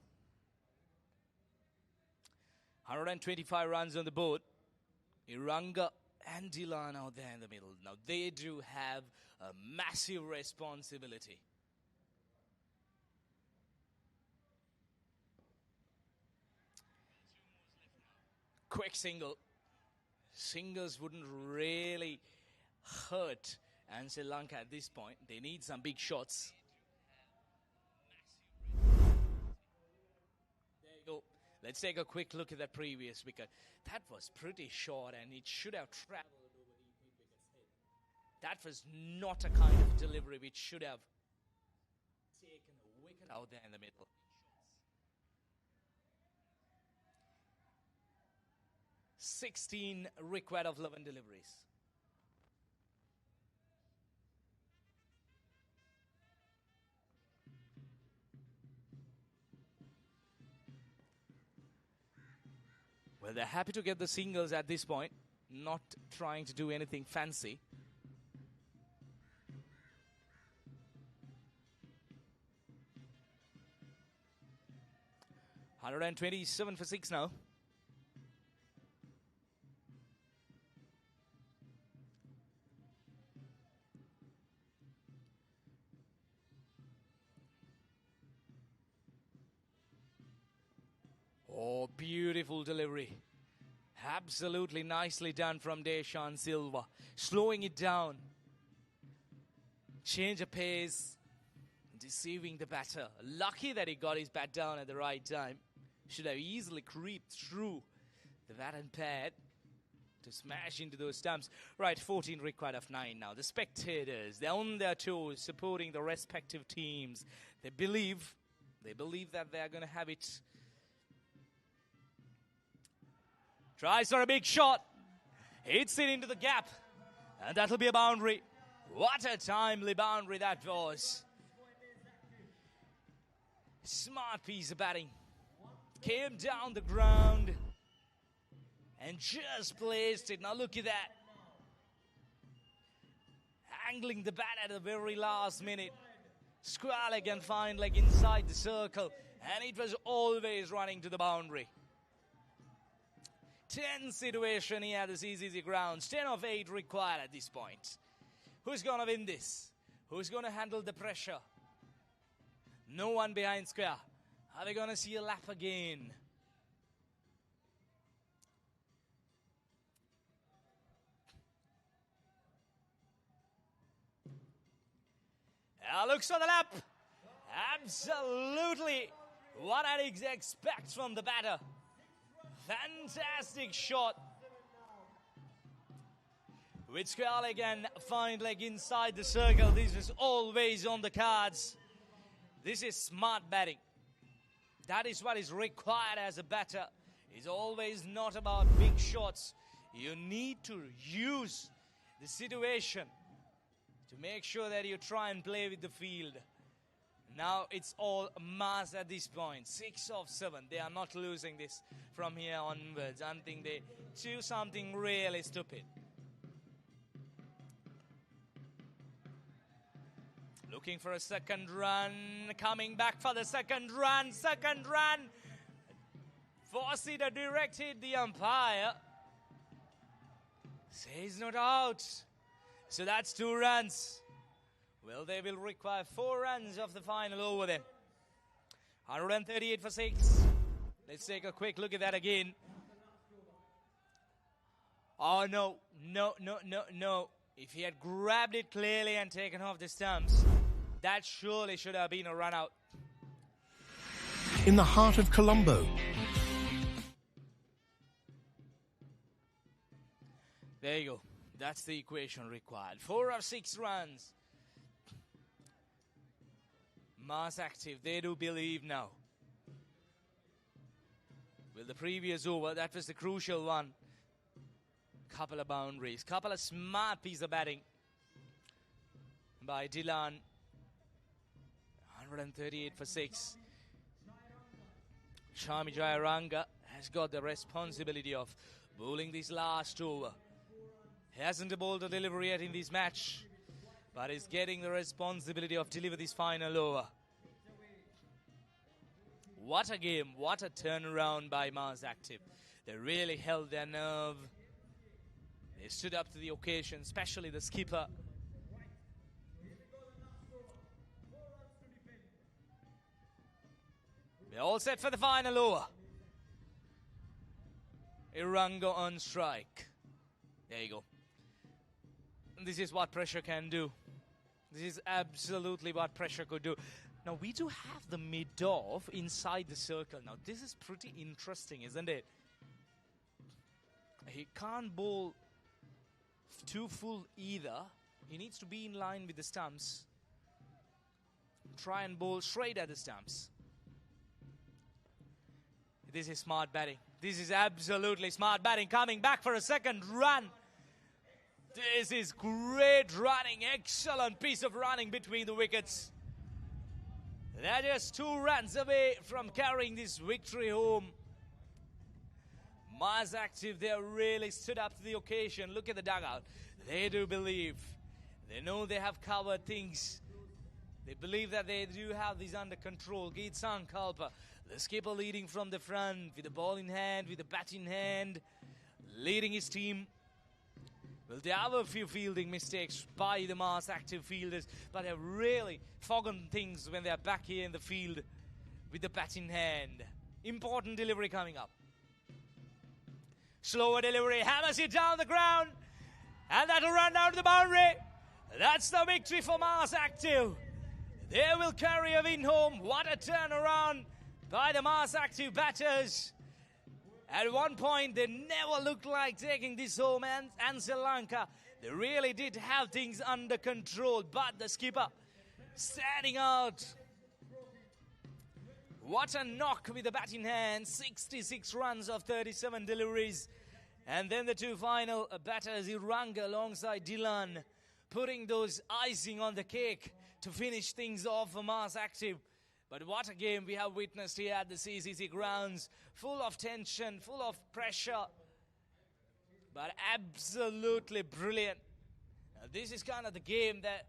125 runs on the board. Iranga and Dylan out there in the middle. Now, they do have a massive responsibility. Quick single. Singles wouldn't really hurt Ansell Lanka at this point. They need some big shots. There you go. Let's take a quick look at that previous wicket. That was pretty short and it should have traveled over the mid-wicket's head. That was not a kind of delivery which should have taken a wicket out there in the middle. 16 required of 11 deliveries. Well, they're happy to get the singles at this point, not trying to do anything fancy. $127 for 6 now. Oh, beautiful delivery. Absolutely nicely done from Deshaun Silva. Slowing it down. Change of pace. Deceiving the batter. Lucky that he got his bat down at the right time. Should have easily creeped through the bat and pad to smash into those stumps. Right, 14 required of 9 now. The spectators, they're on their toes supporting the respective teams. They believe that they're going to have it. Tries for a big shot. Hits it into the gap. And that'll be a boundary. What a timely boundary that was. Smart piece of batting. Came down the ground. And just placed it. Now look at that. Angling the bat at the very last minute. Square leg and fine leg inside the circle. And it was always running to the boundary. 10 situation here at the CCC grounds. 10 of 8 required at this point. Who's going to win this? Who's going to handle the pressure? No one behind square. Are we going to see a lap again? Looks for the lap. Absolutely what I'd expect from the batter. Fantastic shot. With square leg and fine leg inside the circle. This is always on the cards. This is smart batting. That is what is required as a batter. It's always not about big shots. You need to use the situation to make sure that you try and play with the field. Now it's all mass at this point. 6 of 7. They are not losing this from here onwards. I think they do something really stupid. Looking for a second run. Coming back for the second run. Second run. Four-seater directed the umpire. Says not out. So that's 2 runs. Well, they will require 4 runs of the final over then. 138 for 6. Let's take a quick look at that again. Oh, no. No. If he had grabbed it clearly and taken off the stumps, that surely should have been a run out. In the heart of Colombo. There you go. That's the equation required. 4 of 6 runs. Mass active. They do believe now. With the previous over, that was the crucial one. Couple of boundaries. Couple of smart piece of batting by Dylan. 138 for 6. Shami Jayaranga has got the responsibility of bowling this last over. He hasn't bowled a delivery yet in this match, but is getting the responsibility of deliver this final over. What a game, what a turnaround by Mars Active. They really held their nerve. They stood up to the occasion, especially the skipper. They're all set for the final over. Iranga on strike. There you go. This is what pressure can do. This is absolutely what pressure could do. Now, we do have the mid-off inside the circle. Now, this is pretty interesting, isn't it? He can't bowl too full either. He needs to be in line with the stumps. Try and bowl straight at the stumps. This is smart batting. This is absolutely smart batting. Coming back for a second run. This is great running. Excellent piece of running between the wickets. They're just 2 runs away from carrying this victory home. Mars Active, they really stood up to the occasion. Look at the dugout. They do believe. They know they have covered things. They believe that they do have this under control. Sankalpa, the skipper, leading from the front with the ball in hand, with the bat in hand, leading his team. Well, there are a few fielding mistakes by the Mars Active fielders, but they've really forgotten things when they're back here in the field with the bat in hand. Important delivery coming up. Slower delivery, hammers it down the ground, and that'll run down to the boundary. That's the victory for Mars Active. They will carry a win home. What a turnaround by the Mars Active batters. At one point, they never looked like taking this home, and Ansell Lanka, they really did have things under control, but the skipper standing out. What a knock with the bat in hand. 66 runs of 37 deliveries. And then the 2 final batters, Iranga alongside Dylan, putting those icing on the cake to finish things off for Mars Active. But what a game we have witnessed here at the CCC grounds. Full of tension, full of pressure, but absolutely brilliant. Now, this is kind of the game that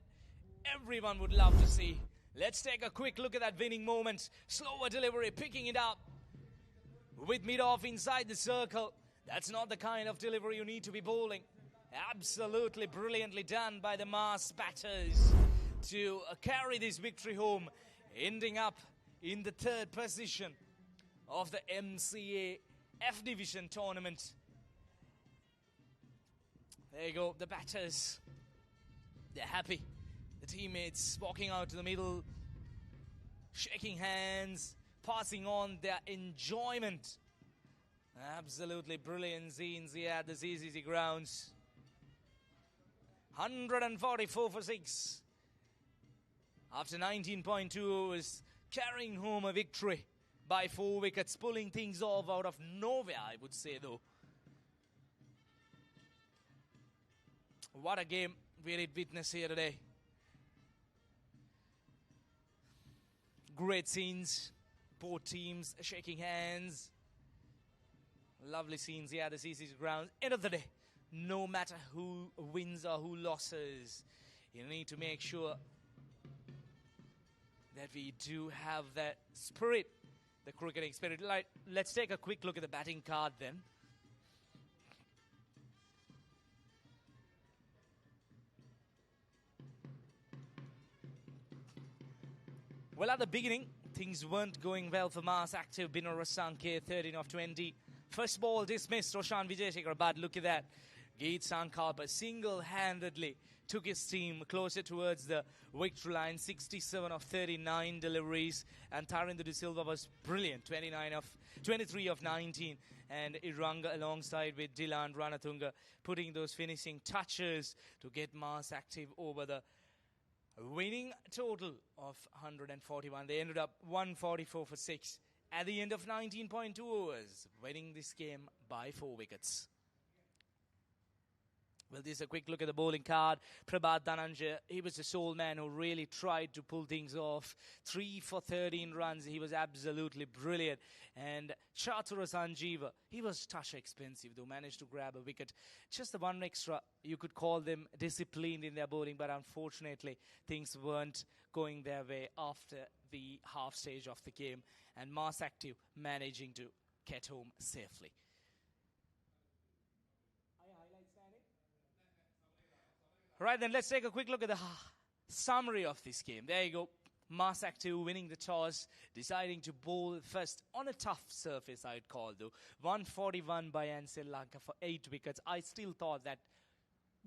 everyone would love to see. Let's take a quick look at that winning moment. Slower delivery, picking it up with mid-off inside the circle. That's not the kind of delivery you need to be bowling. Absolutely brilliantly done by the Mars batters to carry this victory home, ending up in the 3rd position of the MCA F Division tournament. There you go, the batters, they're happy. The teammates walking out to the middle, shaking hands, passing on their enjoyment. Absolutely brilliant scenes here at the CCC grounds. 144 for 6. After 19.2 overs, carrying home a victory by 4 wickets, pulling things off out of nowhere, I would say, though. What a game we did witness here today. Great scenes, both teams shaking hands. Lovely scenes here at the CCC grounds. End of the day, no matter who wins or who loses, you need to make sure that we do have that spirit, the cricketing spirit. Let's take a quick look at the batting card then. Well, at the beginning, things weren't going well for Mars Active. Binur Sanke, 13 of 20. First ball dismissed, Roshan Vijaysekhar, but look at that. Geet Sankalpa single-handedly took his team closer towards the victory line. 67 of 39 deliveries, and Tarinder De Silva was brilliant. 23 of 19, and Iranga alongside with Dylan Ranatunga putting those finishing touches to get Mars Active over the winning total of 141. They ended up 144 for 6 at the end of 19.2 overs, winning this game by 4 wickets. Well, this is a quick look at the bowling card. Prabhat Dhananjay, he was the sole man who really tried to pull things off. 3 for 13 runs. He was absolutely brilliant. And Chatura Sanjeeva, he was touch expensive, though managed to grab a wicket. Just the one extra, you could call them disciplined in their bowling, but unfortunately, things weren't going their way after the half stage of the game, and Mass Active managing to get home safely. Right, then let's take a quick look at the summary of this game. There you go. Mass Active winning the toss, deciding to bowl first on a tough surface, I'd call though. 141 by Ansell Lanka for 8 wickets. I still thought that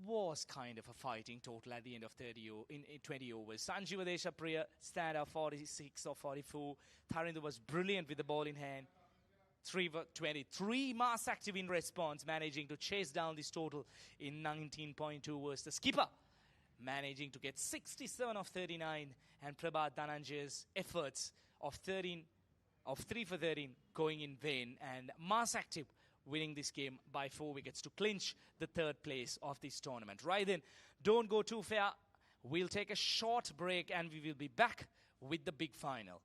was kind of a fighting total at the end of 20 overs. Sanjeeva Deshapriya stand up 46 or 44. Tharinder was brilliant with the ball in hand. 3 for 23. Mass Active in response, managing to chase down this total in 19.2 overs. The skipper managing to get 67 of 39, and Prabhat Dhananjay's efforts of 3 for 13 going in vain, and Mass Active winning this game by 4 wickets to clinch the 3rd place of this tournament. Right then, don't go too far. We'll take a short break and we will be back with the big final.